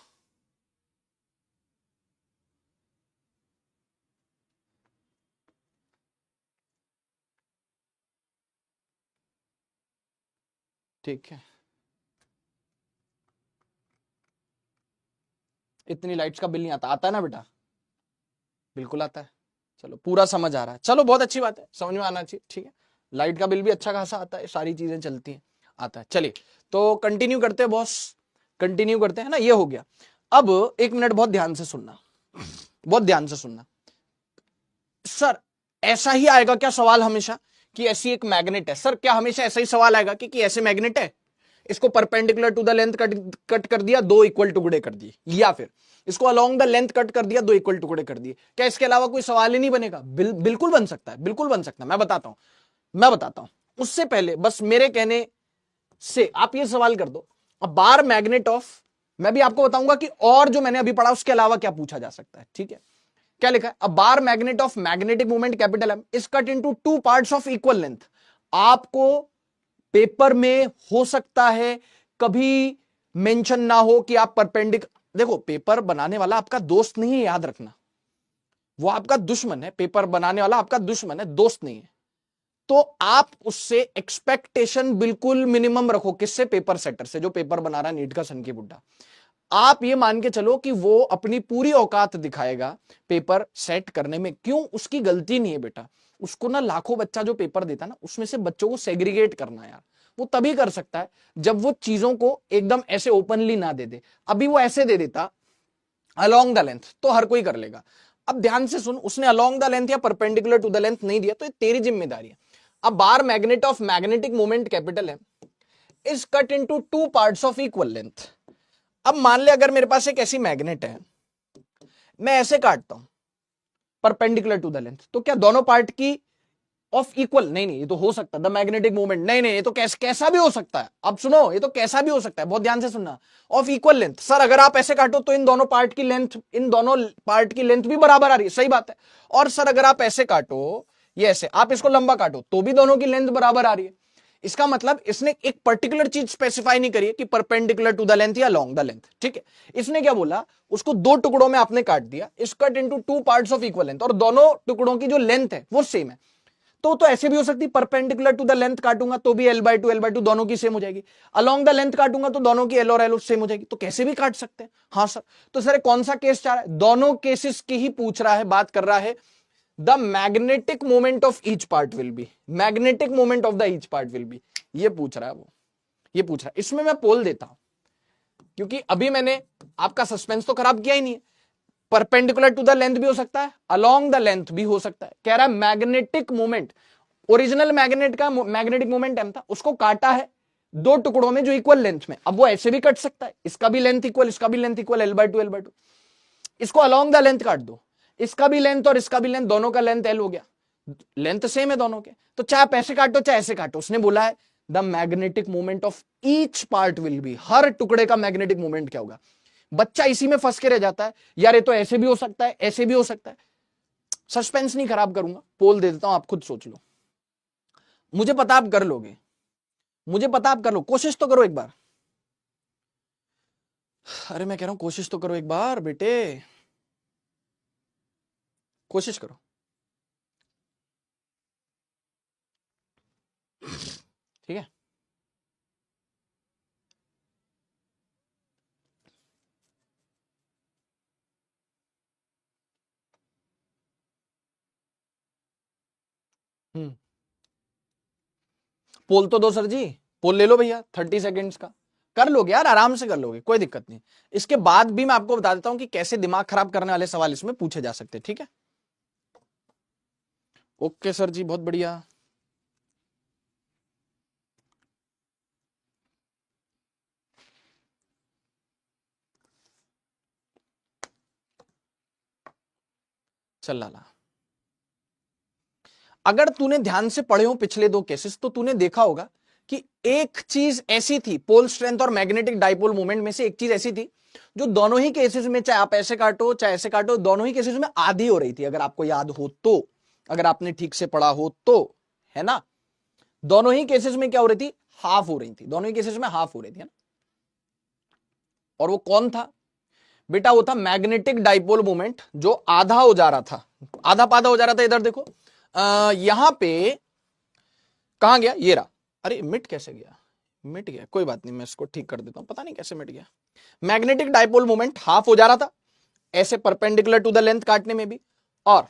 ठीक है, इतनी लाइट्स का बिल नहीं आता, आता है ना बेटा, बिल्कुल आता है। चलो पूरा समझ आ रहा है, चलो बहुत अच्छी बात है, समझ में आना चाहिए, ठीक है। लाइट का बिल भी अच्छा खासा आता है, सारी चीजें चलती हैं, आता है। चलिए तो कंटिन्यू करते हैं बॉस, कंटिन्यू करते हैं ना, ये हो गया। अब 1 मिनट बहुत ध्यान से सुनना, बहुत ध्यान से सुनना। सर ऐसा ही आएगा क्या सवाल हमेशा कि ऐसी एक मैग्नेट है। सर क्या हमेशा ऐसा ही सवाल आएगा कि ऐसे मैग्नेट है, इसको perpendicular to the length cut कर दिया, दो इक्वल टुकड़े कर दिए, या फिर इसको अलोंग द लेंथ कट कर दिया, दो इक्वल टुकड़े कर दिए, क्या इसके अलावा कोई सवाल ही नहीं बनेगा? बिल्कुल बन सकता है, बिल्कुल बन सकता है। मैं बताता हूं। उससे पहले बस मेरे कहने से आप ये सवाल कर दो, अ बार मैग्नेट ऑफ, मैं भी आपको बताऊंगा कि और जो मैंने अभी पढ़ा उसके अलावा क्या पूछा जा सकता है, ठीक है? क्या लिखा है? A bar magnet of magnetic moment capital M is cut into two parts of equal length. आपको पेपर में हो सकता है कभी मेंशन ना हो कि आप देखो पेपर बनाने वाला आपका दोस्त नहीं है, याद रखना, वो आपका दुश्मन है। पेपर बनाने वाला आपका दुश्मन है, दोस्त नहीं है। तो आप उससे एक्सपेक्टेशन बिल्कुल मिनिमम रखो। किससे? पेपर सेटर से, जो पेपर बना रहा है नीट का सन की बुड्ढा। आप ये मान के चलो कि वो अपनी पूरी औकात दिखाएगा पेपर सेट करने में। क्यों? उसकी गलती नहीं है बेटा। उसको ना लाखों बच्चा जो पेपर देता ना, उसमें से बच्चों को सेग्रीगेट करना यार, वो तभी कर सकता है जब वो चीजों को एकदम ऐसे ओपनली ना दे दे। अभी वो ऐसे दे देता अलोंग द लेंथ, तो हर कोई कर लेगा। अब ध्यान से सुन, उसने अलोंग द लेंथ या परपेंडिकुलर टू द लेंथ नहीं दिया, तो ये तेरी जिम्मेदारी है। अब bar magnet of magnetic moment capital है is cut into two parts of equal length. अब मान ले अगर मेरे पास एक ऐसी मैग्नेट है, मैं ऐसे काटता हूं परपेंडिकुलर टू द लेंथ, तो क्या दोनों पार्ट की ऑफ इक्वल? नहीं, ये तो हो सकता है द मैग्नेटिक मोमेंट, नहीं, ये तो कैसा भी हो सकता है। अब सुनो, ये तो कैसा भी हो सकता है, बहुत ध्यान से सुनना। ऑफ इक्वल लेंथ, सर अगर आप ऐसे काटो तो इन दोनों पार्ट की लेंथ भी बराबर आ रही है, सही बात है। और सर अगर आप ऐसे काटो, ये ऐसे, आप इसको लंबा काटो तो भी दोनों की लेंथ बराबर आ रही है। इसका मतलब इसने एक पर्टिकुलर चीज स्पेसिफाई नहीं करी है कि परपेंडिकुलर टू द लेंथ या लॉन्ग द लेंथ, ठीक है? इसने क्या बोला, उसको दो टुकड़ों में आपने काट दिया, इस cut into two parts of equal length, और दोनों टुकड़ों की जो लेंथ है वो सेम है। तो ऐसे भी हो सकती, परपेंडिकुलर टू द लेंथ काटूंगा तो भी L/2 दोनों की सेम हो जाएगी, अलोंग द लेंथ काटूंगा तो दोनों की L और L सेम हो जाएगी। तो कैसे भी काट सकते हैं। हाँ सर, तो सर कौन सा केस चाह रहा है? दोनों केसेस की ही पूछ रहा है, बात कर रहा है। The magnetic moment of each part will B, magnetic moment of the each part will B, ये पूछ रहा है वो, ये पूछ रहा है। इसमें मैं पोल देता हूं, क्योंकि अभी मैंने आपका सस्पेंस तो खराब किया ही नहीं है। परपेंडिकुलर टू द लेंथ भी हो सकता है, अलोंग द लेंथ भी हो सकता है। कह रहा है मैग्नेटिक मोमेंट, ओरिजिनल मैग्नेट का मैग्नेटिक मोमेंट एम था, उसको काटा है दो टुकड़ों में जो इक्वल लेंथ में। अब वो ऐसे भी कट सकता है, इसका भी लेंथ इक्वल, इसका भी लेंथ इक्वल, L/2 इसको अलोंग द लेंथ काट दो, इसका भी लेंथ और इसका भी लेंथ, दोनों का लेंथ L हो गया, लेंथ सेम है दोनों के। तो चाहे आप ऐसे काटो चाहे ऐसे काटो, उसने बोला है the magnetic moment of each part will be, हर टुकड़े का मैग्नेटिक मोमेंट क्या होगा। बच्चा इसी में फंस के रह जाता है, यार ये तो ऐसे भी हो सकता है, ऐसे भी हो सकता है। सस्पेंस नहीं खराब करूंगा, पोल दे देता हूं, आप खुद सोच लो। मुझे पता आप कर लोगे, मुझे पता आप कर लो, कोशिश तो करो एक बार। अरे मैं कह रहा हूं कोशिश तो करो एक बार बेटे, कोशिश करो। ठीक है, पोल तो दो सर जी, पोल ले लो भैया, 30 सेकेंड्स का कर लोगे यार, आराम से कर लोगे, कोई दिक्कत नहीं। इसके बाद भी मैं आपको बता देता हूं कि कैसे दिमाग खराब करने वाले सवाल इसमें पूछे जा सकते हैं, ठीक है? ओके सर जी, बहुत बढ़िया। चल लाला, अगर तूने ध्यान से पढ़े हो पिछले दो केसेस तो तूने देखा होगा कि एक चीज ऐसी थी, पोल स्ट्रेंथ और मैग्नेटिक डाइपोल मोमेंट में से एक चीज ऐसी थी जो दोनों ही केसेस में, चाहे आप ऐसे काटो चाहे ऐसे काटो, दोनों ही केसेस में आधी हो रही थी। अगर आपको याद हो तो, अगर आपने ठीक से पढ़ा हो तो, है ना? दोनों ही केसेस में क्या हो रही थी? हाफ हो रही थी, दोनों ही केसेस में हाफ हो रही थी, है ना? और वो कौन था बेटा? वो था मैग्नेटिक डाइपोल मोमेंट, जो आधा हो जा रहा था, आधा पाधा हो जा रहा था। इधर देखो, यहां पे कहां गया? ये रहा। अरे मिट कैसे गया? मिट गया, कोई बात नहीं, मैं इसको ठीक कर देता हूं, पता नहीं कैसे मिट गया। मैग्नेटिक डाइपोल मोमेंट हाफ हो जा रहा था, ऐसे परपेंडिकुलर टू द लेंथ काटने में भी, और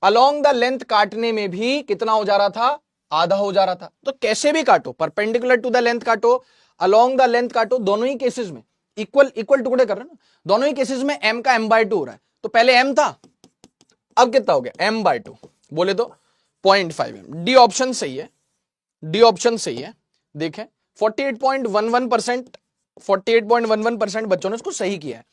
अलोंग द लेंथ काटने में भी कितना हो जा रहा था? आधा हो जा रहा था। तो कैसे भी काटो, परपेंडिकुलर टू द लेंथ काटो, अलोंग द लेंथ काटो, दोनों ही केसेस में इक्वल इक्वल टुकड़े कर रहे हैं ना, दोनों ही केसेस में m का m/2 हो रहा है। तो पहले m था, अब कितना हो गया? m/2। बोले तो 0.5 डी ऑप्शन सही है, डी ऑप्शन सही है। देखें 48.11% बच्चों ने इसको सही किया है।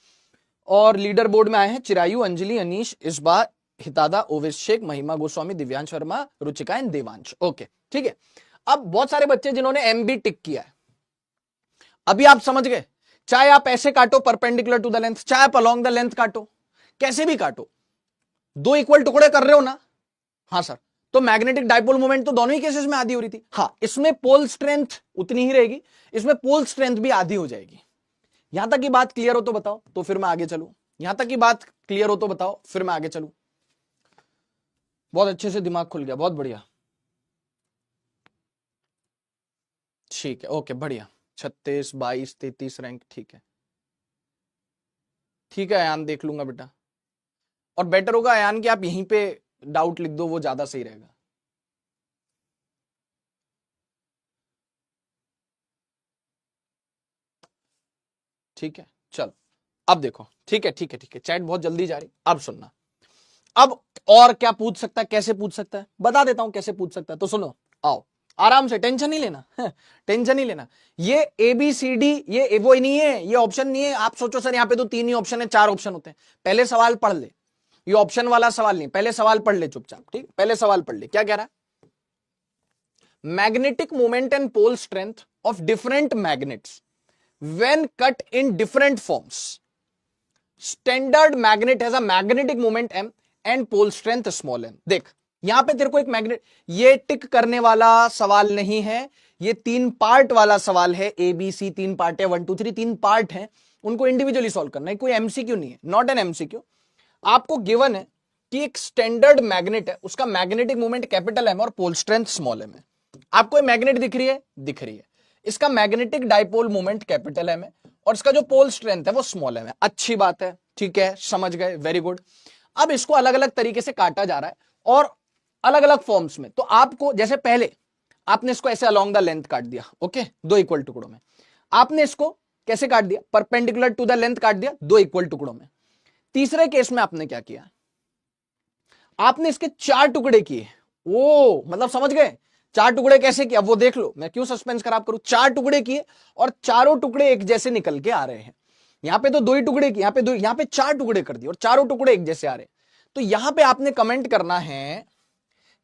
और लीडर बोर्ड में आए हैं चिरायु, अंजलि, अनीश, इस बार हितादा, ओवेश शेख, महिमा गोस्वामी, दिव्यांश वर्मा, रुचिका एंड देवांश। ओके ठीक है। अब बहुत सारे बच्चे जिन्होंने एमबी टिक किया है, अभी आप समझ गए, चाहे आप ऐसे काटो परपेंडिकुलर टू द लेंथ, चाहे आप अलोंग द लेंथ काटो, कैसे भी काटो, दो इक्वल टुकड़े कर रहे हो ना। हाँ सर, तो मैग्नेटिक डाइपोल मोमेंट तो दोनों ही केसेस में आधी हो रही थी। हाँ, इसमें पोल स्ट्रेंथ उतनी ही रहेगी, इसमें पोल स्ट्रेंथ भी आधी हो जाएगी। यहां तक की बात क्लियर हो तो बताओ, तो फिर मैं आगे चलूं। यहां तक की बात क्लियर हो तो बताओ, फिर मैं आगे चलूं। बहुत अच्छे से दिमाग खुल गया, बहुत बढ़िया, ठीक है, ओके बढ़िया। 36, 22, 33 रैंक, ठीक है, ठीक है अयान, देख लूंगा बेटा। और बेटर होगा अयान कि आप यहीं पे डाउट लिख दो, वो ज्यादा सही रहेगा। ठीक है, चलो अब देखो, ठीक है ठीक है ठीक है, चैट बहुत जल्दी जा रही, अब सुनना। अब और क्या पूछ सकता है, कैसे पूछ सकता है, बता देता हूं कैसे पूछ सकता है, तो सुनो, आओ आराम से, टेंशन नहीं लेना, टेंशन नहीं लेना। ये ए बी सी डी ये वो नहीं है, ये ऑप्शन नहीं है। आप सोचो सर यहाँ पे तो 3 ही ऑप्शन है, 4 ऑप्शन होते हैं। पहले सवाल पढ़ ले, ये ऑप्शन वाला सवाल नहीं, पहले सवाल पढ़ ले चुपचाप, ठीक, पहले सवाल पढ़ ले, क्या कह रहा है। Magnetic moment and pole strength of different magnets when cut in different forms, standard magnet has a magnetic moment m and pole strength small n। देख यहां पे तेरे को एक मैग्नेट, ये टिक करने वाला सवाल नहीं है, ये 3 पार्ट वाला सवाल है। ए बी सी 3 पार्ट है, 1 2 3 3 पार्ट है, उनको इंडिविजुअली सॉल्व करना है, कोई एमसीक्यू नहीं है, नॉट एन एमसीक्यू। आपको गिवन है कि एक स्टैंडर्ड मैग्नेट है, उसका मैग्नेटिक मोमेंट कैपिटल एम और पोल स्ट्रेंथ स्मॉल एम है। आपको मैग्नेट दिख रही है, दिख रही है, इसका magnetic dipole moment capital M है और इसका जो पोल स्ट्रेंथ है वो स्मॉल एम है। अच्छी बात है, ठीक है, समझ गए, वेरी गुड। अब इसको अलग अलग तरीके से काटा जा रहा है और अलग अलग फॉर्म्स में। तो आपको जैसे पहले आपने इसको ऐसे अलोंग द लेंथ काट दिया, ओके, 2 इक्वल टुकड़ों में। आपने इसको कैसे काट दिया, परपेंडिकुलर टू द लेंथ काट दिया, 2 इक्वल टुकड़ों में। तीसरे केस में आपने क्या किया, आपने इसके 4 टुकड़े किए। ओ मतलब समझ गए, 4 टुकड़े कैसे किया वो देख लो, मैं क्यों सस्पेंस खराब करूं। 4 टुकड़े किए और चारों टुकड़े एक जैसे निकल के आ रहे हैं। यहां पे तो 2 ही टुकड़े किए, यहां पे 4 टुकड़े कर दिए और चारों टुकड़े एक जैसे आ रहे हैं। तो यहां पे आपने कमेंट करना है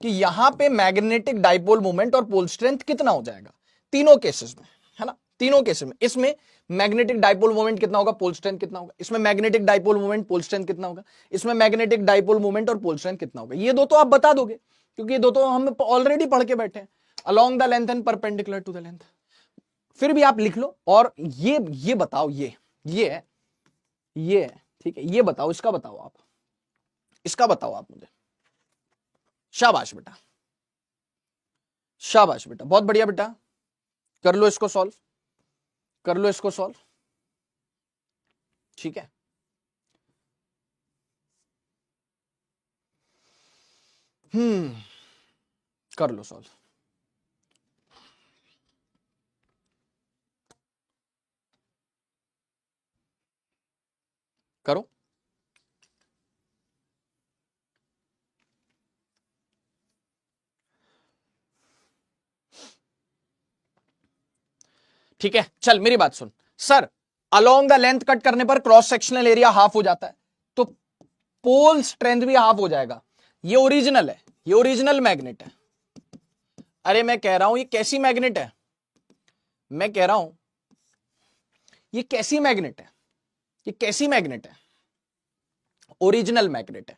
कि यहां पे मैग्नेटिक डाइपोल मोमेंट और पोल स्ट्रेंथ कितना हो जाएगा, तीनों केसेस में, है ना, तीनों केसेस में। इसमें मैग्नेटिक डाइपोल मोमेंट कितना होगा, पोल स्ट्रेंथ कितना होगा, इसमें magnetic dipole moment pole strength कितना होगा, इसमें मैग्नेटिक डाइपोल मोमेंट और पोल स्ट्रेंथ कितना होगा। ये दो तो आप बता दोगे क्योंकि ये दो तो हम ऑलरेडी पढ़ के बैठे हैं, along the length and perpendicular to the length. फिर भी आप लिख लो और ये बताओ, ये ठीक है, ये बताओ, इसका बताओ आप, इसका बताओ आप मुझे। शाबाश बेटा, शाबाश बेटा, बहुत बढ़िया बेटा, कर लो इसको सॉल्व, कर लो इसको सॉल्व, ठीक है। कर लो सॉल्व, करो। ठीक है, चल मेरी बात सुन। Sir along the length cut करने पर क्रॉस सेक्शनल एरिया हाफ हो जाता है, तो पोल स्ट्रेंथ भी हाफ हो जाएगा। ये ओरिजिनल है, ये ओरिजिनल मैग्नेट है। अरे मैं कह रहा हूं ये कैसी मैग्नेट है, मैं कह रहा हूं ये कैसी मैग्नेट है, ये कैसी मैग्नेट है, ओरिजिनल मैग्नेट है।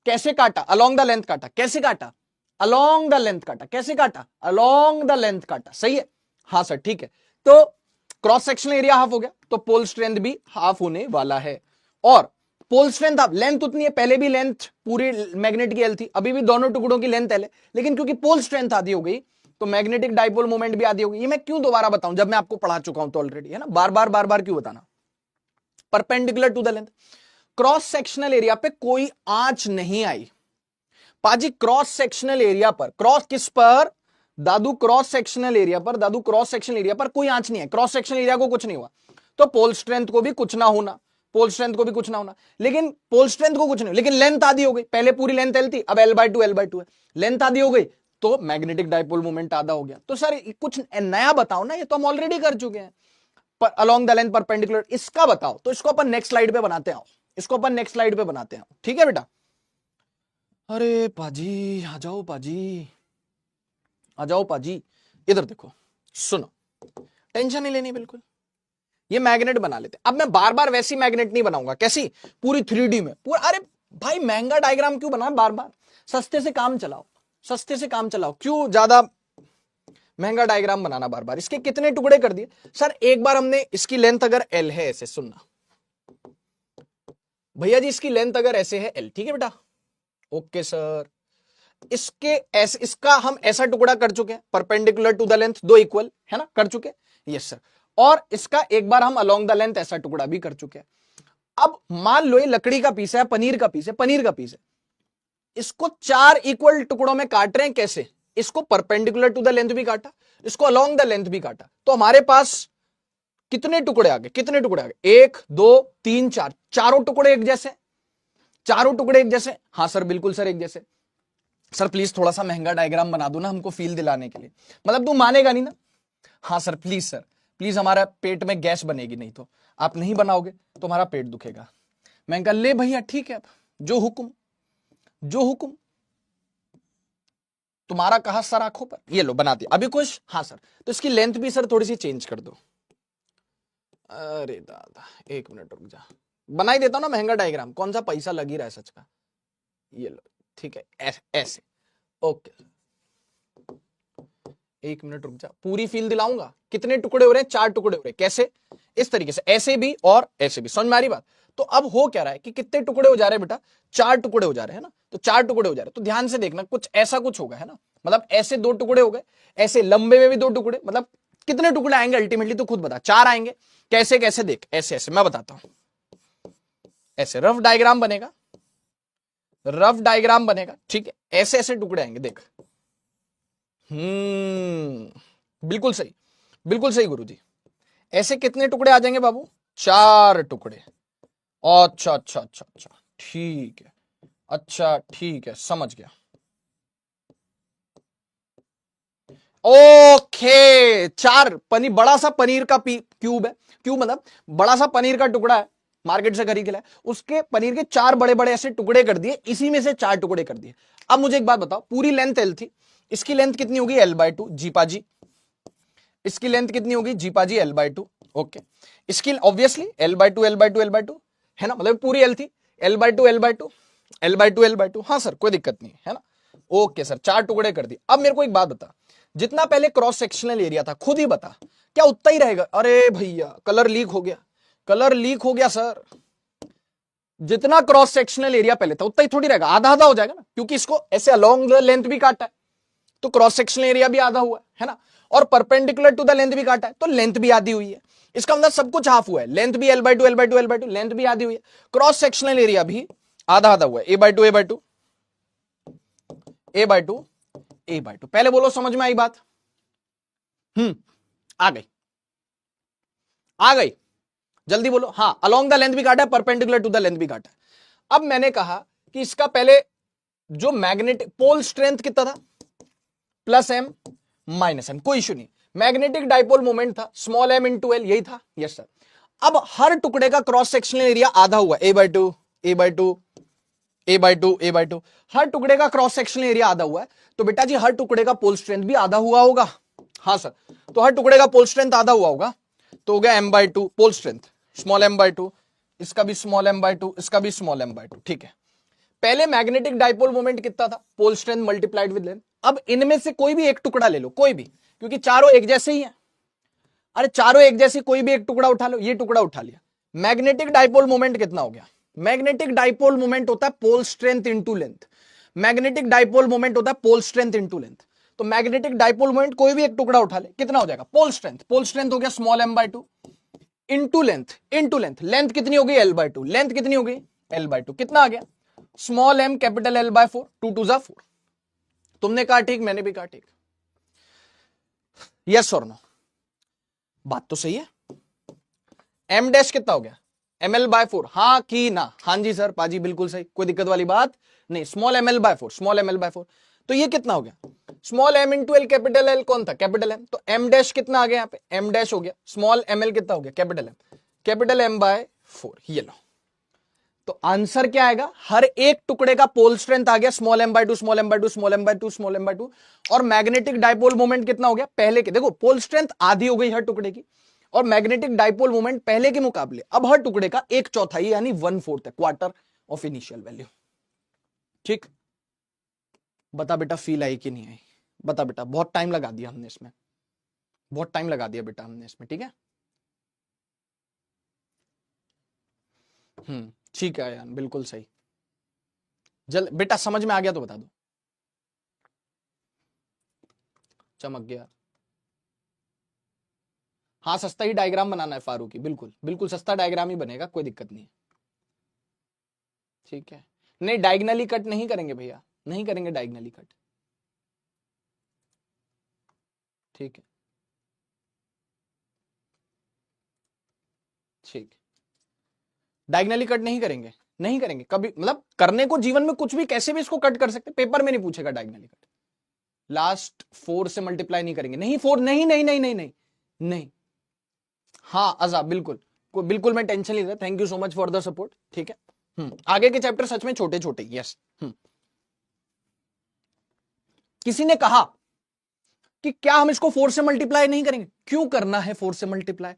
कैसे काटा, अलोंग द लेंथ काटा, कैसे काटा, अलोंग द लेंथ काटा, कैसे काटा, अलोंग द लेंथ काटा, सही है। हाँ सर ठीक है, तो क्रॉस सेक्शनल एरिया हाफ हो गया, तो पोल स्ट्रेंथ भी हाफ होने वाला है। और पोल स्ट्रेंथ अब लेंथ उतनी है, पहले भी लेंथ पूरी मैग्नेट की एल थी, अभी भी दोनों टुकड़ों की लेंथ एल है, लेकिन क्योंकि पोल स्ट्रेंथ आधी हो गई तो मैग्नेटिक डाइपोल मोमेंट भी आधी हो गई। ये मैं क्यों दोबारा बताऊं जब मैं आपको पढ़ा चुका हूं तो ऑलरेडी, है ना, बार बार क्यों बताना। Perpendicular to the length, cross sectional area पे कोई आंच नहीं आई पाजी। क्रॉस सेक्शनल एरिया पर, क्रॉस किस पर दादू, क्रॉस सेक्शनल एरिया पर, दादू क्रॉस सेक्शनल एरिया पर कोई आंच नहीं है, क्रॉस सेक्शनल एरिया को कुछ नहीं हुआ, तो पोल स्ट्रेंथ को भी कुछ ना होना, पोल स्ट्रेंथ को भी कुछ ना होना, लेकिन पोल स्ट्रेंथ को कुछ नहीं, लेकिन लेंथ आधी हो गई, पहले पूरी लेंथ एल थी, अब L/2 है, लेंथ आधी हो गई तो मैग्नेटिक डाइपोल मोमेंट आधा हो गया। तो सर कुछ नया बताओ ना, ये तो हम ऑलरेडी कर चुके हैं, पर अलोंग द लेंथ परपेंडिकुलर, इसका बताओ। तो इसको अपन नेक्स्ट स्लाइड पे बनाते हैं, इसको अपन नेक्स्ट स्लाइड पे बनाते हैं, ठीक है बेटा। अरे पाजी आ जाओ, पाजी आ जाओ, पाजी इधर देखो, सुनो, टेंशन नहीं लेनी बिल्कुल, ये मैग्नेट बना लेते। अब मैं बार बार वैसी मैग्नेट नहीं बनाऊंगा, कैसी, पूरी 3D में पूरा। अरे भाई महंगा डायग्राम क्यों बनाए बार बार, सस्ते से काम चलाओ, सस्ते से काम चलाओ, क्यों ज्यादा महंगा डायग्राम बनाना बार बार। इसके कितने टुकड़े कर दिए सर, एक बार हमने इसकी लेंथ अगर L है, ऐसे सुनना भैया जी, इसकी लेंथ अगर ऐसे है L, ठीक है बेटा, ओके सर, इसके ऐसे, इसका हम ऐसा टुकड़ा कर चुके हैं परपेंडिकुलर टू द लेंथ, दो इक्वल है ना, कर चुके, यस सर। और इसका एक बार हम अलोंग द लेंथ ऐसा टुकड़ा भी कर चुके हैं। अब मान लो ये लकड़ी का पीस है, पनीर का पीस है, पनीर का पीस है, इसको 4 इक्वल टुकड़ों में काट रहे हैं, कैसे, इसको परपेंडिकुलर टू द लेंथ भी काटा, इसको अलोंग द लेंथ भी काटा, तो हमारे पास कितने टुकड़े आ गए, कितने टुकड़े आ गए, 1 2 3 4, चारों टुकड़े एक जैसे, चारों टुकड़े एक जैसे, हाँ सर बिल्कुल सर एक जैसे। सर प्लीज थोड़ा सा महंगा डायग्राम बना दो ना हमको फील दिलाने के लिए, मतलब तू मानेगा नहीं ना, हाँ सर प्लीज, सर प्लीज, हमारा पेट में गैस बनेगी, नहीं तो आप नहीं बनाओगे तो हमारा पेट दुखेगा। मैं कहा ले भैया ठीक है, जो हुक्म, जो हुक्म, तुम्हारा कहा सर आंखों पर, ये लो बना दिया। अभी कुछ, हाँ सर, तो इसकी लेंथ भी सर थोड़ी सी चेंज कर दो। अरे दादा एक मिनट रुक जा, बना ही देता हूं ना महंगा डायग्राम, कौन सा पैसा लग ही रहा है सच का, ये लो ठीक है, ऐसे ओके, एक मिनट रुक जा, पूरी फील दिलाऊंगा। कितने टुकड़े हो रहे हैं, 4 टुकड़े हो रहे हैं, कैसे, इस तरीके से, ऐसे भी और ऐसे भी, समझ में आ रही बात। तो अब हो क्या रहा है कि कितने टुकड़े हो जा रहे हैं बेटा, 4 टुकड़े हो जा रहे हैं ना, तो 4 टुकड़े हो जा रहे हैं, तो ध्यान से देखना, कुछ ऐसा कुछ होगा है ना, मतलब ऐसे 2 टुकड़े हो गए, ऐसे लंबे में भी 2 टुकड़े, मतलब कितने टुकड़े आएंगे अल्टीमेटली तो खुद बता, 4 आएंगे। कैसे कैसे देख, ऐसे ऐसे मैं बताता हूं, ऐसे रफ डायग्राम बनेगा, रफ डायग्राम बनेगा, ठीक है, ऐसे ऐसे टुकड़े आएंगे देख, बिल्कुल सही, बिल्कुल सही गुरुजी। ऐसे कितने टुकड़े आ जाएंगे बाबू, 4 टुकड़े। अच्छा अच्छा अच्छा अच्छा ठीक है, अच्छा ठीक है, समझ गया। ओके, 4 पनीर, बड़ा सा पनीर का क्यूब है, क्यूब मतलब बड़ा सा पनीर का टुकड़ा है, मार्केट से खरीद के लाए, उसके पनीर के 4 बड़े बड़े ऐसे टुकड़े कर दिए, इसी में से 4 टुकड़े कर दिए। अब मुझे एक बात बताओ, पूरी लेंथ L थी, इसकी लेंथ कितनी होगी, L/2 जीपाजी, इसकी लेंथ कितनी होगी जीपाजी, L/2, ओके, इसकी ऑब्वियसली L/2 L/2 L/2 है ना, मतलब पूरी L थी, L/2 L/2 L/2 L/2, हाँ सर कोई दिक्कत नहीं है ना, ओके सर, 4 टुकड़े कर दिए। अब मेरे को एक बात बता, जितना पहले क्रॉस सेक्शनल एरिया था, खुद ही बता, क्या उतना ही रहेगा। अरे भैया कलर लीक हो गया, कलर लीक हो गया सर, जितना क्रॉस सेक्शनल एरिया पहले था उतना ही थोड़ी रहेगा, आधा आधा हो जाएगा ना, क्योंकि इसको ऐसे अलोंग द लेंथ भी काटा है, तो क्रॉस सेक्शनल एरिया भी आधा हुआ है ना, और परपेंडिकुलर टू द लेंथ भी काटा है, तो लेंथ भी आधी हुई है, इसका मतलब सब कुछ हाफ हुआ है, लेंथ भी L/2 L/2 L/2, लेंथ भी आधी हुई है, क्रॉस सेक्शनल एरिया भी आधा आधा हुआ है, A/2 A/2 A/2 A/2। पहले बोलो समझ में आई बात, आ गई, आ गई, जल्दी बोलो, हाँ अलोंग द लेंथ भी काटा है, परपेंडिकुलर टू द लेंथ भी काटा है। अब मैंने कहा कि इसका पहले जो मैग्नेटिक पोल स्ट्रेंथ कितना था, +m -m, कोई इशू नहीं, मैग्नेटिक डाइपोल मोमेंट था स्मॉल m इंटू एल, यही था, यस सर। अब हर टुकड़े का क्रॉस सेक्शनल एरिया आधा हुआ, A/2 A/2 A/2 A/2, हर टुकड़े का क्रॉस सेक्शनल एरिया आधा हुआ है, तो बेटा जी हर टुकड़े का पोल स्ट्रेंथ भी आधा हुआ होगा, हाँ सर, तो हर टुकड़े का पोल स्ट्रेंथ आधा हुआ होगा, तो हो गया m/2 पोल स्ट्रेंथ, स्मॉल m/2, इसका भी स्मॉल m/2, इसका भी स्मॉल m/2, ठीक है। पहले मैग्नेटिक डाइपोल मोमेंट कितना था, pole strength multiplied with length. अब इनमें से कोई भी एक टुकड़ा ले लो, कोई भी, क्योंकि चारों एक जैसे ही हैं, अरे चारों एक जैसे, कोई भी एक टुकड़ा उठा लो, ये टुकड़ा उठा लिया, मैग्नेटिक डाइपोल मोमेंट कितना हो गया, मैग्नेटिक डाइपोल मोमेंट होता है pole strength into length, magnetic dipole moment होता है पोल स्ट्रेंथ इंटू लेंथ, तो मैग्नेटिक डाइपोल मोमेंट कोई भी एक टुकड़ा उठा ले, कितना हो जाएगा, पोल स्ट्रेंथ, पोल स्ट्रेंथ हो गया small m/2 into length, into length, length कितनी होगी L/2, लेंथ कितनी होगी L/2, कितना आ गया, स्मॉल m कैपिटल L/4, 2 2 जा 4, तुमने कहा ठीक, मैंने भी कहा ठीक, यस और नो, बात तो सही है। m डैश कितना हो गया, ml/4, हाँ की ना, हाँ जी सर, पाजी बिल्कुल सही, कोई दिक्कत वाली बात नहीं, स्मॉल ml/4, स्मॉल ml/4। तो ये कितना हो गया, small m into L, capital L कौन था, कैपिटल एम, तो m डैश कितना आ गया यहाँ पे, m डैश हो गया, स्मॉल ml कितना हो गया, कैपिटल एम, कैपिटल m/4, ये लो। तो आंसर क्या आएगा, हर एक टुकड़े का पोल स्ट्रेंथ आ गया small m/2, small m/2, small m/2, small m/2, और मैग्नेटिक डाइपोल मोमेंट कितना हो गया, पहले के, देखो पोल स्ट्रेंथ आधी हो गई हर टुकड़े की, और मैग्नेटिक डाइपोल मोमेंट पहले के मुकाबले अब हर टुकड़े का 1/4 यानी 1/4 है, क्वार्टर ऑफ इनिशियल वैल्यू। ठीक, बता बेटा फील आई कि नहीं आई, बता बेटा, बहुत टाइम लगा दिया हमने इसमें, बहुत टाइम लगा दिया बेटा हमने इसमें, ठीक है। ठीक है यार, बिल्कुल सही, जल बेटा समझ में आ गया तो बता दो, चमक गया। हाँ सस्ता ही डायग्राम बनाना है फारूकी, बिल्कुल बिल्कुल सस्ता डायग्राम ही बनेगा, कोई दिक्कत नहीं, ठीक है। नहीं डायगनली कट नहीं करेंगे भैया, नहीं करेंगे डायगनली कट, ठीक है, ठीक, डायगनली कट नहीं करेंगे, नहीं करेंगे कभी, मतलब करने को जीवन में कुछ भी कैसे भी इसको कट कर सकते, पेपर में नहीं पूछेगा डायगनली कट, लास्ट 4 से मल्टीप्लाई नहीं करेंगे, नहीं 4, नहीं नहीं नहीं नहीं नहीं नहीं, हाँ अजाब बिल्कुल, बिल्कुल मैं टेंशन नहीं, thank you so much for the support, ठीक है। आगे के चैप्टर सच में छोटे छोटे, यस। किसी ने कहा कि क्या हम इसको 4 से मल्टीप्लाई नहीं करेंगे, क्यों करना है 4 से मल्टीप्लाई,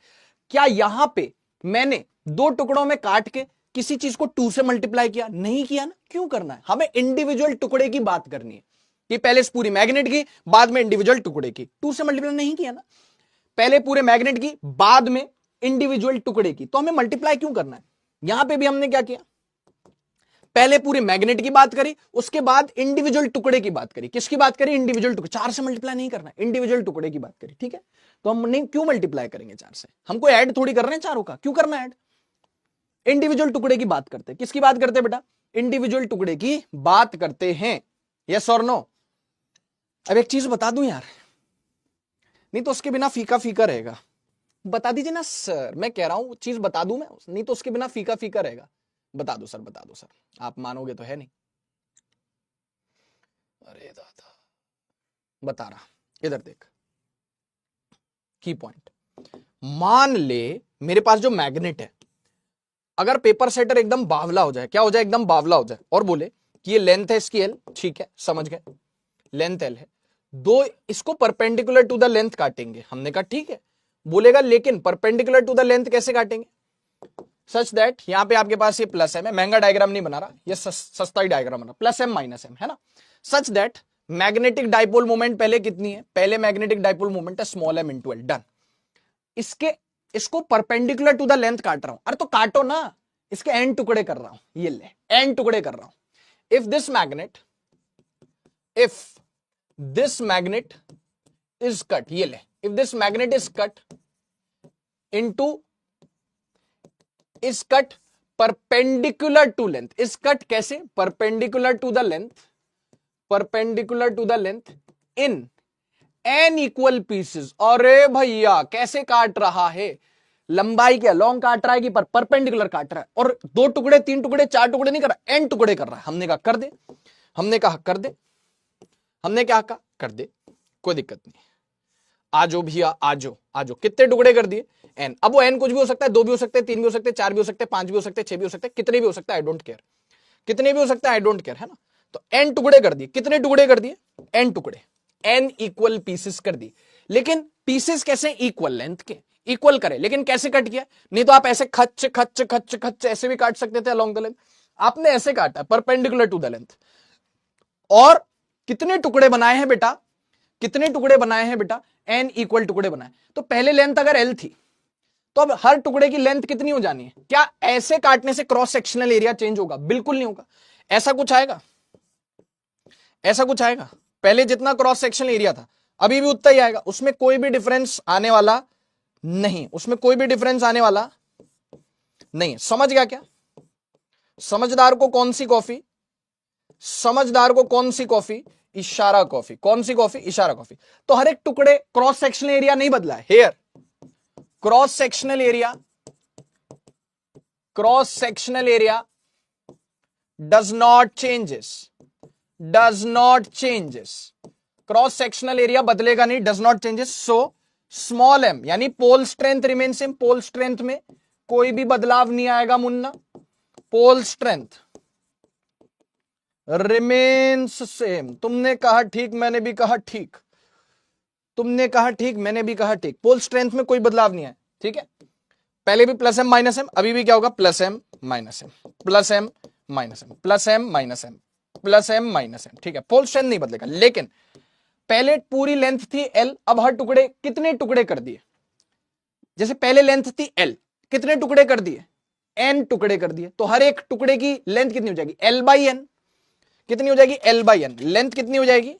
क्या यहां पे मैंने 2 टुकड़ों में काट के किसी चीज को 2 से मल्टीप्लाई किया, नहीं किया ना, क्यों करना है, हमें इंडिविजुअल टुकड़े की बात करनी है, कि पहले पूरी मैग्नेट की बाद में इंडिविजुअल टुकड़े की, 2 से मल्टीप्लाई नहीं किया ना, पहले पूरे मैग्नेट की बाद में इंडिविजुअल टुकड़े की, तो हमें मल्टीप्लाई क्यों करना है। यहां पे भी हमने क्या किया, पहले पूरे मैग्नेट की बात करी, उसके बाद इंडिविजुअल टुकड़े की बात करी, किसकी बात करी, इंडिविजुअल टुकड़े, 4 से मल्टीप्लाई नहीं करना, इंडिविजुअल टुकड़े की बात करी, ठीक है। तो हम नहीं क्यों मल्टीप्लाई करेंगे 4 से, हमको ऐड थोड़ी कर रहे हैं चारों का, क्यों करना ऐड, इंडिविजुअल टुकड़े की बात करते हैं, किसकी बात करते हैं बेटा, इंडिविजुअल टुकड़े की बात करते हैं, यस और नो। अब एक चीज बता दूं यार, नहीं तो उसके बिना फीका फीका रहेगा, बता दीजिए ना सर, मैं कह रहा हूं चीज बता दूं मैं, नहीं तो उसके बिना फीका फीका रहेगा, बता दो सर, बता दो सर, आप मानोगे तो है नहीं, अरे दादा बता रहा, इधर देख, की पॉइंट, मान ले मेरे पास जो मैग्नेट है, अगर पेपर सेटर एकदम बावला हो जाए, क्या हो जाए, एकदम बावला हो जाए, और बोले कि ये लेंथ है इसकी एल, ठीक है समझ गए, लेंथ एल है, दो इसको परपेंडिकुलर टू द लेंथ काटेंगे, हमने कहा ठीक है, बोलेगा लेकिन परपेंडिकुलर टू द लेंथ कैसे काटेंगे, सच दैट यहां पे आपके पास ये प्लस है, मैं महंगा डायग्राम नहीं बना रहा, ये सस्ता ही डायग्राम बना, प्लस एम माइनस एम है ना, such that magnetic dipole moment पहले कितनी है, पहले मैग्नेटिक डाइपोल मोमेंट है small m into L, done. इसको परपेंडिकुलर टू द लेंथ काट रहा हूं, अरे तो काटो ना, इसके एन टुकड़े कर रहा हूं, ये ले एन टुकड़े कर रहा हूं, if this magnet is cut, ये ले, if this magnet is cut into, is cut perpendicular to length, is cut कैसे, perpendicular to the length, perpendicular to the length in N equal pieces, अरे भैया कैसे काट रहा है, लंबाई क्या लॉन्ग काट रहा है कि परपेंडिकुलर काट रहा है, और 2 टुकड़े 3 टुकड़े 4 टुकड़े नहीं कर रहा, एन टुकड़े कर रहा है, हमने कहा कर दे, हमने कहा कर दे, हमने क्या कहा कर दे, कोई दिक्कत नहीं, आजो भैया आजो आजो, कितने टुकड़े कर दिए एन, अब वो एन कुछ भी हो सकता है, 2 भी हो सकते हैं, 3 भी हो सकते हैं, 4 भी हो सकते हैं, 5 भी हो सकते हैं, 6 भी हो सकते हैं, कितने भी हो सकते हैं, आई डोंट केयर, कितने भी हो सकते हैं, आई डोंट केयर, है ना। तो एन टुकड़े कर दिए, कितने टुकड़े कर दिए, एन टुकड़े, एन इक्वल पीसेस कर दी, लेकिन पीसेस कैसे, इक्वल लेंथ के, इक्वल करे, लेकिन कैसे कट किया, नहीं तो आप ऐसे खच खच खच खच ऐसे भी काट सकते थे अलोंग द लेंथ, आपने ऐसे काटा परपेंडिकुलर टू द लेंथ, और कितने टुकड़े बनाए हैं बेटा, कितने टुकड़े बनाए हैं बेटा, एन इक्वल टुकड़े बनाए, तो पहले लेंथ अगर एल थी, तो अब हर टुकड़े की लेंथ कितनी हो जानी है, क्या ऐसे काटने से क्रॉस सेक्शनल एरिया चेंज होगा, बिल्कुल नहीं होगा, ऐसा कुछ आएगा, ऐसा कुछ आएगा, पहले जितना क्रॉस सेक्शनल एरिया था अभी भी उतना ही आएगा, उसमें कोई भी डिफरेंस आने वाला नहीं, उसमें कोई भी डिफरेंस आने वाला नहीं, समझ गया क्या, समझदार को कौन सी कॉफी, समझदार को कौन सी कॉफी, इशारा कॉफी, कौन सी कॉफी, इशारा कॉफी। तो हर एक टुकड़े क्रॉस सेक्शनल एरिया नहीं बदला है, here cross sectional area cross sectional area does not changes, does not changes, cross sectional area बदलेगा नहीं, does not changes. So small M यानी pole strength remain same, pole strength में कोई भी बदलाव नहीं आएगा मुन्ना, पोल स्ट्रेंथ रिमेन्स सेम। तुमने कहा ठीक, मैंने भी कहा ठीक, तुमने कहा ठीक, मैंने भी कहा ठीक, पोल स्ट्रेंथ में कोई बदलाव नहीं है, ठीक है। पहले भी प्लस एम माइनस एम, अभी भी क्या होगा, plus M minus M, plus M minus M, plus M minus M, plus M minus M, ठीक है। पोल स्ट्रेंथ नहीं बदलेगा, लेकिन पहले पूरी लेंथ थी एल, अब हर टुकड़े कितने टुकड़े कर दिए, जैसे पहले लेंथ थी एल, कितने टुकड़े कर दिए, एन टुकड़े कर दिए, तो हर एक टुकड़े की लेंथ कितनी हो जाएगी, एल बाई एन, कितनी हो जाएगी, एल बाई एन, लेंथ कितनी हो जाएगी,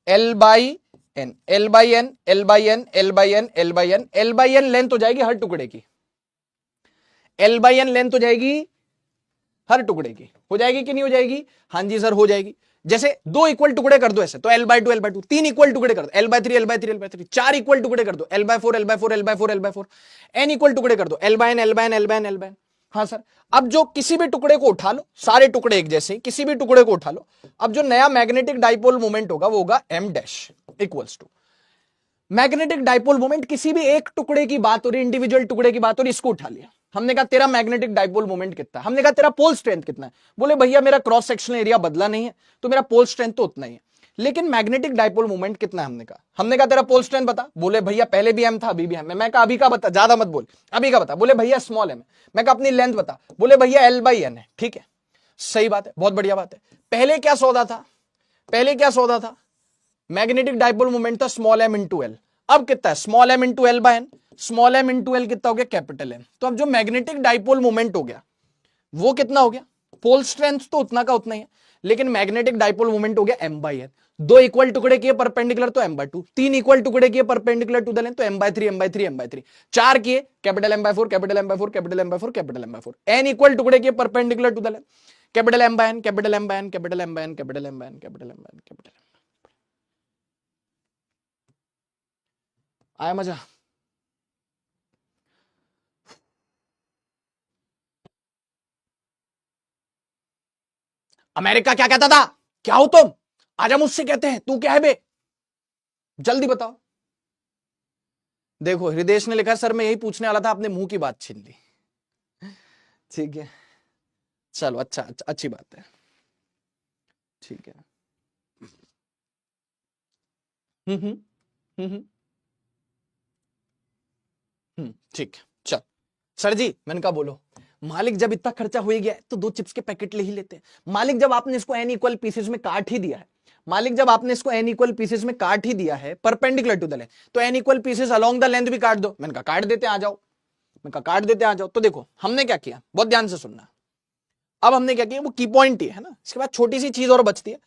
L by N, L by N, L by N, L by N, L by N, L by N length हो जाएगी हर टुकड़े की, एल बाई एन लेंथ हो जाएगी हर टुकड़े की, हो जाएगी कि नहीं हो जाएगी, हाँ जी सर हो जाएगी। जैसे दो इक्वल टुकड़े कर दो ऐसे, तो L by two L by two, तीन इक्वल टुकड़े कर दो, L by three L by three L by three, चार इक्वल टुकड़े कर दो, L by four L by four L by four L by four, N equal टुकड़े कर दो, L by N L by N L by N L by N. हाँ sir, अब जो किसी भी टुकड़े को उठा लो, सारे टुकड़े एक जैसे, किसी भी टुकड़े को उठा लो, अब जो नया मैग्नेटिक डाइपोल मोमेंट होगा वो होगा M dash equals to magnetic dipole moment, किसी भी एक टुकड़े की बात हो रही, इंडिविजुअल टुकड़े की बात हो रही, इसको उठा लिया, हमने कहा तेरा मैग्नेटिक डाइपोल मोमेंट कितना है, हमने कहा तेरा पोल स्ट्रेंथ कितना है, बोले भैया मेरा क्रॉस सेक्शनल एरिया बदला नहीं है, तो मेरा पोल स्ट्रेंथ तो उतना ही है, लेकिन मैग्नेटिक डाइपोल मोमेंट कितना है, हमने कहा तेरा पोल स्ट्रेंथ बता, बोले भैया पहले भी एम था अभी भी एम है, मैं कहा अभी का बता, ज्यादा मत बोल, अभी का बता, बोले भैया स्मॉल एम है, मैं कहा अपनी लेंथ बता, बोले भैया एल बाई एन है, ठीक है, सही बात है, बहुत बढ़िया बात है। पहले क्या सौदा था, पहले क्या सौदा था, मैग्नेटिक डाइपोल मोमेंट था स्मॉल एम इंटू एल, अब कितना है, small m into L by N, small m into L कितना हो गया, कैपिटल एम, तो अब जो मैग्नेटिक डाइपोल मोमेंट हो गया वो कितना हो गया, पोल स्ट्रेंथ तो उतना का उतना ही है, लेकिन मैग्नेटिक डाइपोल मोमेंट हो गया एम बाई एन, दो इक्वल टुकड़े किए परपेंडिकुलर तो एम बाय टू, तीन इक्वल टुकड़े किए परपेंडिकुलर टू द लेंथ तो M by three M by three M by three, चार किए capital M by four capital M by four capital M by four capital M by four, N equal टुकड़े किए perpendicular to the length capital M by N capital M by N capital M by N capital M by N capital M by N capital. आया मजा, America क्या कहता था, क्या हो तुम, आजा मुझसे कहते हैं तू क्या है बे, जल्दी बताओ। देखो हृदय ने लिखा सर मैं यही पूछने वाला था, आपने मुंह की बात छीन ली, ठीक है चलो अच्छा, अच्छा अच्छी बात है, ठीक है। हम्म हम्म हम्म ठीक है चल। सर जी मैंने कहा बोलो, मालिक जब इतना खर्चा हो ही गया है तो दो चिप्स के पैकेट ले ही लेते हैं, मालिक जब आपने इसको एन इक्वल पीसेस में काट ही दिया है, मालिक जब आपने इसको एन इक्वल पीसेस में काट ही दिया है परपेंडिकुलर टू द लेंथ, तो N equal pieces along the length भी काट दो, मैंने कहा काट देते आ जाओ, मैंने कहा काट देते आ जाओ। तो देखो हमने क्या किया, बहुत ध्यान से सुनना, अब हमने क्या किया वो की पॉइंट ही है ना, इसके बाद छोटी सी चीज और बचती है,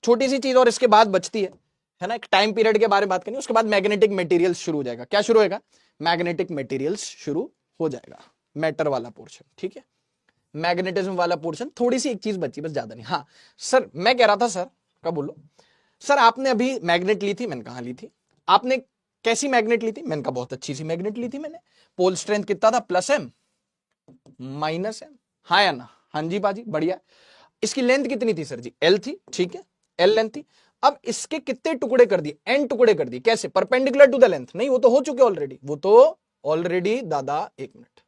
छोटी सी चीज और इसके बाद बचती है ना, एक टाइम पीरियड के बारे में बात करनी, उसके बाद मैग्नेटिक मटेरियल्स शुरू हो जाएगा, क्या शुरू होगा, मैग्नेटिक मटेरियल्स शुरू हो जाएगा, मैटर वाला पोर्शन, ठीक है, मैग्नेटिज्म वाला पोर्शन, थोड़ी सी एक चीज बची बस, ज्यादा नहीं। हाँ सर मैं कह रहा था सर, क्या बोलो सर, आपने अभी मैग्नेट ली थी, मैंने कहा ली थी, आपने कैसी मैग्नेट ली थी, मैंने कहा बहुत अच्छी सी मैग्नेट ली थी मैंने, पोल स्ट्रेंथ कितना था, प्लस एम माइनस एम, हाँ या ना, हाँ जी बाजी बढ़िया। इसकी लेंथ कितनी थी सर जी, एल थी, ठीक है एल लेंथ थी। अब इसके कितने टुकड़े कर दिए, एन टुकड़े कर दिए, कैसे, परपेंडिकुलर टू द लेंथ, नहीं वो तो हो चुके ऑलरेडी, वो तो ऑलरेडी दादा एक मिनट,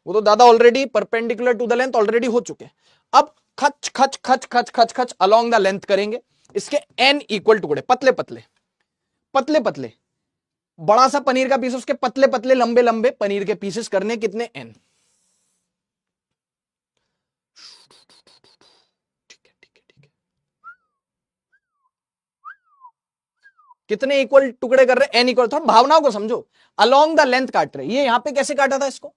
वो तो दादा already perpendicular to the length already हो चुके। अब खच खच खच खच खच खच अलोंग द लेंथ करेंगे, इसके एन इक्वल टुकड़े, पतले पतले पतले पतले, बड़ा सा पनीर का पीस, उसके पतले पतले लंबे लंबे पनीर के पीसेस करने, कितने एन, कितने इक्वल टुकड़े कर रहे, एन इक्वल, थोड़ा भावनाओं को समझो, अलोंग द लेंथ काट रहे, ये यहां पे कैसे काटा था इसको,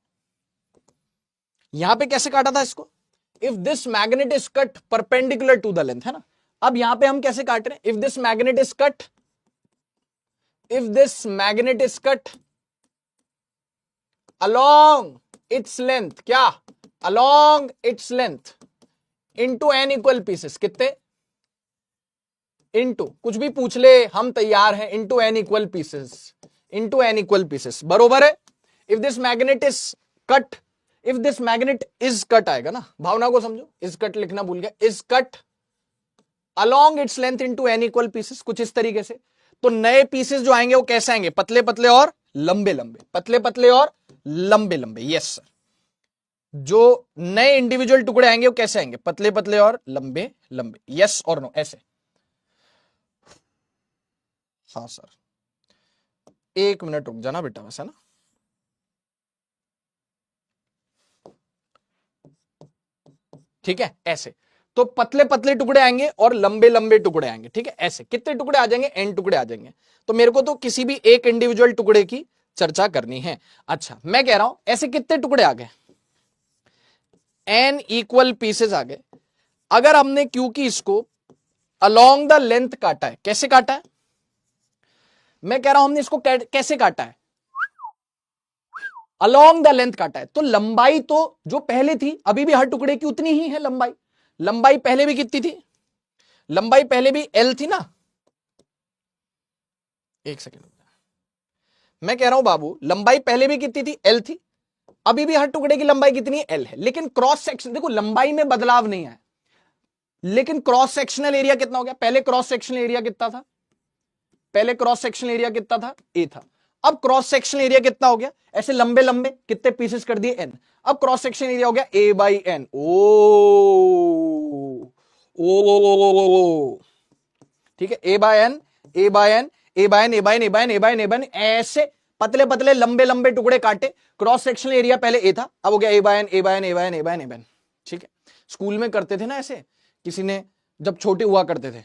यहां पे कैसे काटा था इसको, if this magnet is cut perpendicular to the length, है ना, अब यहां पे हम कैसे काट रहे हैं, if this magnet is cut, if this magnet is cut along its length, क्या, along its length into N equal pieces, कितने, इनटू कुछ भी पूछ ले हम तैयार हैं, into N equal pieces, into N equal pieces, बरोबर है। If this magnet is cut if this magnet is cut आएगा ना, भावना को समझो, इज कट लिखना भूल गया, is cut along its length into N equal pieces, कुछ इस तरीके से, तो नए पीसेस जो आएंगे वो कैसे आएंगे, पतले पतले और लंबे लंबे, पतले पतले और लंबे लंबे, यस सर। जो नए इंडिविजुअल टुकड़े आएंगे वो कैसे आएंगे, पतले पतले और लंबे लंबे, यस और नो, ऐसे। हाँ सर, 1 मिनट रुक जाना बेटा, वैसा ना, ठीक है, ऐसे। तो पतले पतले टुकड़े आएंगे और लंबे लंबे टुकड़े आएंगे, ठीक है, ऐसे। कितने टुकड़े आ जाएंगे, एन टुकड़े आ जाएंगे। तो मेरे को तो किसी भी एक इंडिविजुअल टुकड़े की चर्चा करनी है। अच्छा, मैं कह रहा हूं ऐसे कितने टुकड़े आ गए, एन इक्वल पीसेस आ गए। अगर हमने क्योंकि इसको अलोंग द लेंथ काटा है, कैसे काटा है, मैं कह रहा हूं हमने इसको कैसे काटा है, अलोंग द लेंथ काटा है, तो लंबाई तो जो पहले थी अभी भी हर टुकड़े की उतनी ही है लंबाई। लंबाई पहले भी कितनी थी, लंबाई पहले भी एल थी ना, एक सेकेंड, मैं कह रहा हूं बाबू लंबाई पहले भी कितनी थी, एल थी, अभी भी हर टुकड़े की लंबाई कितनी है, एल है। लेकिन क्रॉस सेक्शन देखो, लंबाई में बदलाव नहीं है, लेकिन क्रॉस सेक्शनल एरिया कितना हो गया, पहले क्रॉस सेक्शनल एरिया कितना था, पहले क्रॉस सेक्शनल एरिया कितना था, ए था। अब क्रॉस सेक्शनल एरिया कितना हो गया, ऐसे लंबे लंबे कितने पीसेस कर दिए, एन। अब क्रॉस सेक्शन एरिया हो गया ए बाई एन। ओ ठीक है, ए by N, A by N, A by N, A by N, A by N, A by N, A by N, ऐसे पतले पतले लंबे लंबे टुकड़े काटे। क्रॉस सेक्शनल एरिया पहले ए था, अब हो गया ए by N, A by N, A by N, A by N, A by N, ठीक है। स्कूल में करते थे ना ऐसे, किसी ने जब छोटे हुआ करते थे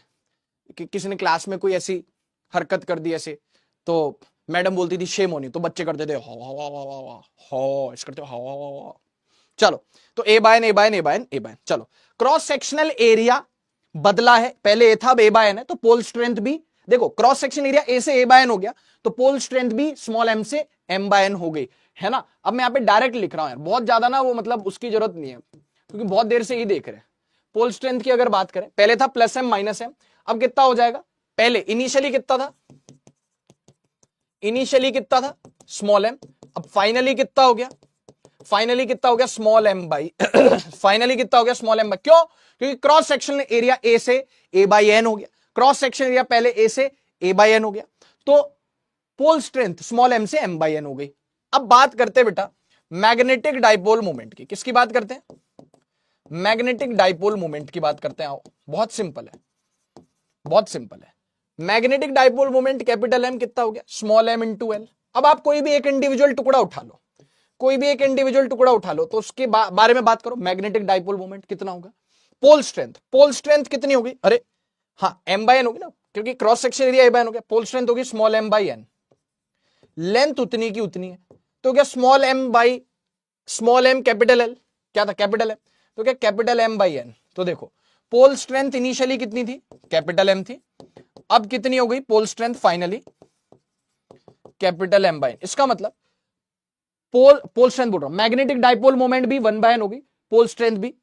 कि किसी ने क्लास में कोई ऐसी हरकत कर दी ऐसे, तो मैडम बोलती थी शेम होनी, तो बच्चे करते थे हा हा हा हा हा, इस करते हा हा हा। चलो, तो ए by N, A by N, A by N, A by N, चलो। क्रॉस सेक्शनल एरिया बदला है, पहले ए था, अब ए बाय एन है, तो पोल स्ट्रेंथ भी देखो, क्रॉस सेक्शन एरिया ए से ए बाय एन हो गया, तो पोल स्ट्रेंथ भी स्मॉल एम से एम बाय एन हो गई, है ना। अब मैं यहां पे डायरेक्ट लिख रहा हूं यार, बहुत ज्यादा ना वो मतलब उसकी जरूरत नहीं है, क्योंकि बहुत देर से ही देख रहे हैं। पोल स्ट्रेंथ की अगर बात करें, पहले था प्लस एम माइनस एम, अब कितना हो जाएगा, पहले इनिशियली कितना था, इनिशियली कितना था स्मॉल एम, अब फाइनली कितना हो गया, फाइनली कितना हो गया स्मॉल एम बाई फाइनली कितना हो गया स्मॉल एम बाई, क्यों, क्योंकि क्रॉस सेक्शन एरिया ए से ए बाई एन हो गया, क्रॉस सेक्शन एरिया पहले ए से ए बाई एन हो गया, तो पोल स्ट्रेंथ स्मॉल एम से एम बाई एन हो गई। अब बात करते हैं बेटा मैग्नेटिक डाइपोल मोमेंट की, किसकी बात करते हैं, मैग्नेटिक डाइपोल मोमेंट की बात करते हैं। आओ, बहुत सिंपल है, बहुत सिंपल है। Magnetic dipole moment capital M कितना हो गया, स्मॉल एम इंटू एल। अब आप कोई भी एक इंडिविजुअल टुकड़ा उठा लो, कोई भी एक इंडिविजुअल टुकड़ा उठा लो, तो उसके बारे में बात करो, मैग्नेटिक डाइपोल मोमेंट कितना होगा, पोल स्ट्रेंथ, पोल स्ट्रेंथ कितनी होगी, अरे हाँ एम बाई एन होगी ना, क्योंकि cross section area A by N हो गया, पोल स्ट्रेंथ होगी small m by N, length उतनी की उतनी है, तो क्या small m by small m capital L, क्या था कैपिटल एम, तो क्या कैपिटल एम बाई एन। तो देखो पोल स्ट्रेंथ इनिशियली कितनी थी, कैपिटल एम थी, अब कितनी हो गई pole strength finally, capital M by N. इसका मतलब पोल स्ट्रेंथ बोल रहा हूं, मैग्नेटिक डाइपोल मोमेंट भी 1/n होगी, पोल स्ट्रेंथ भी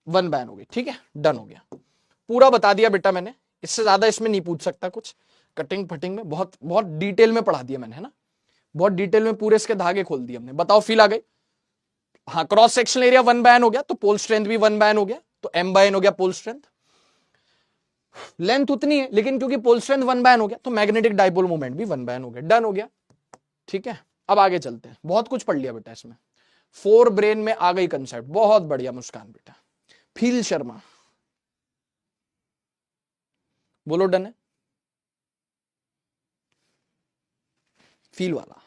1/n होगी, ठीक है, डन हो गया। पूरा बता दिया बेटा मैंने, इससे ज्यादा इसमें नहीं पूछ सकता कुछ, कटिंग फटिंग में बहुत बहुत डिटेल में पढ़ा दिया मैंने, है ना, बहुत डिटेल में पूरे इसके धागे खोल दिए हमने। बताओ फील आ गई, हाँ क्रॉस सेक्शन एरिया 1/n हो गया, तो पोल स्ट्रेंथ भी 1/n हो गया, तो m/n हो गया पोल स्ट्रेंथ। लेंथ उतनी है, लेकिन क्योंकि पोल स्ट्रेंथ 1/n हो गया, तो मैग्नेटिक डाइपोल मोमेंट भी 1/n हो गया, डन हो गया, ठीक है। अब आगे चलते हैं, बहुत कुछ पढ़ लिया बेटा इसमें, फोर ब्रेन में आ गई कंसेप्ट, बहुत बढ़िया मुस्कान बेटा। फील शर्मा, बोलो डन है, फील वाला,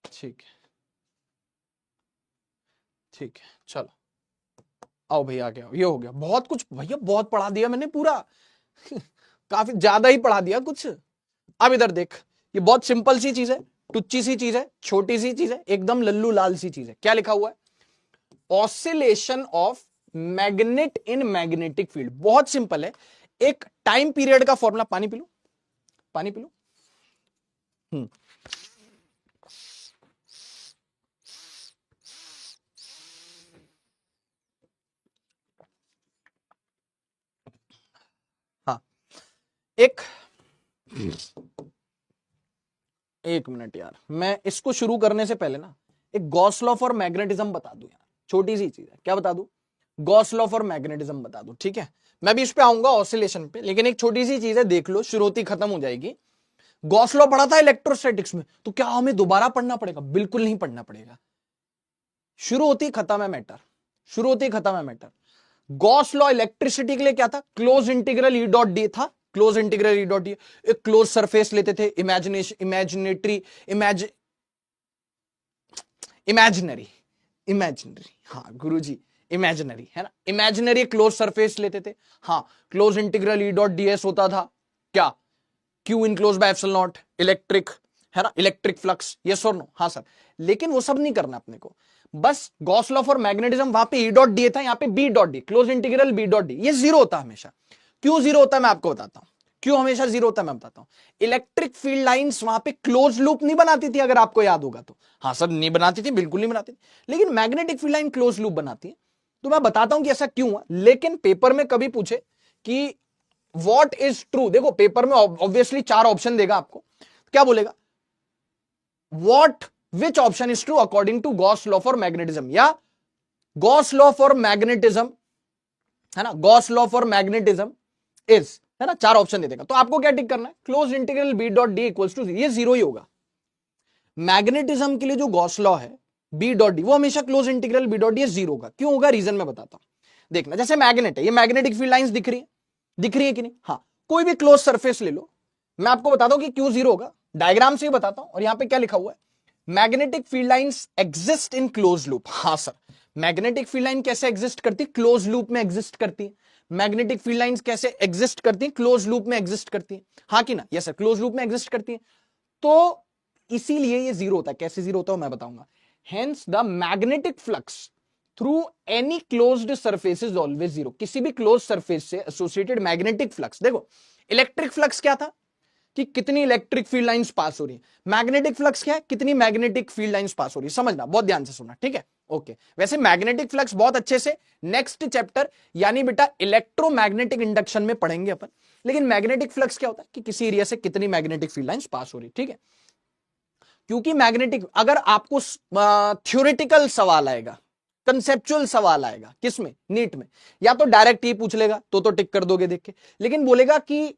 ठीक है, ठीक है, चलो आओ भैया आगे आओ, ये हो गया, बहुत कुछ भैया, बहुत पढ़ा दिया मैंने पूरा काफी ज्यादा ही पढ़ा दिया कुछ। अब इधर देख, ये बहुत सिंपल सी चीज है, टुच्ची सी चीज है, छोटी सी चीज है, एकदम लल्लू लाल सी चीज है। क्या लिखा हुआ है, oscillation of magnet in magnetic field, बहुत सिंपल है, एक टाइम पीरियड का फॉर्मूला, पानी पी लो, पानी पी लो, हाँ, एक एक मिनट यार, मैं इसको शुरू करने से पहले ना एक गॉस लॉ फॉर मैग्नेटिज्म बता दूं यार, छोटी सी चीज है। क्या बता दूं? गॉस लॉ फॉर मैग्नेटिज्म बता दूं, ठीक है? मैं भी इस पे आऊंगा ऑसिलेशन पे, लेकिन एक छोटी सी चीज है, देख लो, शुरुआती खत्म हो जाएगी। गॉस लॉ पढ़ा था इलेक्ट्रोस्टैटिक्स में, तो क्या हमें दोबारा पढ़ना पड़ेगा? बिल्कुल नहीं पढ़ना पड़ेगा। शुरू होती खत्म है मैटर, शुरू होती खत्म है मैटर। गॉस लॉ इलेक्ट्रिसिटी के लिए क्या था? Close integral E dot d था, close integral E dot d. एक क्लोज सरफेस लेते थे, इमेजिनरी, इमेजिनरी, हाँ गुरुजी, इमेजिनरी है ना, इमेजिनरी क्लोज सरफेस लेते थे। हाँ, close integral E dot D S होता था क्या? Q enclose by epsilon not, electric है ना, इलेक्ट्रिक फ्लक्स, यस और नो? हाँ सर। लेकिन वो सब नहीं करना अपने को, बस गॉस लॉ फॉर मैग्नेटिज्म, वहां पे ई डॉट डी था, यहां पे B dot D, close integral B dot D, ये जीरो होता है हमेशा। क्यों जीरो होता है मैं आपको बताता हूं, क्यों हमेशा जीरो होता है मैं बताता हूं। इलेक्ट्रिक फील्ड लाइंस वहां पे क्लोज लूप नहीं बनाती थी, अगर आपको याद होगा तो। हाँ सर, नहीं बनाती थी, बिल्कुल नहीं बनाती थी, लेकिन magnetic field line close loop बनाती है। तो मैं बताता हूं कि ऐसा क्यों है, लेकिन पेपर में कभी पूछे कि व्हाट इज ट्रू, देखो पेपर में ऑब्वियसली 4 ऑप्शन देगा आपको, क्या बोलेगा? What, which option is true according to Gauss law for magnetism, या गॉस लॉ फॉर मैग्नेटिज्म, है ना, Gauss law for magnetism is, है ना, 4 ऑप्शन दे देगा। तो आपको क्या टिक करना है? Close integral B dot D equals to, ये जीरो ही होगा। मैग्नेटिज्म के लिए जो गॉस लॉ है बी डॉट डी, वो हमेशा close integral B dot D zero होगा। क्यों होगा? रीजन मैं बताता हूं। देखना, जैसे मैग्नेट है, ये मैग्नेटिक फील्ड लाइंस दिख रही है, दिख रही है कि नहीं? हाँ, कोई भी क्लोज सरफेस ले लो, मैं आपको बताता हूं कि क्यों जीरो होगा, डायग्राम से ही बताता हूं। और यहां पे क्या लिखा हुआ है? Magnetic field lines exist in close loop. हाँ सर, मैग्नेटिक फील्ड लाइन कैसे एग्जिस्ट करती? क्लोज लूप में एग्जिस्ट करती है। मैग्नेटिक फील्ड लाइंस कैसे एग्जिस्ट करती है? क्लोज लूप में एग्जिस्ट करती है। हाँ कि ना? यस सर, क्लोज लूप में एग्जिस्ट करती है। तो इसीलिए ये जीरो होता है। कैसे जीरो होता है मैं बताऊंगा। Hence the magnetic flux through any closed surface is always zero. किसी भी क्लोज सरफेस से एसोसिएटेड मैग्नेटिक फ्लक्स, देखो इलेक्ट्रिक फ्लक्स क्या था कि कितनी इलेक्ट्रिक फील्ड लाइंस पास हो रही है, मैग्नेटिक फ्लक्स क्या है? कितनी मैग्नेटिक फील्ड लाइंस पास हो रही है। समझना, बहुत ध्यान से सुनना, ठीक है? ओके। वैसे मैग्नेटिक फ्लक्स बहुत अच्छे से नेक्स्ट चैप्टर यानी बेटा इलेक्ट्रोमैग्नेटिक इंडक्शन में पढ़ेंगे अपन। लेकिन मैग्नेटिक फ्लक्स क्या होता है कि किसी एरिया से कितनी मैग्नेटिक फील्ड लाइंस पास हो रही है, ठीक है? क्योंकि मैग्नेटिक, अगर आपको थ्योरेटिकल सवाल आएगा, कंसेप्चुअल सवाल आएगा किसमें? नीट में, या तो डायरेक्ट ये पूछ लेगा तो टिक कर दोगे देख के, लेकिन बोलेगा कि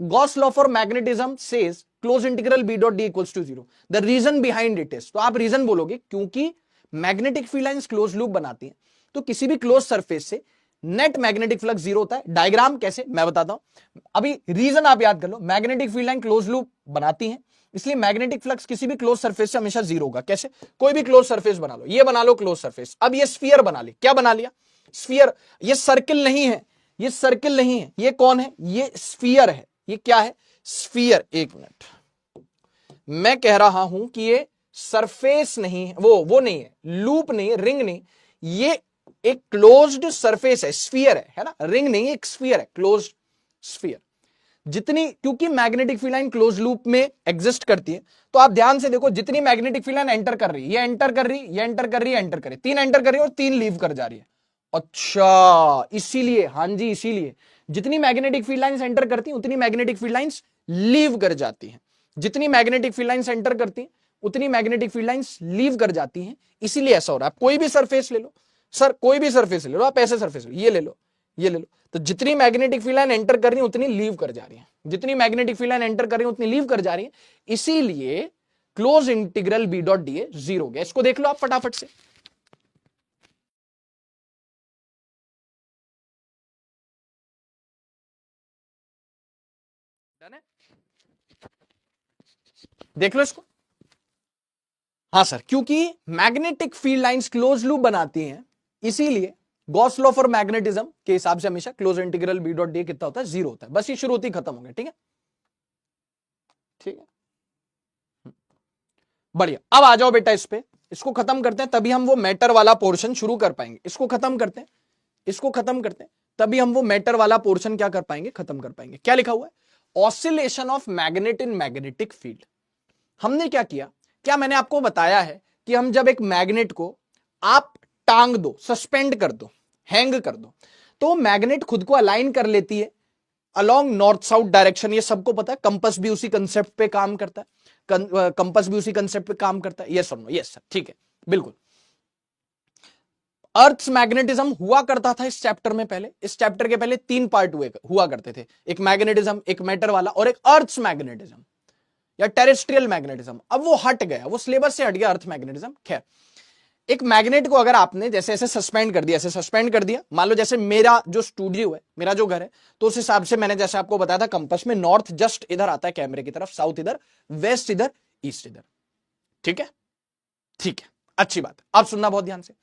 Gauss law for magnetism says close integral B dot D equals to zero, the reason behind it is, तो आप रीजन बोलोगे क्योंकि magnetic field lines close loop बनाती हैं, तो किसी भी क्लोज सरफेस से नेट मैग्नेटिक फ्लक्स जीरो होता है। डायग्राम कैसे मैं बताता हूं, अभी रीजन आप याद कर लो। Magnetic field line close loop बनाती है, इसलिए मैग्नेटिक फ्लक्स किसी भी क्लोज सरफेस से हमेशा जीरो होगा। कैसे? कोई भी क्लोज सरफेस बना लो, ये बना लो क्लोज सरफेस। अब ये स्फीयर बना ली, क्या बना लिया? स्फीयर। ये सर्किल नहीं है, ये सर्किल नहीं है, ये कौन है? ये स्फीयर है। ये क्या है? स्फीयर। एक मिनट, मैं कह रहा हूं कि ये सरफेस नहीं है, वो नहीं है, लूप नहीं है, रिंग नहीं, ये एक क्लोज्ड सरफेस है, स्फीयर है ना, रिंग नहीं, एक स्फीयर है, क्लोज्ड स्फीयर। जितनी, क्योंकि magnetic field line close loop में एग्जिस्ट करती है, तो आप ध्यान से देखो, जितनी मैग्नेटिक फील्ड लाइन एंटर कर रही है, ये एंटर कर रही है, ये एंटर कर रही है, एंटर कर रही है, 3 एंटर कर रही है और 3 लीव कर जा रही है। अच्छा, इसीलिए, हाँ जी, इसीलिए जितनी मैग्नेटिक फील्ड लाइंस एंटर करती हैं उतनी मैग्नेटिक फील्ड लाइंस लीव कर जाती हैं। जितनी मैग्नेटिक फील्ड लाइंस एंटर करती हैं उतनी मैग्नेटिक फील्ड लाइंस लीव कर जाती हैं। इसीलिए ऐसा हो रहा है। आप कोई भी सरफेस ले लो सर, कोई भी सरफेस ले लो, आप ऐसे सरफेस ये ले लो, ये ले लो, तो जितनी मैग्नेटिक फील्ड लाइन एंटर कर रही है उतनी लीव कर जा रही है, जितनी मैग्नेटिक फील्ड लाइन एंटर कर रही है उतनी लीव कर जा रही है। इसीलिए close integral B dot D zero हो गया। इसको देख लो आप फटाफट से। देख लो इसको। हाँ सर, क्योंकि magnetic field lines close loop बनाती हैं, इसीलिए गॉस लॉ फॉर मैग्नेटिज्म के हिसाब से हमेशा close integral B dot D कितना होता है? जीरो होता है। बस ये शुरू होती खत्म हो गया, ठीक है? ठीक है, बढ़िया। अब आ जाओ बेटा इस पे, इसको खत्म करते हैं, तभी हम वो मैटर वाला पोर्शन शुरू कर पाएंगे। इसको खत्म करते हैं, इसको खत्म करते हैं, तभी हम वो मैटर वाला पोर्शन क्या कर पाएंगे? खत्म कर पाएंगे। क्या लिखा हुआ है? Oscillation of magnet in magnetic field. हमने क्या किया, क्या मैंने आपको बताया है कि हम जब एक मैग्नेट को आप टांग दो, सस्पेंड कर दो, हैंग कर दो, तो मैग्नेट खुद को अलाइन कर लेती है अलोंग नॉर्थ साउथ डायरेक्शन, ये सबको पता है। कंपस भी उसी कंसेप्ट पे काम करता है, कंपस भी उसी कंसेप्ट पे काम करता है। यस और नो? यस सर, ठीक है, बिल्कुल। अर्थ्स मैग्नेटिज्म हुआ करता था इस चैप्टर में पहले, इस चैप्टर के पहले 3 पार्ट हुआ करते थे, एक मैग्नेटिज्म, एक मैटर वाला, और एक अर्थ्स मैग्नेटिज्म या टेरेस्ट्रियल मैग्नेटिज्म। अब वो हट गया, वो सिलेबस से हट गया अर्थ मैग्नेटिज्म। खैर, एक मैग्नेट को अगर आपने जैसे ऐसे सस्पेंड कर दिया, ऐसे सस्पेंड कर दिया, मान लो जैसे मेरा जो स्टूडियो है, मेरा जो घर है, तो उस हिसाब से मैंने जैसे आपको बताया था कंपास में नॉर्थ जस्ट इधर आता है कैमरे की तरफ, साउथ इधर, वेस्ट इधर, ईस्ट इधर। ठीक है, ठीक है, अच्छी बात। अब सुनना बहुत ध्यान से।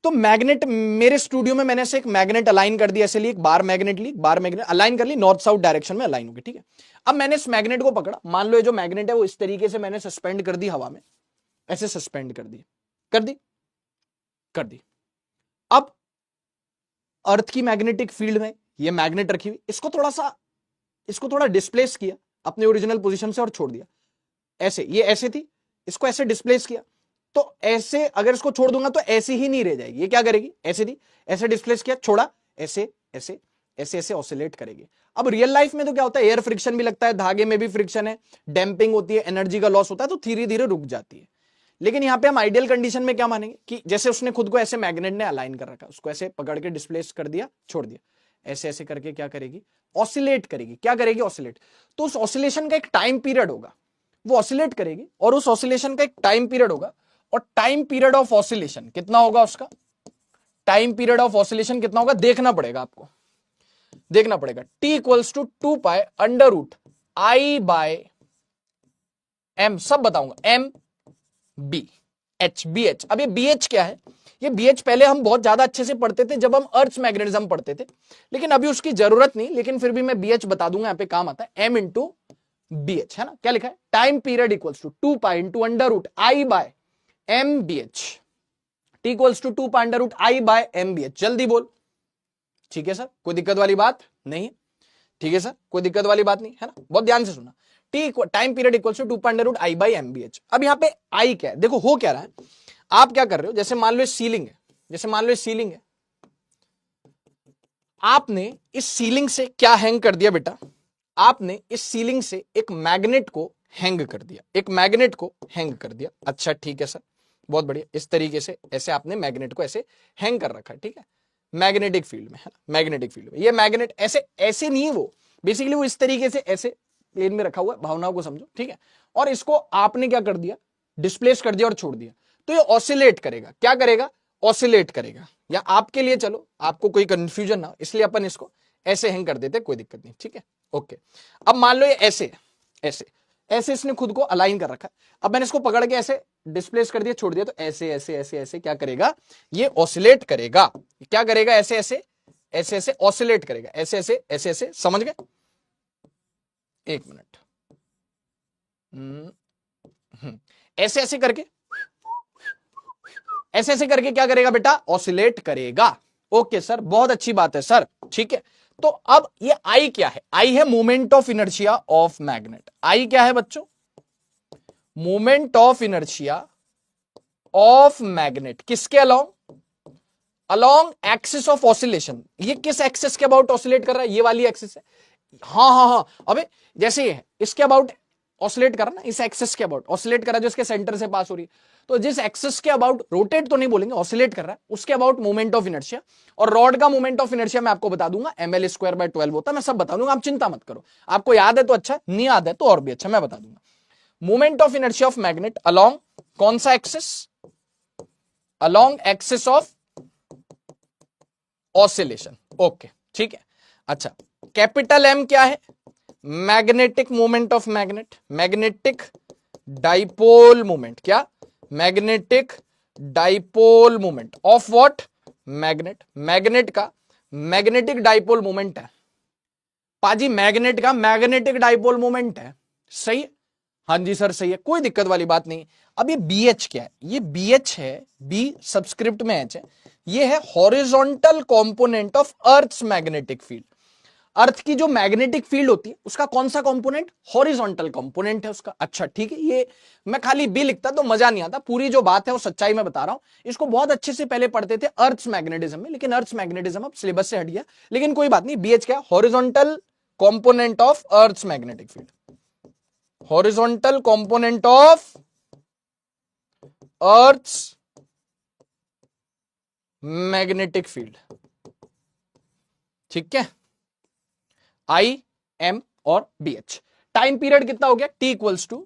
तो मैग्नेट, मेरे स्टूडियो में मैंने ऐसे एक मैग्नेट अलाइन कर दिया, ऐसे ली एक बार मैग्नेट, ली बार मैग्नेट अलाइन कर ली, नॉर्थ साउथ डायरेक्शन में अलाइन होगी। ठीक है, अब मैंने इस मैग्नेट को पकड़ा, मान लो ये जो मैग्नेट है वो इस तरीके से मैंने सस्पेंड कर दी हवा में, ऐसे सस्पेंड कर दी, कर दी, कर दी। अब अर्थ की मैग्नेटिक फील्ड में ये मैग्नेट रखी हुई, इसको थोड़ा डिस्प्लेस किया अपने ओरिजिनल पोजीशन से और छोड़ दिया ऐसे, ये ऐसे थी, इसको ऐसे डिस्प्लेस किया, तो ऐसे अगर इसको छोड़ दूंगा तो ऐसे ही नहीं रह जाएगी, ये क्या करेगी, ऐसे थी, ऐसे डिस्प्लेस किया, छोड़ा, ऐसे ऐसे ऐसे ऐसे ऑसिलेट करेगी। अब रियल लाइफ में तो क्या होता है, एयर फ्रिक्शन भी लगता है, धागे में भी फ्रिक्शन है, डैम्पिंग होती है, एनर्जी का लॉस होता है, तो धीरे धीरे रुक जाती है। लेकिन यहां पे हम आइडियल कंडीशन में क्या मानेंगे कि जैसे उसने खुद को ऐसे मैग्नेट ने अलाइन कर रखा, उसको ऐसे पकड़ के डिस्प्लेस कर दिया, छोड़ दिया, ऐसे ऐसे करके क्या करेगी, ऑसिलेट करेगी। क्या करेगी, ऑसिलेट। तो उस ऑसिलेशन का एक टाइम पीरियड होगा, वो ऑसिलेट करेगी, और उस ऑसिलेशन का एक टाइम पीरियड होगा, और टाइम पीरियड ऑफ ऑसिलेशन कितना होगा, उसका टाइम पीरियड ऑफ ऑसिलेशन कितना होगा, देखना पड़ेगा आपको, देखना पड़ेगा। T equals to 2 pi under root I by M, सब बताऊंगा, M B H, BH। अब ये BH क्या है, ये BH पहले हम बहुत ज्यादा अच्छे से पढ़ते थे जब हम अर्थ मैग्नेटिज्म पढ़ते थे, लेकिन अभी उसकी जरूरत नहीं, लेकिन फिर भी मैं BH बता दूंगा, यहां पे काम आता है, M इंटू BH, है ना। क्या लिखा है, time period equals to 2 pi into under root I by M BH, T equals to 2 pi under root I by M BH। जल्दी बोल। ठीक है सर, कोई दिक्कत वाली बात नहीं, ठीक है सर, कोई दिक्कत वाली बात नहीं है ना, बहुत ध्यान से सुनना। T time period equals to 2 pi under root I by MBH। अब यहाँ पे I क्या है, देखो हो क्या रहा है, आप क्या कर रहे हो, जैसे मान लो सीलिंग है, जैसे मान लो सीलिंग है, आपने इस सीलिंग से क्या हैंग कर दिया बेटा, आपने इस सीलिंग से एक मैग्नेट को हैंग कर दिया, एक मैग्नेट को हैंग कर दिया। अच्छा ठीक है सर, बहुत बढ़िया, इस तरीके से ऐसे आपने मैग्नेट को ऐसे हैंग कर रखा है। ठीक है, मैग्नेटिक फील्ड में, है ना, मैग्नेटिक फील्ड में ये मैग्नेट ऐसे ऐसे नहीं, वो बेसिकली वो इस तरीके से ऐसे प्लेन में रखा हुआ है, भावनाओं को समझो। ठीक है, और इसको आपने क्या कर दिया, डिस्प्लेस कर दिया और छोड़ दिया, तो ये ऑसिलेट करेगा। क्या करेगा, ऑसिलेट करेगा। या आपके लिए चलो, आपको कोई कंफ्यूजन ना, इसलिए अपन इसको ऐसे हैंग कर देते, कोई दिक्कत नहीं। ठीक है, ओके। अब मान लो ये ऐसे ऐसे ऐसे इसने खुद को अलाइन कर रखा है, अब मैंने इसको पकड़ के ऐसे डिस्प्लेस कर दिया, छोड़ दिया, तो ऐसे ऐसे ऐसे ऐसे क्या करेगा, ये ऑसिलेट करेगा। क्या करेगा, ऐसे ऐसे ऐसे ऐसे ऑसिलेट करेगा, ऐसे ऐसे ऐसे ऐसे, समझ गए। एक मिनट, ऐसे ऐसे करके, ऐसे ऐसे करके क्या करेगा बेटा, ऑसिलेट करेगा। ओके सर, बहुत अच्छी बात है सर, ठीक है। तो अब ये आई क्या है, आई है moment of inertia of magnet. I क्या है बच्चों, moment of inertia of magnet, किसके along, along axis of oscillation. ये किस एक्सिस के अबाउट ऑसिलेट कर रहा है, ये वाली एक्सिस है। हाँ हाँ हाँ, अबे जैसे ये है, इसके अबाउट ऑसिलेट कर रहा ना, इस एक्सिस के अबाउट ऑसिलेट कर रहा है, जो इसके सेंटर से पास हो रही है। तो जिस एक्सिस के अबाउट, रोटेट तो नहीं बोलेंगे, ऑसिलेट कर रहा है, उसके अबाउट मोमेंट ऑफ इनर्शिया। और रॉड का मोमेंट ऑफ इनर्शिया मैं आपको बता दूंगा, ml²/12 होता है, मैं सब बता दूंगा, आप चिंता मत करो। आपको याद है तो अच्छा, नहीं याद है तो और भी अच्छा, मैं बता दूंगा। Moment of inertia of magnet along कौन सा axis, along axis of oscillation. Okay ठीक है। अच्छा, कैपिटल एम क्या है, magnetic moment of magnet, magnetic dipole moment. क्या, magnetic dipole moment of what, magnet. Magnet का मैग्नेटिक डाइपोल मोमेंट है पाजी, मैग्नेट का मैग्नेटिक डाइपोल मोमेंट है, सही है। हाँ जी सर सही है, कोई दिक्कत वाली बात नहीं। अब ये BH क्या है, ये BH है, B सबस्क्रिप्ट में H है, ये है horizontal component of earth's magnetic field. Earth की जो मैग्नेटिक फील्ड होती है उसका कौन सा कंपोनेंट, हॉरिजॉन्टल कंपोनेंट है उसका। अच्छा ठीक है, ये मैं खाली बी लिखता तो मजा नहीं आता, पूरी जो बात है वो सच्चाई में बता रहा हूं। इसको बहुत अच्छे से पहले पढ़ते थे अर्थ्स मैग्नेटिज्म में, लेकिन अर्थ्स मैग्नेटिज्म अब सिलेबस से हट गया, लेकिन कोई बात नहीं। बीएच क्या, horizontal component of earth's magnetic field, horizontal component of earth's magnetic field. ठीक है, आई एम और बी एच। टाइम पीरियड कितना हो गया, टी इक्वल्स टू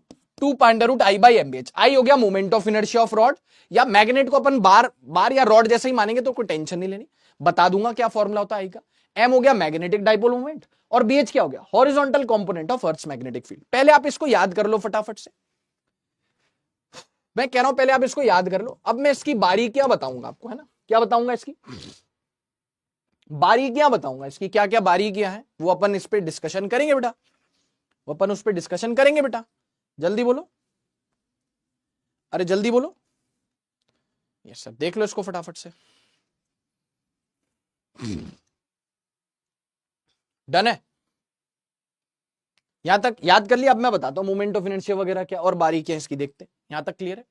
2 √I/mBh। आई हो गया moment of inertia of rod, या मैग्नेट को अपन बार या रॉड जैसे ही मानेंगे तो कोई टेंशन नहीं लेनी, बता दूंगा क्या फॉर्मूला होता है आई का। एम हो गया मैग्नेटिक डाइपोल मोमेंट, और बीएच क्या हो गया, horizontal component of earth's magnetic field. पहले आप इसको याद कर लो फटाफट से, मैं कह रहा हूं पहले आप इसको याद कर लो। अब मैं इसकी बारीकियां बताऊंगा आपको, है ना, क्या बताऊंगा इसकी बारीकियां बताऊंगा, इसकी क्या क्या बारीकियां हैं वो अपन इस पे डिस्कशन करेंगे बेटा, वो अपन उस पे डिस्कशन करेंगे बेटा। जल्दी बोलो, अरे जल्दी बोलो। यस सर, देख लो इसको फटाफट से। डन है, यहां तक याद कर लिया। अब मैं बताता हूं मोमेंट ऑफ इनर्शिया वगैरह क्या और बारीकियां इसकी देखते हैं, यहां तक क्लियर है।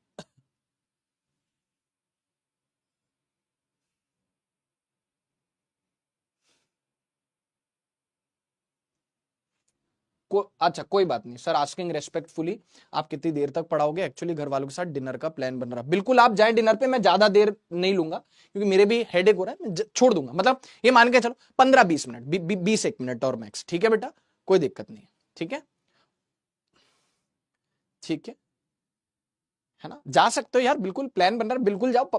अच्छा कोई बात नहीं सर, आस्किंग रेस्पेक्टफुली। आप कितनी देर तक पढ़ाओगे, एक्चुअली घर वालों के साथ डिनर का प्लान बन रहा है। बिल्कुल आप जाएं डिनर पे, मैं ज्यादा देर नहीं लूंगा क्योंकि मेरे भी हेडेक हो रहा है, मैं छोड़ दूंगा। मतलब ये मान के चलो 15-20 मिनट, 20 मिनट और मैक्स। ठीक है बेटा, कोई दिक्कत नहीं है। ठीक है, ठीक है ना, जा सकते हो यार, बिल्कुल प्लान बन रहा है, बिल्कुल जाओ।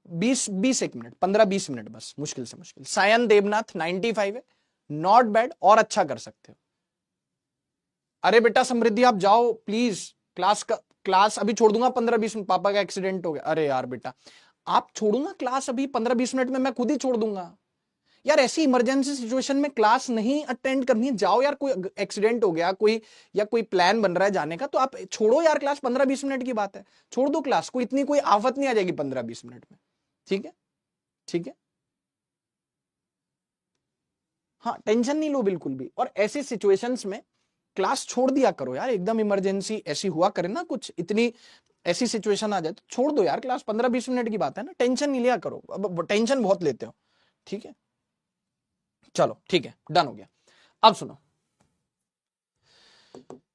20 मिनट, 15-20 मिनट बस, मुश्किल से मुश्किल। सायन देवनाथ 95 है, नॉट बैड, और अच्छा कर सकते हो। अरे बेटा समृद्धि आप जाओ प्लीज, क्लास अभी छोड़ दूंगा 15-20 मिनट, पापा का एक्सीडेंट हो गया। अरे यार बेटा आप छोड़ूंगा क्लास अभी 15-20 मिनट में, मैं खुद ही छोड़ दूंगा यार। ऐसी इमरजेंसी सिचुएशन में क्लास नहीं अटेंड करनी है, जाओ यार। कोई एक्सीडेंट हो गया, कोई या कोई प्लान बन रहा है जाने का, तो आप छोड़ो यार क्लास, 15-20 मिनट की बात है, छोड़ दो क्लास, कोई इतनी कोई आफत नहीं आ जाएगी 15-20 मिनट में। ठीक है, ठीक है, हाँ टेंशन नहीं लो बिल्कुल भी। और ऐसी सिचुएशंस में क्लास छोड़ दिया करो यार, एकदम इमरजेंसी ऐसी हुआ करे ना, कुछ इतनी ऐसी सिचुएशन आ जाए तो छोड़ दो यार क्लास, 15-20 मिनट की बात है ना, टेंशन नहीं लिया करो, अब टेंशन बहुत लेते हो। ठीक है, चलो ठीक है, डन हो गया। अब सुनो,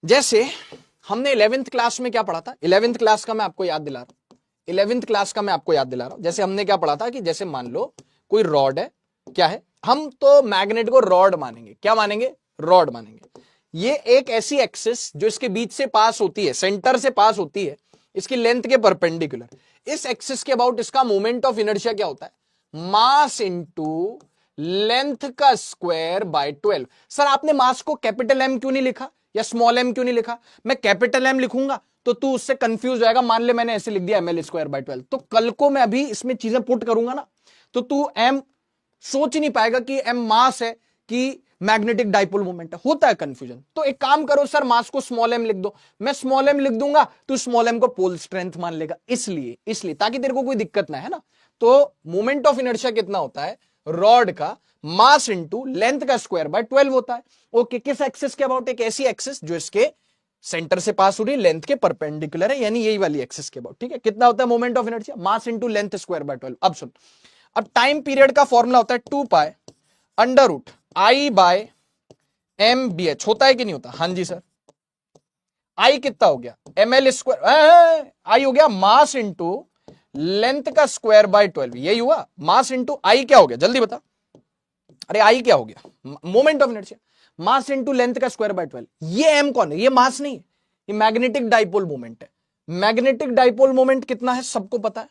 जैसे हमने 11th क्लास में क्या पढ़ा था, 11th क्लास का मैं आपको याद दिला रहा हूं, 11th क्लास का मैं आपको याद दिला रहा हूं। जैसे हमने क्या पढ़ा था कि जैसे मान लो कोई रॉड है, क्या है, हम तो मैग्नेट को रॉड मानेंगे, क्या मानेंगे, रॉड मानेंगे। ये एक ऐसी एक्सिस जो इसके बीच से पास होती है, सेंटर से पास होती है, इसकी लेंथ के परपेंडिकुलर। इस एक्सिस के अबाउट इसका मोमेंट ऑफ इनर्शिया क्या होता है, मास इंटू लेंथ का स्क्वायर बाय 12। सर आपने मास को कैपिटल एम क्यों नहीं लिखा या स्मॉल एम क्यों नहीं लिखा, मैं कैपिटल एम लिखूंगा तो तू उससे कंफ्यूज जाएगा। मान ले मैंने ऐसे लिख दिया ml²/12, तो कल को मैं अभी इसमें चीजें पुट करूंगा ना, तो तू एम सोच ही नहीं पाएगा कि एम मास है कि मैग्नेटिक डाइपोल मोमेंट है, होता है कंफ्यूजन। तो एक काम करो सर, मास को स्मॉल एम लिख दो, मैं स्मॉल एम लिख दूंगा, तो स्मॉल एम को पोल स्ट्रेंथ मान लेगा, इसलिए ताकि तेरे को कोई दिक्कत ना है ना। तो मोमेंट ऑफ इनर्शिया कितना होता है, रॉड का मास इंटू लेंथ का स्क्वायर बाय 12 होता है। ओके, किस एक्सिस के अबाउट, एक ऐसी एक्सिस जो इसके सेंटर से पास हो रही, लेंथ के परपेंडिकुलर है, यानी यही वाली एक्सिस के अबाउट। ठीक है, कितना होता है moment of inertia, mass into length square by 12। अब सुन, अब टाइम पीरियड का फॉर्मूला होता है 2π√I/mBh, होता है कि नहीं होता, हाँ जी सर। आई कितना हो गया, ml², आई हो गया मास इंटू लेंथ का स्क्वायर बाय 12, यही हुआ। मास इंटू आई क्या हो गया, जल्दी बता, अरे आई क्या हो गया, moment of inertia, mass into length का स्क्वायर बाय 12। ये एम कौन है, ये मास नहीं है, ये मैग्नेटिक डाइपोल मोमेंट है। मैग्नेटिक डाइपोल मोमेंट कितना है सबको पता है,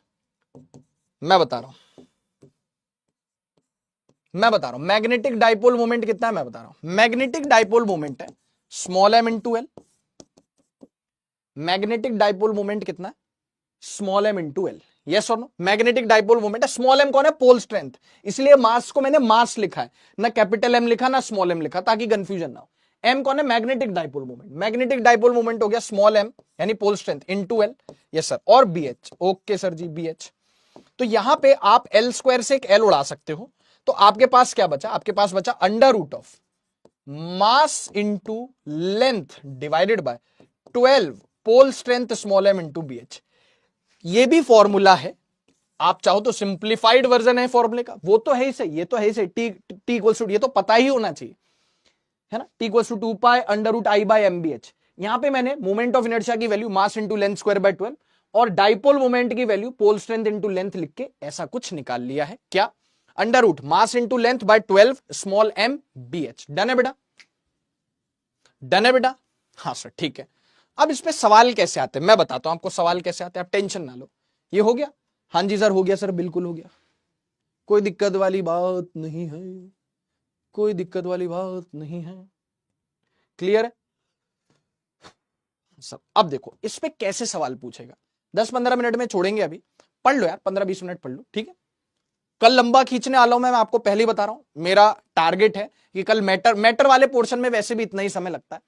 मैं बता रहा हूं मैग्नेटिक डाइपोल मोमेंट कितना है, मैं बता रहा हूं। मैग्नेटिक डाइपोल मोमेंट है small m into L. Magnetic dipole moment कितना है, small m into L, yes और नो। मैग्नेटिक डाइपोल मोमेंट है, स्मॉल एम कौन है, पोल स्ट्रेंथ, इसलिए मास को मैंने मास लिखा है, ना कैपिटल एम लिखा ना स्मॉल एम लिखा, ताकि कंफ्यूजन ना हो। एम कौन है, magnetic dipole moment. Magnetic dipole moment हो गया स्मॉल एम यानी pole strength into L, yes sir. और B H, okay sir ji, B H. तो यहां पे आप एल स्क्वायर से एक एल उड़ा सकते हो, तो आपके पास क्या बचा, आपके पास बचा under root of mass into length divided by 12 pole strength small m into BH। ये भी फॉर्मूला है, आप चाहो तो सिंप्लीफाइड वर्जन है फॉर्मूले का, वो तो है ही सही, ये तो है ही सही, टी इक्वल्स टू, ये तो पता ही होना चाहिए, है ना, T equals to 2 pi under root I by MBH। यहां पे मैंने मोमेंट ऑफ इनर्शिया की value mass into length square by 12 और डाइपोल मोमेंट की value pole strength into length लिख के ऐसा कुछ निकाल लिया है। क्या? Under root mass into length by 12 small m BH। Done है बेटा? डन है बेटा? हाँ सर, ठीक है। अब इस पे सवाल कैसे आते हैं मैं बताता हूं आपको, सवाल कैसे आते हैं, आप टेंशन ना लो। ये हो गया? हाँ जी सर, हो गया सर, बिल्कुल हो गया, कोई दिक्कत वाली बात नहीं है, कोई दिक्कत वाली बात नहीं है, क्लियर है सब? अब देखो इस पे कैसे सवाल पूछेगा, 10-15 मिनट में छोड़ेंगे, अभी पढ़ लो यार, 15-20 मिनट पढ़ लो, ठीक है। कल लंबा खींचने वाला हूं मैं आपको पहले ही बता रहा हूं, मेरा टारगेट है कि कल मैटर वाले पोर्शन में वैसे भी इतना ही समय लगता है,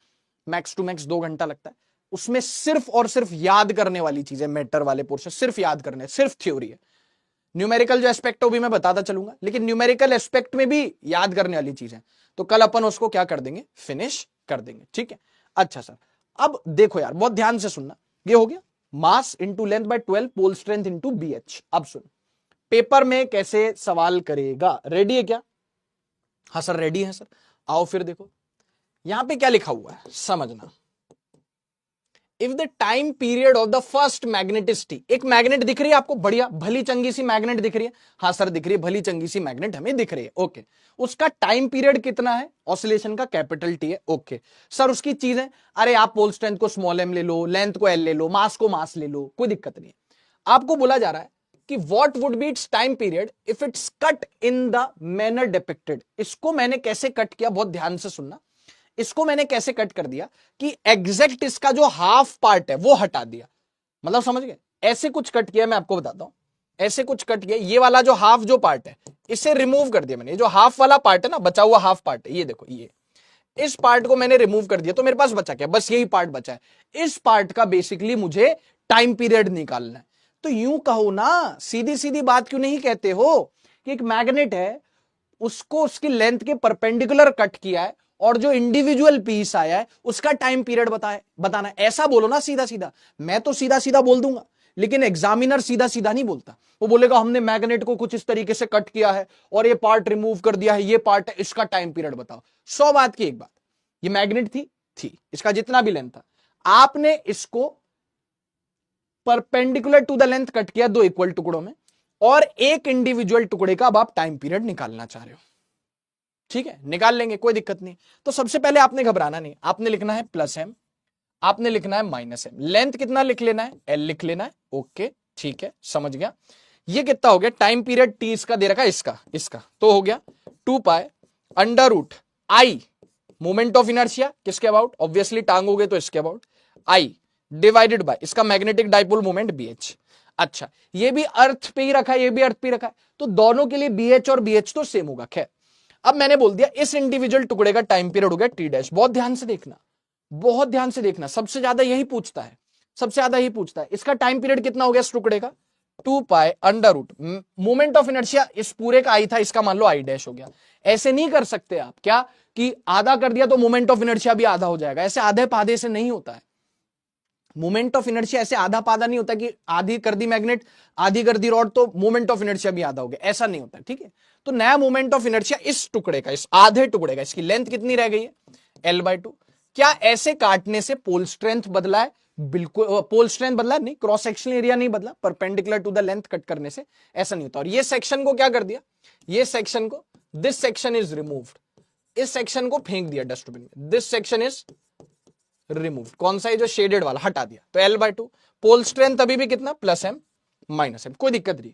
मैक्स टू मैक्स 2 घंटा लगता है, उसमें सिर्फ और सिर्फ याद करने वाली चीजें, मैटर वाले पोर्शन सिर्फ याद करने, सिर्फ थ्योरी है। न्यूमेरिकल जो एस्पेक्ट है वो भी मैं बताता चलूंगा, लेकिन न्यूमेरिकल एस्पेक्ट में भी याद करने वाली चीज है, तो कल अपन उसको क्या कर देंगे, फिनिश कर देंगे, ठीक है। अच्छा सर, अब देखो यार बहुत ध्यान से सुनना, ये हो गया mass into length by 12 pole strength into BH। अब सुन, पेपर में कैसे सवाल करेगा, रेडी है क्या? हाँ सर रेडी है सर। आओ फिर देखो यहां पे क्या लिखा हुआ है समझना। If the time period of the first magneticity, एक मैग्नेट दिख रही है आपको, बढ़िया भली चंगी सी मैग्नेट दिख रही है, हाँ सर दिख रही है, भली चंगी सी मैग्नेट हमें दिख रही है, ओके। उसका टाइम पीरियड कितना है, ऑसिलेशन का कैपिटल T है, ओके। सर उसकी चीज है, अरे आप पोल स्ट्रेंथ को स्मॉल m ले लो, लेंथ को L ले लो, मास को मास ले लो, कोई दिक्कत नहीं है। आपको बोला जा रहा है कि what would be it's time period if it's cut in the manner depicted. इसको मैंने कैसे कट किया, बहुत ध्यान से सुनना, इसको मैंने कैसे कट कर दिया कि एग्जैक्ट इसका जो हाफ पार्ट है वो हटा दिया, मतलब समझ गए, ऐसे कुछ कट किया, मैं आपको बताता हूं, ऐसे कुछ कट किया, ये वाला जो हाफ जो पार्ट है इसे रिमूव कर दिया मैंने, ये जो हाफ वाला पार्ट है ना, बचा हुआ हाफ पार्ट है, ये देखो, ये इस पार्ट को मैंने रिमूव कर दिया, तो मेरे पास बचा क्या, बस यही पार्ट बचा है। इस पार्ट का बेसिकली मुझे टाइम पीरियड निकालना है। तो यूं कहो ना, सीधी सीधी बात क्यों नहीं कहते हो कि एक मैग्नेट है, उसको उसकी लेंथ के परपेंडिकुलर कट किया है, और जो इंडिविजुअल पीस आया है उसका टाइम पीरियड बताना है, ऐसा बोलो ना सीधा सीधा। मैं तो सीधा सीधा बोल दूंगा, लेकिन एग्जामिनर सीधा सीधा नहीं बोलता, वो बोलेगा हमने मैग्नेट को कुछ इस तरीके से कट किया है और ये पार्ट रिमूव कर दिया है, ये पार्ट है, इसका टाइम पीरियड बताओ। 100 बात की एक बात, ये मैग्नेट थी इसका जितना भी लेंथ था, आपने इसको perpendicular to the length cut किया 2 इक्वल टुकड़ों में, और एक इंडिविजुअल टुकड़े का अब आप टाइम पीरियड निकालना चाह रहे हो, ठीक है, निकाल लेंगे, कोई दिक्कत नहीं। तो सबसे पहले आपने घबराना नहीं, आपने लिखना है +m, आपने लिखना है -m, लेंथ कितना लिख लेना है, L लिख लेना है, ओके ठीक है, समझ गया। ये कितना हो गया, टाइम पीरियड T इसका दे रखा है, इसका तो हो गया 2 pi under root I, moment of inertia किसके अबाउट, ऑब्वियसली टांगोगे तो इसके अबाउट, I डिवाइडेड बाय इसका मैग्नेटिक डाइपोल मोमेंट BH। अच्छा, ये भी अर्थ पे ही रखा है, ये भी अर्थ पे रखा है, तो दोनों के लिए BH और BH तो सेम होगा। खैर, अब मैंने बोल दिया इस इंडिविजुअल टुकड़े का टाइम पीरियड हो गया T डैश। बहुत ध्यान से देखना, बहुत ध्यान से देखना, सबसे ज्यादा यही पूछता है, सबसे ज्यादा यही पूछता है, इसका टाइम पीरियड कितना हो गया इस टुकड़े का, 2 pi under root moment of inertia इस पूरे का आई था, इसका मान लो I डैश हो गया। ऐसे नहीं कर सकते आप क्या कि आधा कर दिया तो मोमेंट ऑफ इनर्शिया भी आधा हो जाएगा, ऐसे आधे पाधे से नहीं होता है। मोमेंट ऑफ इनर्शिया ऐसे आधा पाधा नहीं होता कि आधी कर दी मैग्नेट आधी कर दी रॉड तो मोमेंट ऑफ इनर्शिया भी आधा हो गया, ऐसा नहीं होता, ठीक है। तो नया मोमेंट ऑफ इनर्शिया इस टुकड़े का, इस आधे टुकड़े का, इसकी लेंथ कितनी रह गई है, L/2। क्या ऐसे काटने से पोल स्ट्रेंथ बदला है, बिल्कुल पोल स्ट्रेंथ बदला है नहीं, क्रॉस सेक्शनल एरिया नहीं बदला, perpendicular to the length cut करने से ऐसा नहीं होता। और ये सेक्शन को क्या कर दिया, ये सेक्शन को, दिस सेक्शन इज रिमूव्ड, इस सेक्शन को फेंक दिया डस्टबिन में, दिस सेक्शन इज रिमूव, कौन सा है जो शेडेड वाला, हटा दिया, तो L/2। पोल स्ट्रेंथ अभी भी कितना, +m -m, कोई दिक्कत नहीं।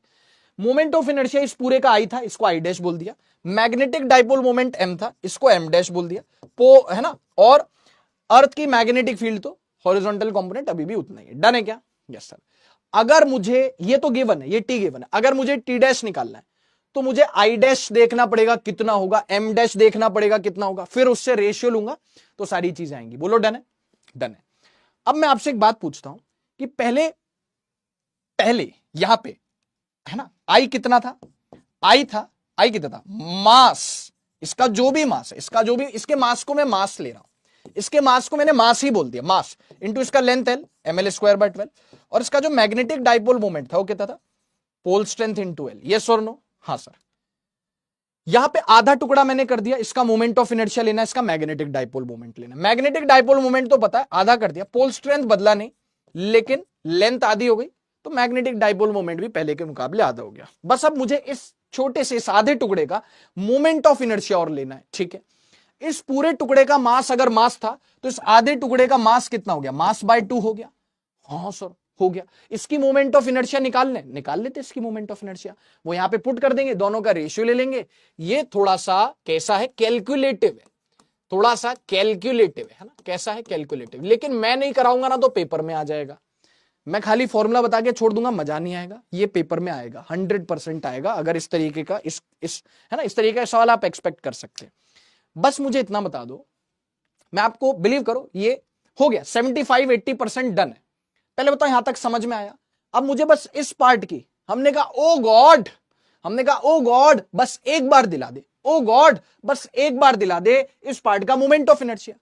मोमेंट ऑफ इनर्शिया इस पूरे का I था, इसको I डैश बोल दिया, मैग्नेटिक डाइपोल मोमेंट m था, इसको m डैश बोल दिया, है ना, और अर्थ की मैग्नेटिक फील्ड तो हॉरिजॉन्टल कंपोनेंट अभी भी उतना ही है। डन है क्या, यस सर। अगर मुझे, ये तो गिवन है, ये T गिवन है, अगर मुझे T डैश निकालना है तो मुझे I डैश देखना पड़ेगा कितना होगा, M डैश देखना पड़ेगा कितना होगा, फिर उससे रेशियो लूंगा तो सारी चीजें आएंगी। बोलो डन है, डन है। अब मैं आपसे एक बात पूछता हूं कि पहले यहां पे है ना I कितना था, I कितना था, मास इसका जो भी मास है, इसका जो भी, इसके मास को मैं मास ले रहा हूं, इसके मास को मैंने मास ही बोल दिया, मास इंटू इसका लेंथ एल, ml²/12, और इसका जो मैग्नेटिक डाइपोल मोमेंट था वो कितना था, pole strength into L. Yes और नो? हाँ सर। यहां पे आधा टुकड़ा मैंने कर दिया, इसका मोमेंट ऑफ इनर्शिया लेना, इसका मैग्नेटिक डाइपोल मोमेंट लेना। मैग्नेटिक डाइपोल मोमेंट तो पता है, आधा कर दिया, पोल स्ट्रेंथ बदला नहीं, लेकिन लेंथ आधी हो गई, तो मैग्नेटिक डाइपोल मोमेंट भी पहले के मुकाबले आधा हो गया। बस अब मुझे इस छोटे से, इस आधे टुकड़े का मोमेंट ऑफ इनर्शिया और लेना है, ठीक है। इस पूरे टुकड़े का मास अगर मास था, तो इस आधे टुकड़े का मास कितना हो गया, मास बाय 2 हो गया। हाँ सर हो गया। इसकी मोमेंट ऑफ इनर्शिया निकाल लेते इसकी मोमेंट ऑफ इनर्शिया, वो यहां पे पुट कर देंगे, दोनों का रेशियो ले लेंगे। ये थोड़ा सा कैसा है, कैलकुलेटिव है, थोड़ा सा कैलकुलेटिव है ना, कैसा है, कैलकुलेटिव। लेकिन मैं नहीं कराऊंगा ना तो पेपर में आ जाएगा, मैं खाली फॉर्मूला बता के छोड़ दूंगा, मजा नहीं आएगा। ये पेपर में आएगा, 100% आएगा, अगर इस तरीके का इस है ना, इस तरीके का सवाल आप एक्सपेक्ट कर सकते हैं। बस मुझे इतना बता दो, मैं आपको बिलीव करो ये हो गया 75-80% डन है। पहले बताओ यहां तक समझ में आया? अब मुझे बस इस पार्ट की, हमने कहा ओ गॉड, बस एक बार दिला दे, ओ गॉड बस एक बार दिला दे इस पार्ट का moment of inertia.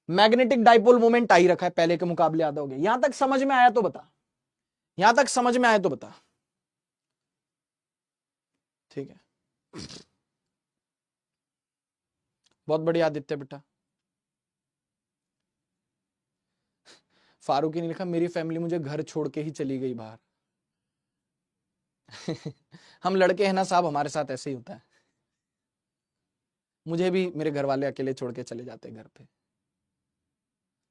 Magnetic dipole moment I रखा है, पहले के मुकाबले आधा हो गया। यहां तक समझ में आया तो बता, यहां तक समझ में आया तो बता, ठीक है। बहुत बढ़िया आदित्य बेटा। फारूकी ने लिखा मेरी फैमिली मुझे घर छोड़ के ही चली गई बाहर। हम लड़के हैं ना साहब, हमारे साथ ऐसे ही होता है, मुझे भी मेरे घर वाले अकेले छोड़ के चले जाते घर पे।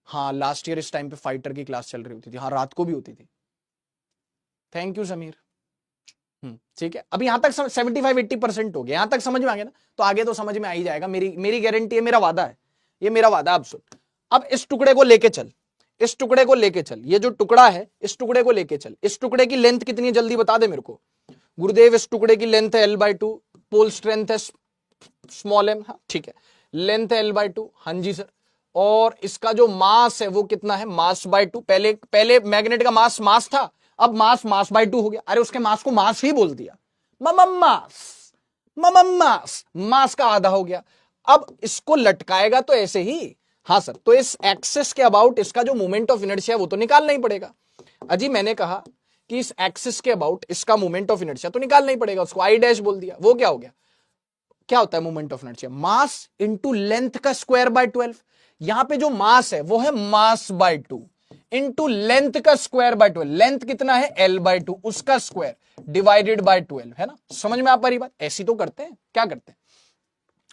हाँ लास्ट ईयर इस टाइम पे फाइटर की क्लास चल रही होती थी, हाँ रात को भी होती थी। Thank you Sameer. ठीक है, अब यहां तक 75-80% हो गया, यहां तक समझ में आ गया ना, तो आगे तो समझ में आ ही जाएगा, मेरी गारंटी है, मेरा वादा है, ये मेरा वादा। अब सुन, अब इस टुकड़े को लेके चल, इस टुकड़े को लेके चल, ये जो टुकड़ा है इस टुकड़े को लेके चल। इस टुकड़े की लेंथ कितनी है जल्दी बता दे मेरे को गुरुदेव। इस टुकड़े की लेंथ है L/2, पोल स्ट्रेंथ है स्मॉल m, हाँ ठीक है, लेंथ है L/2, हाँ जी सर। और इसका जो मास है वो कितना है, मास बाय 2। पहले मैग्नेट का मास था, अब मास बाय 2 हो गया। अरे उसके मास को मास ही बोल दिया, मास का आधा हो गया। अब इसको लटकाएगा तो ऐसे ही, हाँ सर, तो इस एक्सिस के अबाउट इसका जो मोमेंट ऑफ इनर्शिया वो तो निकालना ही पड़ेगा। अजी मैंने कहा कि इस एक्सिस के अबाउट इसका मोमेंट ऑफ इनर्शिया तो निकालना ही पड़ेगा, उसको आई डैश बोल दिया। वो क्या हो गया, क्या होता है moment of inertia, mass into length का स्क्वायर बाय 12। यहां पे जो मास है वो है मास बाय 2 इंटू लेंथ का स्क्वायर बाय 12। लेंथ कितना है L/2, उसका स्क्वायर डिवाइडेड बाय 12, है ना। समझ में आ पा रही बात? ऐसी तो करते हैं, क्या करते हैं,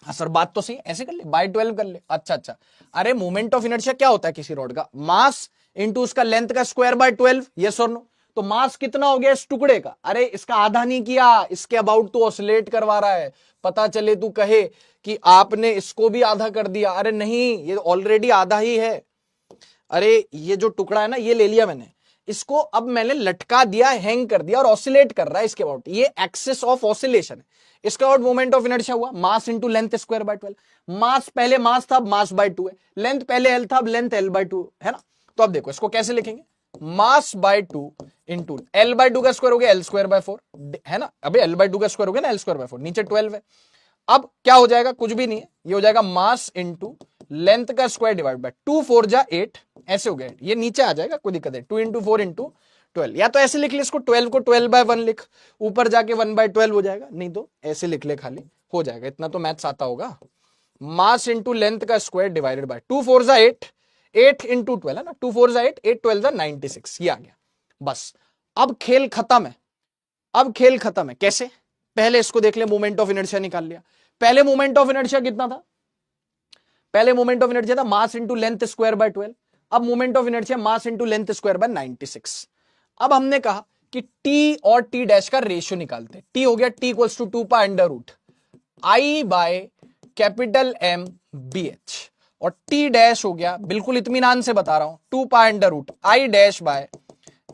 हाँ सर बात तो सही, ऐसे कर ले, बाय 12 कर ले। अच्छा, अरे मोमेंट ऑफ इनर्शिया क्या होता है किसी रॉड का, मास इंटू उसका लेंथ का स्क्वायर बाय 12, यस और नो। तो मास कितना हो गया इस टुकड़े का, अरे इसका आधा नहीं किया, इसके अबाउट तो ऑसिलेट करवा रहा है, पता चले तू कहे कि आपने इसको भी आधा कर दिया। अरे नहीं, ये ऑलरेडी आधा ही है। अरे ये जो टुकड़ा है ना, ये ले लिया मैंने, इसको अब मैंने लटका दिया, हैंग कर दिया और ऑसिलेट कर रहा है इसके अबाउट, ये एक्सिस ऑफ ऑसिलेशन है। इसका अबाउट मोमेंट ऑफ इनर्शिया हुआ मास इंटू लेंथ स्क्वायर बाय 12। मास पहले मास था, मास बाय 2 है, लेंथ पहले एल था, अब लेंथ L/2 है ना। तो अब देखो इसको कैसे लिखेंगे, मास बाय 2 इंटू L/2 का स्क्वायर हो गया L²/4, है ना। अबे L/2 का स्क्वायर हो गया ना L²/4, नीचे 12 है। अब क्या हो जाएगा, कुछ भी नहीं है, ये हो जाएगा मास इंटू लेंथ का स्क्वायर डिवाइड बाय 2 4 जा 8, ऐसे हो गया, ये नीचे आ जाएगा, कोई दिक्कत है। 2 इंटू 4 इंटू 12, या तो ऐसे लिख ले इसको, 12 को 12/1 लिख, ऊपर जाके 1/12 हो जाएगा, नहीं तो ऐसे लिख ले, खाली हो जाएगा। इतना तो मैथ्स आता होगा। मास इंटू लेंथ का स्क्वायर डिवाइडेड बाय 2 4 जा 8, 8 इंटू 12 है ना, 2 4 जा 8, 8 12 जा 96, ये आ गया। बस अब खेल खत्म है, अब खेल खत्म है। कैसे, पहले इसको देख ले, मोमेंट ऑफ इनर्शिया निकाल लिया। पहले मोमेंट ऑफ इनर्शिया कितना था, पहले मोमेंट ऑफ इनर्शिया था मास इंटू लेंथ स्क्वायर बाय 12, अब moment of inertia mass into length square bye 96। अब हमने कहा कि टी और टी डैश का रेशियो निकालते हैं। टी हो गया T equals to 2 pi under root I by capital M BH, और टी डैश हो गया, बिल्कुल इत्मीनान से बता रहा हूं, 2 pi under root I dash by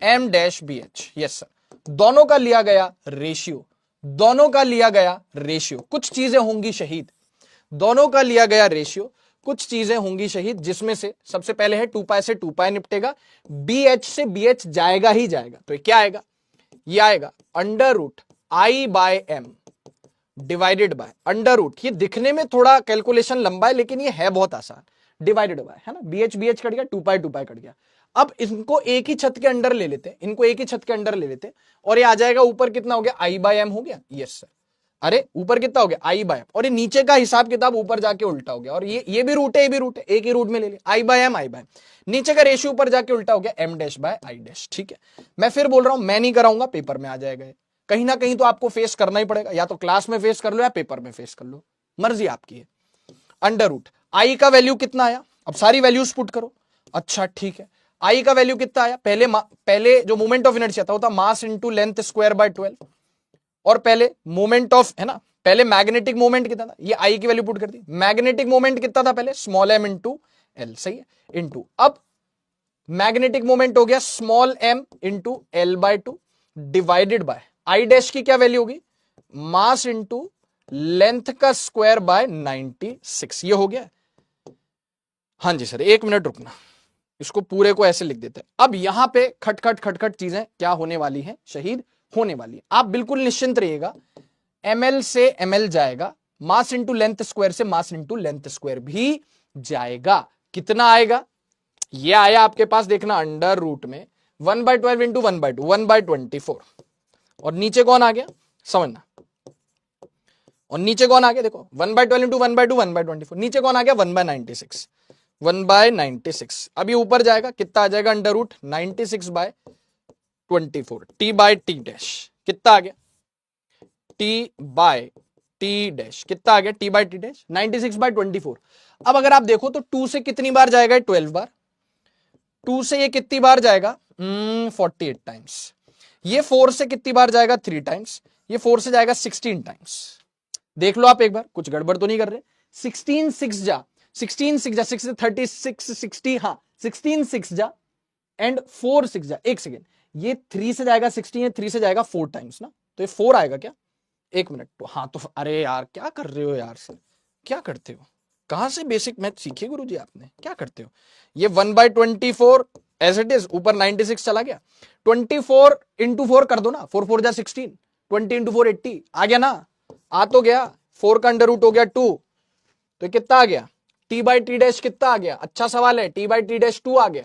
M dash BH। Yes sir, दोनों का लिया गया रेशियो, दोनों का लिया गया रेशियो, कुछ चीजें होंगी शहीद, दोनों का लिया गया रेशियो, कुछ चीजें होंगी शहीद, जिसमें से सबसे पहले है 2 पाई से 2 पाई निपटेगा, BH से BH जाएगा ही जाएगा, तो क्या आएगा, ये आएगा under root I by M divided by under root. ये दिखने में थोड़ा कैलकुलेशन लंबा है लेकिन ये है बहुत आसान। डिवाइडेड बाय, है ना, BH कट गया, 2 पाई कट गया। अब इनको एक ही छत के अंडर ले लेते हैं, इनको एक ही छत के अंडर ले लेते हैं, और ये आ जाएगा ऊपर कितना हो गया, I/m हो गया। यस सर, अरे ऊपर कितना हो गया, I/m, और ये नीचे का हिसाब किताब ऊपर जाके उल्टा हो गया, और ये भी रूट है, ये भी रूट है, एक ही रूट में ले लिया, I/m, नीचे का रेशियो ऊपर जाके उल्टा हो गया, m'/I'। ठीक है, मैं फिर बोल रहा हूं, मैं नहीं कराऊंगा, पेपर में आ जाएगा। कहीं ना कहीं तो आपको फेस करना ही पड़ेगा, या तो क्लास में फेस कर लो या पेपर में फेस कर लो, मर्जी आपकी है। अंडर रूट आई का वैल्यू कितना आया, अब सारी वैल्यूज पुट करो। अच्छा ठीक है, आई का वैल्यू कितना आया, पहले जो मोमेंट ऑफ इनर्शिया था वो था मास इंटू लेंथ स्क्वायर बाय 12, और पहले मोमेंट ऑफ, है ना, पहले मैग्नेटिक मोमेंट कितना था, ये आई की वैल्यू पुट कर दी। मैग्नेटिक मोमेंट कितना था पहले, स्मॉल m इंटू एल, सही है, इंटू, अब मैग्नेटिक मोमेंट हो गया small m into L/2 divided by I dash की क्या वैल्यू होगी, मास इंटू लेंथ का स्क्वायर बाय 96। ये हो गया। हाँ जी सर, एक मिनट रुकना, इसको पूरे को ऐसे लिख देते हैं। अब यहां पे खटखट खटखट चीजें क्या होने वाली हैं, शहीद होने वाली है। आप बिल्कुल निश्चिंत रहिएगा, ml से ml जाएगा, मास इंटू लेंथ स्क्वायर से मास इंटू लेंथ स्क्वायर भी जाएगा। कितना आएगा, ये आया आपके पास, देखना अंडर रूट में 1/12 इंटू 1/2, 1/24, और नीचे कौन आ गया, समझना, और नीचे कौन आ गया, देखो 1/12 इंटू 1/2, 1/24, नीचे कौन आ गया, 1/96, 1/96। अब ये ऊपर जाएगा, कितना आ जाएगा, अंडर रूट 96/24, t/t डैश कितना आ गया, t/t डैश कितना आ गया, t/t डैश 96/24। अब अगर आप देखो तो 2 से कितनी बार जाएगा, 12 बार, 2 से ये कितनी बार जाएगा, 48 टाइम्स, ये 4 से कितनी बार जाएगा, 3 टाइम्स, ये 4 से जाएगा 16 टाइम्स। देख लो आप एक बार, कुछ गड़बड़ तो नहीं कर रहे। 16 6 जा, 16 6 जा, 6 36 60, हाँ 16 6 जा एंड 4 6 जा, एक सेकेंड, ये 3 से जाएगा 16, ये 3 से जाएगा 4 टाइम्स ना, तो ये 4 आएगा क्या, एक मिनट, तो हाँ, तो अरे यार क्या कर रहे हो यार सर, क्या करते हो, कहां से बेसिक मैथ सीखे गुरुजी आपने, क्या करते हो। ये 1/24 एज इट इज, ऊपर 96 चला गया, 24 इंटू 4 कर दो ना, 4 4 जा 16, 20 इंटू 4 80, आ गया ना, आ तो गया, 4 का अंडर रूट हो गया 2, तो कितना आ गया, t/t डैश कितना आ गया, अच्छा सवाल है, t/t डैश 2 आ गया,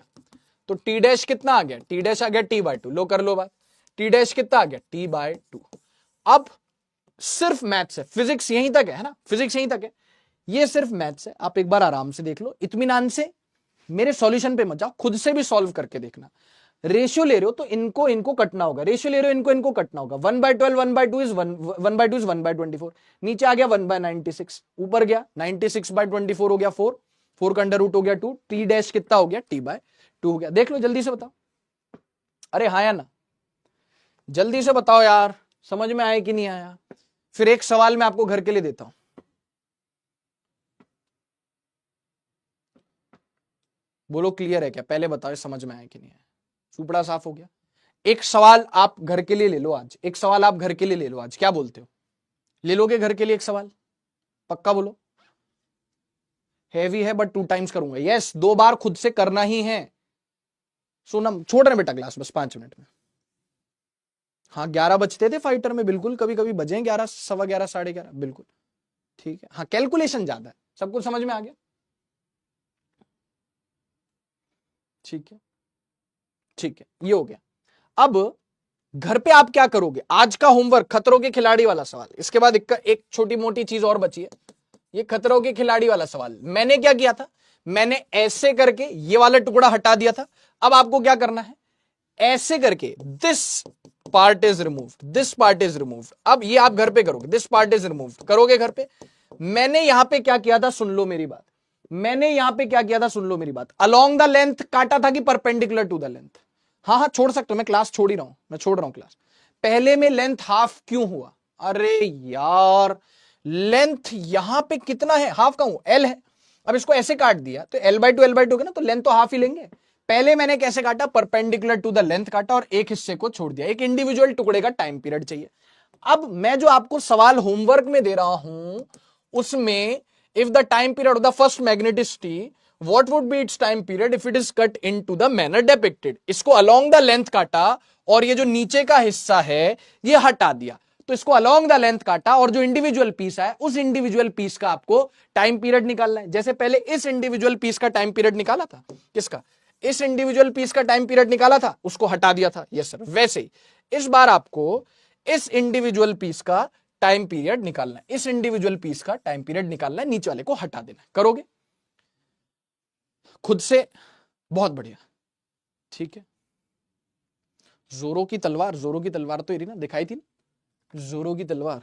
तो t डैश कितना आ गया, t डैश आ गया t/2, लो कर लो बात, t डैश कितना आ गया, t/2। अब सिर्फ मैथ्स है, फिजिक्स यहीं तक है ना, फिजिक्स यहीं तक है, ये सिर्फ मैथ्स है, आप एक बार आराम से देख लो, इत्मीनान से, मेरे सॉल्यूशन पे मत जाओ, खुद से भी सॉल्व करके देखना। रेशियो ले रहे हो तो इनको इनको कटना होगा, रेशियो ले रहे हो इनको इनको कटना होगा, 1/12 1/2 इज 1/2 इज 1/24, नीचे आ गया 1/96, ऊपर गया 96/24 हो गया 4, 4 का अंडर रूट हो गया 2, t डैश कितना हो गया, t/2 हो गया। देख लो जल्दी से बताओ, अरे हाँ या ना, जल्दी से बताओ यार, समझ में आया कि नहीं आया। फिर एक सवाल मैं आपको घर के लिए देता हूं, बोलो क्लियर है क्या, पहले बताओ समझ में आया कि नहीं आया, सुपड़ा साफ हो गया। एक सवाल आप घर के लिए ले लो आज, एक सवाल आप घर के लिए ले लो आज, क्या बोलते हो, ले लोगे घर के लिए एक सवाल, पक्का बोलो। हैवी है बट 2 टाइम्स करूंगा, यस 2 बार खुद से करना ही है। सोनम छोड़ रहे बेटा क्लास, बस 5 मिनट में। हाँ 11 बजते थे फाइटर में, बिल्कुल, कभी कभी बजे 11 सवा 11 साढ़े 11, बिल्कुल ठीक है। हाँ कैलकुलेशन ज्यादा है, सब कुछ समझ में आ गया, ठीक है ठीक है, ये हो गया। अब घर पे आप क्या करोगे, आज का होमवर्क खतरों के खिलाड़ी वाला सवाल, इसके बाद एक छोटी मोटी चीज और बची है, ये खतरों के खिलाड़ी वाला सवाल। मैंने क्या किया था, मैंने ऐसे करके ये वाला टुकड़ा हटा दिया था, अब आपको क्या करना है, ऐसे करके this part is removed, this part is removed. अब ये आप घर पे करोगे, दिस पार्ट इज रिमूव्ड करोगे घर पे। मैंने यहां पे क्या किया था, सुन लो मेरी बात, मैंने यहां पे क्या किया था, सुन लो मेरी बात, अलोंग द लेंथ काटा था कि परपेंडिकुलर टू द लेंथ। हाँ हाँ छोड़ सकते हो, मैं क्लास छोड़ ही रहा हूं, मैं छोड़ रहा हूं क्लास। पहले में लेंथ हाफ क्यों हुआ, अरे यार लेंथ यहां पे कितना है, हाफ का हूं, एल है, अब इसको ऐसे काट दिया तो L/2 ना, तो लेंथ तो हाफ ही लेंगे। पहले मैंने कैसे काटा, परपेंडिकुलर टू द लेंथ काटा और एक हिस्से को छोड़ दिया, एक इंडिविजुअल टुकड़े का टाइम पीरियड चाहिए। अब मैं जो आपको सवाल होमवर्क में दे रहा हूं उसमें, if the time period of the first magneticity, what would be its time period if it is cut into the manner depicted। इसको along the length काटा और ये जो नीचे का हिस्सा है ये हटा दिया, तो इसको अलोंग द लेंथ काटा और जो इंडिविजुअल पीस है उस इंडिविजुअल पीस का आपको टाइम पीरियड निकालना है। जैसे पहले इस इंडिविजुअल पीस का टाइम पीरियड निकाला था, किसका, इस इंडिविजुअल पीस का टाइम पीरियड निकाला था, उसको हटा दिया था, यस सर। वैसे ही इस बार आपको इस इंडिविजुअल पीस का टाइम पीरियड निकालना है, इस इंडिविजुअल पीस का टाइम पीरियड निकालना है, नीचे वाले को हटा देना है। करोगे खुद से, बहुत बढ़िया, ठीक है। जोरो की तलवार, जोरो की तलवार तो ये रही ना, दिखाई थी ना, जोरो की तलवार,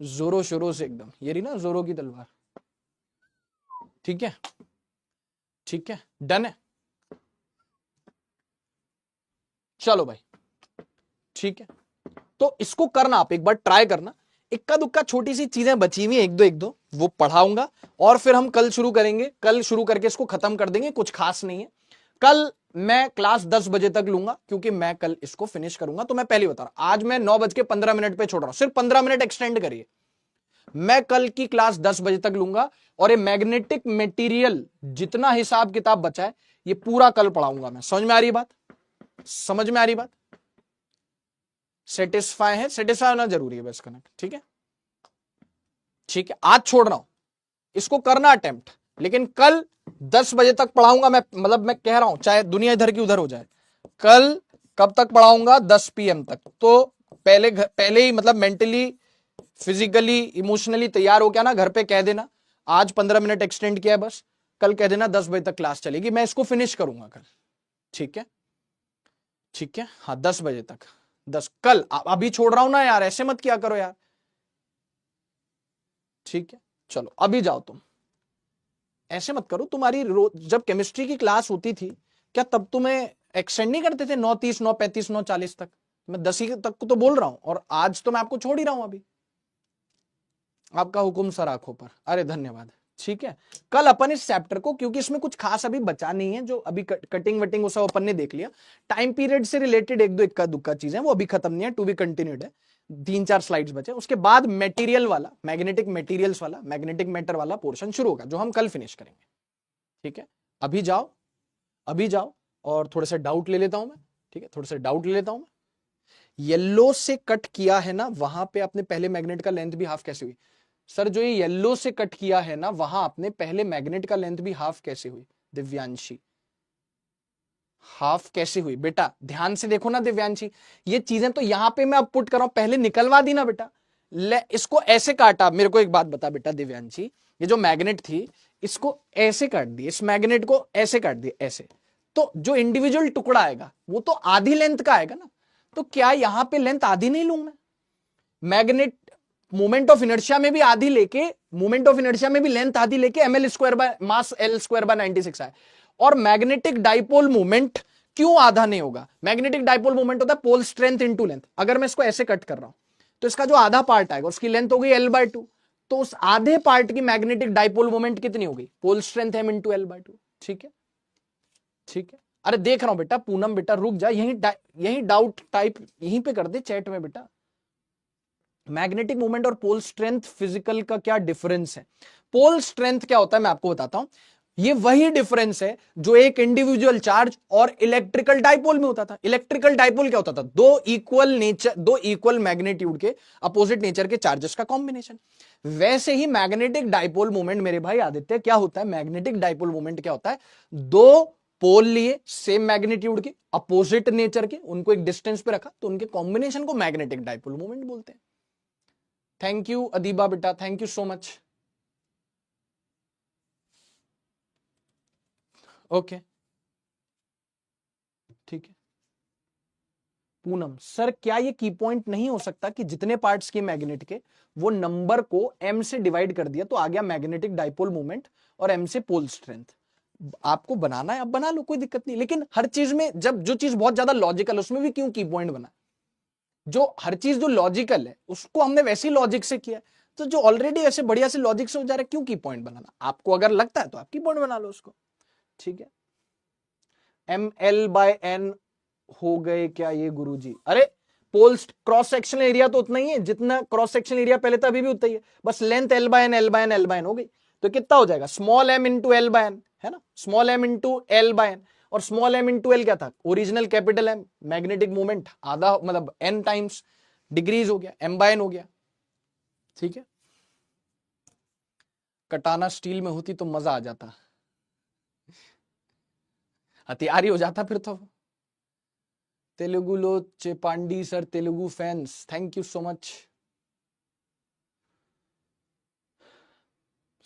जोरो शोरो से एकदम, ये रही ना जोरो की तलवार, ठीक है, ठीक है, डन है। चलो भाई, ठीक है, तो इसको करना, आप एक बार ट्राई करना। इक्का दुक्का छोटी सी चीजें बची हुई, एक दो वो पढ़ाऊंगा और फिर हम कल शुरू करेंगे। कल शुरू करके इसको खत्म कर देंगे, कुछ खास नहीं है। कल मैं क्लास 10 बजे तक लूंगा क्योंकि मैं कल इसको फिनिश करूंगा। तो मैं पहले बता रहा हूं, आज मैं 9:15 पे छोड़ रहा हूं, सिर्फ 15 मिनट एक्सटेंड करिए। मैं कल की क्लास 10 बजे तक लूंगा और ये मैग्नेटिक मटेरियल जितना हिसाब किताब बचा है ये पूरा कल पढ़ाऊंगा मैं। समझ में आ रही बात, समझ में आ रही बात, सेटिस्फाई है, सेटिस्फाई होना जरूरी है बस, कनेक्ट, ठीक है, ठीक है। आज छोड़ रहा हूं, इसको करना अटेम्प्ट, लेकिन कल 10 बजे तक पढ़ाऊंगा मैं, मतलब मैं कह रहा हूं चाहे दुनिया इधर की उधर हो जाए, कल कब तक पढ़ाऊंगा, 10 PM तक। तो पहले ही मतलब मेंटली फिजिकली इमोशनली तैयार हो क्या ना, घर पे कह देना आज 15 मिनट एक्सटेंड किया है, बस कल कह देना 10 बजे तक क्लास चलेगी, मैं इसको फिनिश करूंगा कल, ठीक है, ठीक है, हाँ 10 बजे तक, 10 कल। अभी छोड़ रहा हूं ना यार, ऐसे मत किया करो यार, ठीक है। चलो अभी जाओ तुम, ऐसे मत करो। तुम्हारी जब केमिस्ट्री की क्लास होती थी क्या तब तुम्हें एक्सटेंड नहीं करते थे 9:30 9:35 9:40 तक? मैं 10 ही तक को तो बोल रहा हूं और आज तो मैं आपको छोड़ ही रहा हूं अभी। आपका हुक्म सर आंखों पर, अरे धन्यवाद, ठीक है। कल अपन इस चैप्टर को, क्योंकि इसमें कुछ खास अभी बचा नहीं है, जो अभी कटिंग वटिंग वो सब अपन ने देख लिया। टाइम पीरियड से रिलेटेड एक दो इक्का दुक्का चीजें वो अभी खत्म नहीं है, टू बी कंटिन्यूड है। 3-4 स्लाइड्स बचे, उसके बाद मेटीरियल वाला, मैग्नेटिक मटेरियल्स वाला, मैग्नेटिक मैटर वाला पोर्शन शुरू होगा जो हम कल फिनिश करेंगे, ठीक है। अभी जाओ, अभी जाओ और थोड़े से डाउट ले लेता हूं मैं, ठीक है, थोड़े से डाउट ले लेता हूं मैं। येलो से कट किया है ना, वहां पे अपने पहले मैग्नेट का लेंथ भी हाफ कैसे हुई? सर जो ये येलो से कट किया है ना, वहां अपने पहले मैग्नेट का लेंथ भी हाफ कैसे हुई? दिव्यांशी, हाफ कैसे हुई बेटा? ध्यान से देखो ना दिव्यांशी, ये चीजें तो यहां पे मैं अब पुट कर रहा हूं, पहले निकलवा दी ना बेटा। ले इसको ऐसे काटा, मेरे को एक बात बता बेटा दिव्यांशी, ये जो मैग्नेट थी इसको ऐसे काट दी, इस मैग्नेट को ऐसे काट दिया ऐसे, तो जो इंडिविजुअल टुकड़ा आएगा वो तो आधी लेंथ का आएगा ना। तो क्या यहां पे लेंथ आधी नहीं लूं मैं? मैग्नेट मोमेंट ऑफ इनर्शिया में भी आधी लेके, मोमेंट ऑफ इनर्शिया में भी लेंथ आधी लेके ml² by mass L² bye 96 आए। और मैग्नेटिक डाइपोल मोमेंट क्यों आधा नहीं होगा? मैग्नेटिक डाइपोल मोमेंट होता है पोल स्ट्रेंथ इनटू लेंथ। अगर मैं इसको ऐसे कट कर रहा हूं तो इसका जो आधा पार्ट आएगा उसकी लेंथ हो गई L/2, तो उस आधे पार्ट की मैग्नेटिक डाइपोल मोमेंट कितनी हो गई? Pole strength m into L/2, ठीक है, ठीक है। अरे देख रहा हूं बेटा, पूनम बेटा रुक जा, यही डाउट टाइप यहीं पे कर दे चैट में बेटा। मैग्नेटिक मोमेंट और पोल स्ट्रेंथ फिजिकल का क्या डिफरेंस है? पोल स्ट्रेंथ क्या होता है मैं आपको बताता हूं। ये वही डिफरेंस है जो एक इंडिविजुअल चार्ज और इलेक्ट्रिकल डाइपोल में होता था। इलेक्ट्रिकल डाइपोल क्या होता था? दो इक्वल मैग्नेट्यूड के अपोजिट नेचर के चार्जेस का कॉम्बिनेशन। वैसे ही मैग्नेटिक डाइपोल मोमेंट मेरे भाई आदित्य क्या होता है? मैग्नेटिक डाइपोल मोमेंट क्या होता है? दो पोल लिए सेम मैग्नेट्यूड के अपोजिट नेचर के, उनको एक डिस्टेंस पे रखा तो उनके कॉम्बिनेशन को मैग्नेटिक डाइपोल मोमेंट बोलते हैं। थैंक यू अदीबा बेटा, thank you so much, okay, ठीक है। पूनम सर क्या ये की पॉइंट नहीं हो सकता कि जितने पार्ट्स के मैग्नेट के वो नंबर को m से डिवाइड कर दिया तो आ गया मैग्नेटिक डाइपोल मोमेंट और m से पोल स्ट्रेंथ? आपको बनाना है अब बना लो, कोई दिक्कत नहीं, लेकिन हर चीज में जब जो चीज बहुत ज्यादा लॉजिकल उसमें भी क्यों की पॉइंट बना? जो हर चीज जो लॉजिकल है उसको हमने वैसे ही लॉजिक से किया, तो जो ऑलरेडी ऐसे बढ़िया से लॉजिक से हो जा रहा है क्यों की पॉइंट बनाना? आपको अगर लगता है तो आप की पॉइंट बना लो उसको, ठीक है। ML/N हो गए क्या ये गुरुजी? अरे पोल क्रॉस सेक्शनल एरिया तो उतना ही है जितना क्रॉस सेक्शनल एरिया पहले था, अभी भी उतना ही है, बस लेंथ L/N L/N L/N हो गई। तो कितना हो जाएगा? स्मॉल m इंटू L/N, है ना, स्मॉल m इंटू L/N, और स्मॉल m इंटू L क्या था? Original capital M, magnetic moment आधा मतलब n टाइम्स डिग्रीज हो गया, m/n हो गया, ठीक है। कटाना स्टील में होती तो मजा आ जाता, हथियार ही हो जाता फिर तो। तेलुगु लो चेपांडी sir, Telugu fans, thank you so much.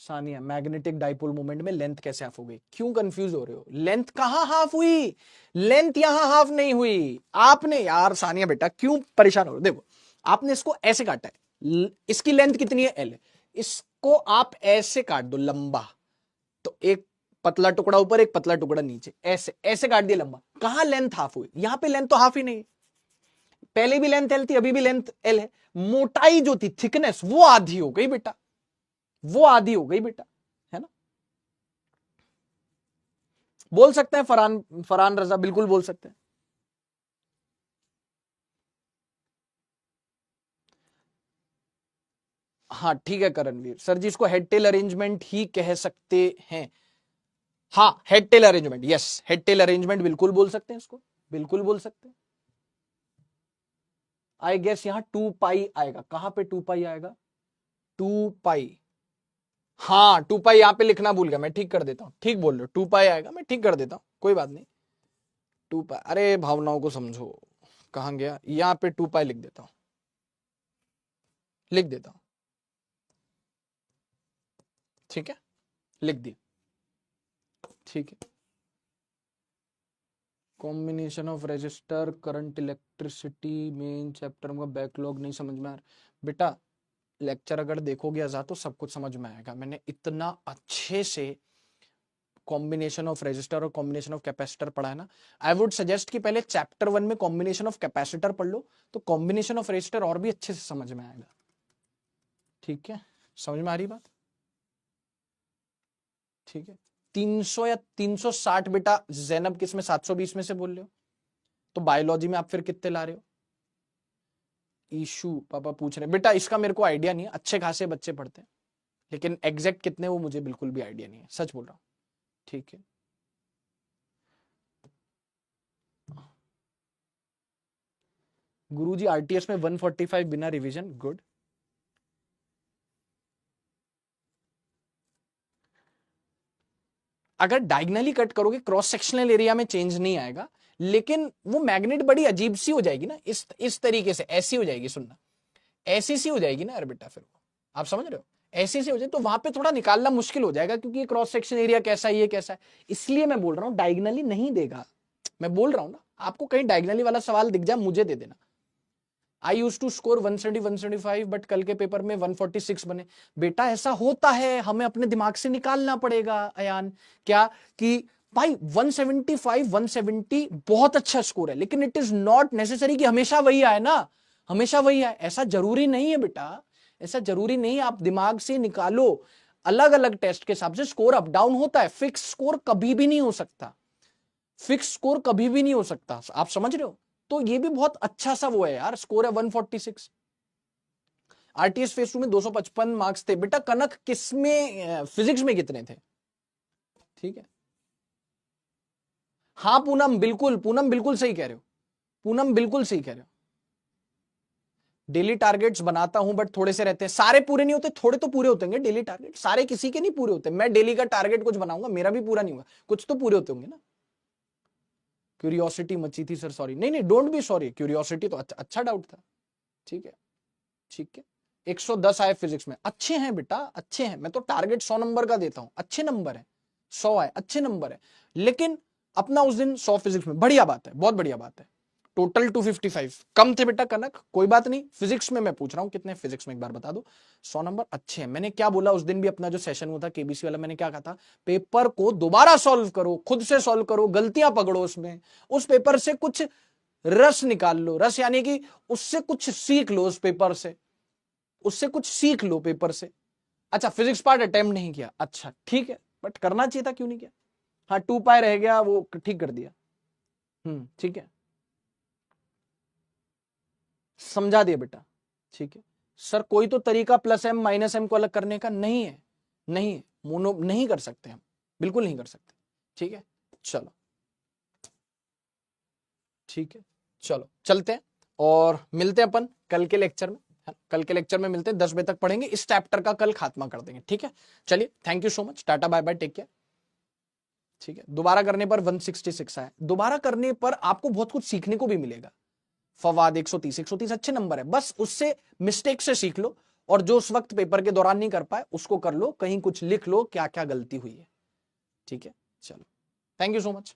Sania, magnetic dipole moment में लेंथ कैसे हाफ हो गई? क्यों कंफ्यूज हो रहे हो? लेंथ कहां हाफ हुई? लेंथ यहां हाफ नहीं हुई। आपने यार सानिया बेटा क्यों परेशान हो रहे हो? देखो आपने इसको ऐसे काटा है, इसकी लेंथ कितनी है? L है। इसको आप ऐसे काट दो लंबा, तो एक पतला टुकड़ा ऊपर, एक पतला टुकड़ा नीचे, ऐसे ऐसे काट दिया लंबा। कहां लेंथ हाफ हुई? यहां पे लेंथ तो हाफ ही नहीं है। पहले भी लेंथ L थी, अभी भी लेंथ L है। मोटाई जो थी, थिकनेस, वो आधी हो गई बेटा, वो आधी हो गई बेटा, है ना। बोल सकते हैं फरहान, फरहान रजा बिल्कुल बोल सकते हैं। हाँ ठीक है करणवीर सर जी, इसको हेड टेल अरेंजमेंट ही कह सकते हैं। हाँ head tail arrangement, yes head tail arrangement बिल्कुल बोल सकते हैं इसको, बिल्कुल बोल सकते हैं। आई गेस यहां 2 पाई आएगा। कहां पे 2 पाई आएगा? 2 पाई, हाँ 2 पाई यहां पे लिखना भूल गया मैं, ठीक कर देता हूं। ठीक बोल रहे हो, 2 पाई आएगा, मैं ठीक कर देता हूं, कोई बात नहीं। 2 पाई, अरे भावनाओं को समझो। कहां गया? यहां पे 2 पाई लिख देता हूं, लिख देता हूं, ठीक है, लिख दिया, ठीक है। Combination of register current electricity main chapter का बैकलॉग नहीं समझ में आ रहा बेटा। लेक्चर अगर देखोगे आजाद तो सब कुछ समझ में आएगा। मैंने इतना अच्छे से कॉम्बिनेशन ऑफ रेजिस्टर और कॉम्बिनेशन ऑफ कैपेसिटर पढ़ा है ना। आई वुड सजेस्ट कि पहले चैप्टर 1 में कॉम्बिनेशन ऑफ कैपेसिटर पढ़ लो, तो कॉम्बिनेशन ऑफ रेजिस्टर और भी अच्छे से समझ में आएगा, ठीक है। समझ में आ रही बात? ठीक है। 300 या 360 बेटा जैनब किस में 720 में से बोल रहे हो? तो बायोलॉजी में आप फिर कितने ला रहे हो? इशू पापा पूछ रहे बेटा, इसका मेरे को आइडिया नहीं है, अच्छे खासे बच्चे पढ़ते हैं, लेकिन एग्जैक्ट कितने वो मुझे बिल्कुल भी आइडिया नहीं है, सच बोल रहा हूं, ठीक है। गुरुजी आरटीएस में 145 बिना रिवीजन, गुड। अगर डायगनली कट करोगे क्रॉस सेक्शनल एरिया में चेंज नहीं आएगा, लेकिन वो मैग्नेट बड़ी अजीब सी हो जाएगी ना, इस तरीके से ऐसी हो जाएगी, सुनना ऐसी सी हो जाएगी ना यार बेटा, फिर आप समझ रहे हो, ऐसी सी हो जाए तो वहां पे थोड़ा निकालना मुश्किल हो जाएगा, क्योंकि क्रॉस सेक्शन एरिया कैसा है, ये कैसा है। इसलिए मैं बोल रहा हूं डायगनली नहीं देगा। मैं बोल रहा हूं ना, आपको कहीं डायगनली वाला सवाल दिख जाए मुझे दे देना। आई यूज टू स्कोर 170 175 बट कल के पेपर में 146 बने। बेटा ऐसा होता है, हमें अपने दिमाग से निकालना पड़ेगा अयान, क्या कि भाई 175 170 बहुत अच्छा स्कोर है, लेकिन इट इज नॉट नेसेसरी कि हमेशा वही आए ना, हमेशा वही आए, ऐसा जरूरी नहीं है बेटा, ऐसा जरूरी नहीं है। आप दिमाग से निकालो, अलग अलग टेस्ट के हिसाब से स्कोर अप डाउन होता है, फिक्स स्कोर कभी भी नहीं हो सकता, फिक्स स्कोर कभी भी नहीं हो सकता, आप समझ रहे हो। तो ये भी बहुत अच्छा सा वो है यार, स्कोर है 146। आरटीएस फेज 2 में 255 मार्क्स थे बेटा। कनक किसमें, फिजिक्स में कितने थे? ठीक है, हाँ पूनम बिल्कुल, पूनम बिल्कुल सही कह रहे हो, पूनम बिल्कुल सही कह रहे हो। डेली टारगेट्स बनाता हूं बट थोड़े से रहते हैं, सारे पूरे नहीं होते, थोड़े तो पूरे होते होंगे डेली टारगेट, सारे किसी के नहीं पूरे होते। मैं डेली का टारगेट कुछ बनाऊंगा, मेरा भी पूरा नहीं होगा, कुछ तो पूरे होते होंगे ना। क्यूरियोसिटी मची थी सर, सॉरी। नहीं नहीं, डोंट बी सॉरी, क्यूरियोसिटी तो अच्छा डाउट था, ठीक है, ठीक है। 110 आए फिजिक्स में, अच्छे हैं बेटा, अच्छे हैं। मैं तो टारगेट 100 नंबर का देता हूं, अच्छे नंबर है, 100 आए अच्छे नंबर है, लेकिन अपना उस दिन 100 फिजिक्स में, बढ़िया बात है, बहुत बढ़िया बात है। टोटल 255 कम थे बेटा कनक, कोई बात नहीं। फिजिक्स में मैं पूछ रहा हूं कितने, फिजिक्स में एक बार बता दो। 100 नंबर अच्छे हैं। मैंने क्या बोला उस दिन भी, अपना जो सेशन हुआ था केबीसी वाला, मैंने क्या कहा था? पेपर को दोबारा सॉल्व करो, खुद से सॉल्व करो, गलतियां पकड़ो उसमें, उस पेपर से कुछ रस निकाल लो, रस यानी कि उससे कुछ सीख लो, उस पेपर से, उससे कुछ सीख लो पेपर से। अच्छा फिजिक्स पार्ट अटेम्प्ट नहीं किया, अच्छा ठीक है, बट करना चाहिए था, क्यों नहीं किया? हाँ 2 पाई रह गया, वो ठीक कर दिया, ठीक है, समझा दिया बेटा, ठीक है। सर कोई तो तरीका प्लस एम माइनस एम को अलग करने का? नहीं है, नहीं है, मोनो नहीं कर सकते हम, बिल्कुल नहीं कर सकते, ठीक है। चलो ठीक है, चलो चलते हैं। और मिलते हैं अपन कल के लेक्चर में। कल के लेक्चर में मिलते हैं, 10 बजे तक पढ़ेंगे, इस चैप्टर का कल खात्मा कर देंगे। ठीक है, चलिए, thank you so much, tata bye bye, take care. ठीक है, दोबारा करने पर 166 आए, दोबारा करने पर आपको बहुत कुछ सीखने को भी मिलेगा। फवाद 130 अच्छे नंबर है, बस उससे मिस्टेक से सीख लो, और जो उस वक्त पेपर के दौरान नहीं कर पाए उसको कर लो, कहीं कुछ लिख लो क्या क्या गलती हुई है। ठीक है, चलो, थैंक यू सो मच।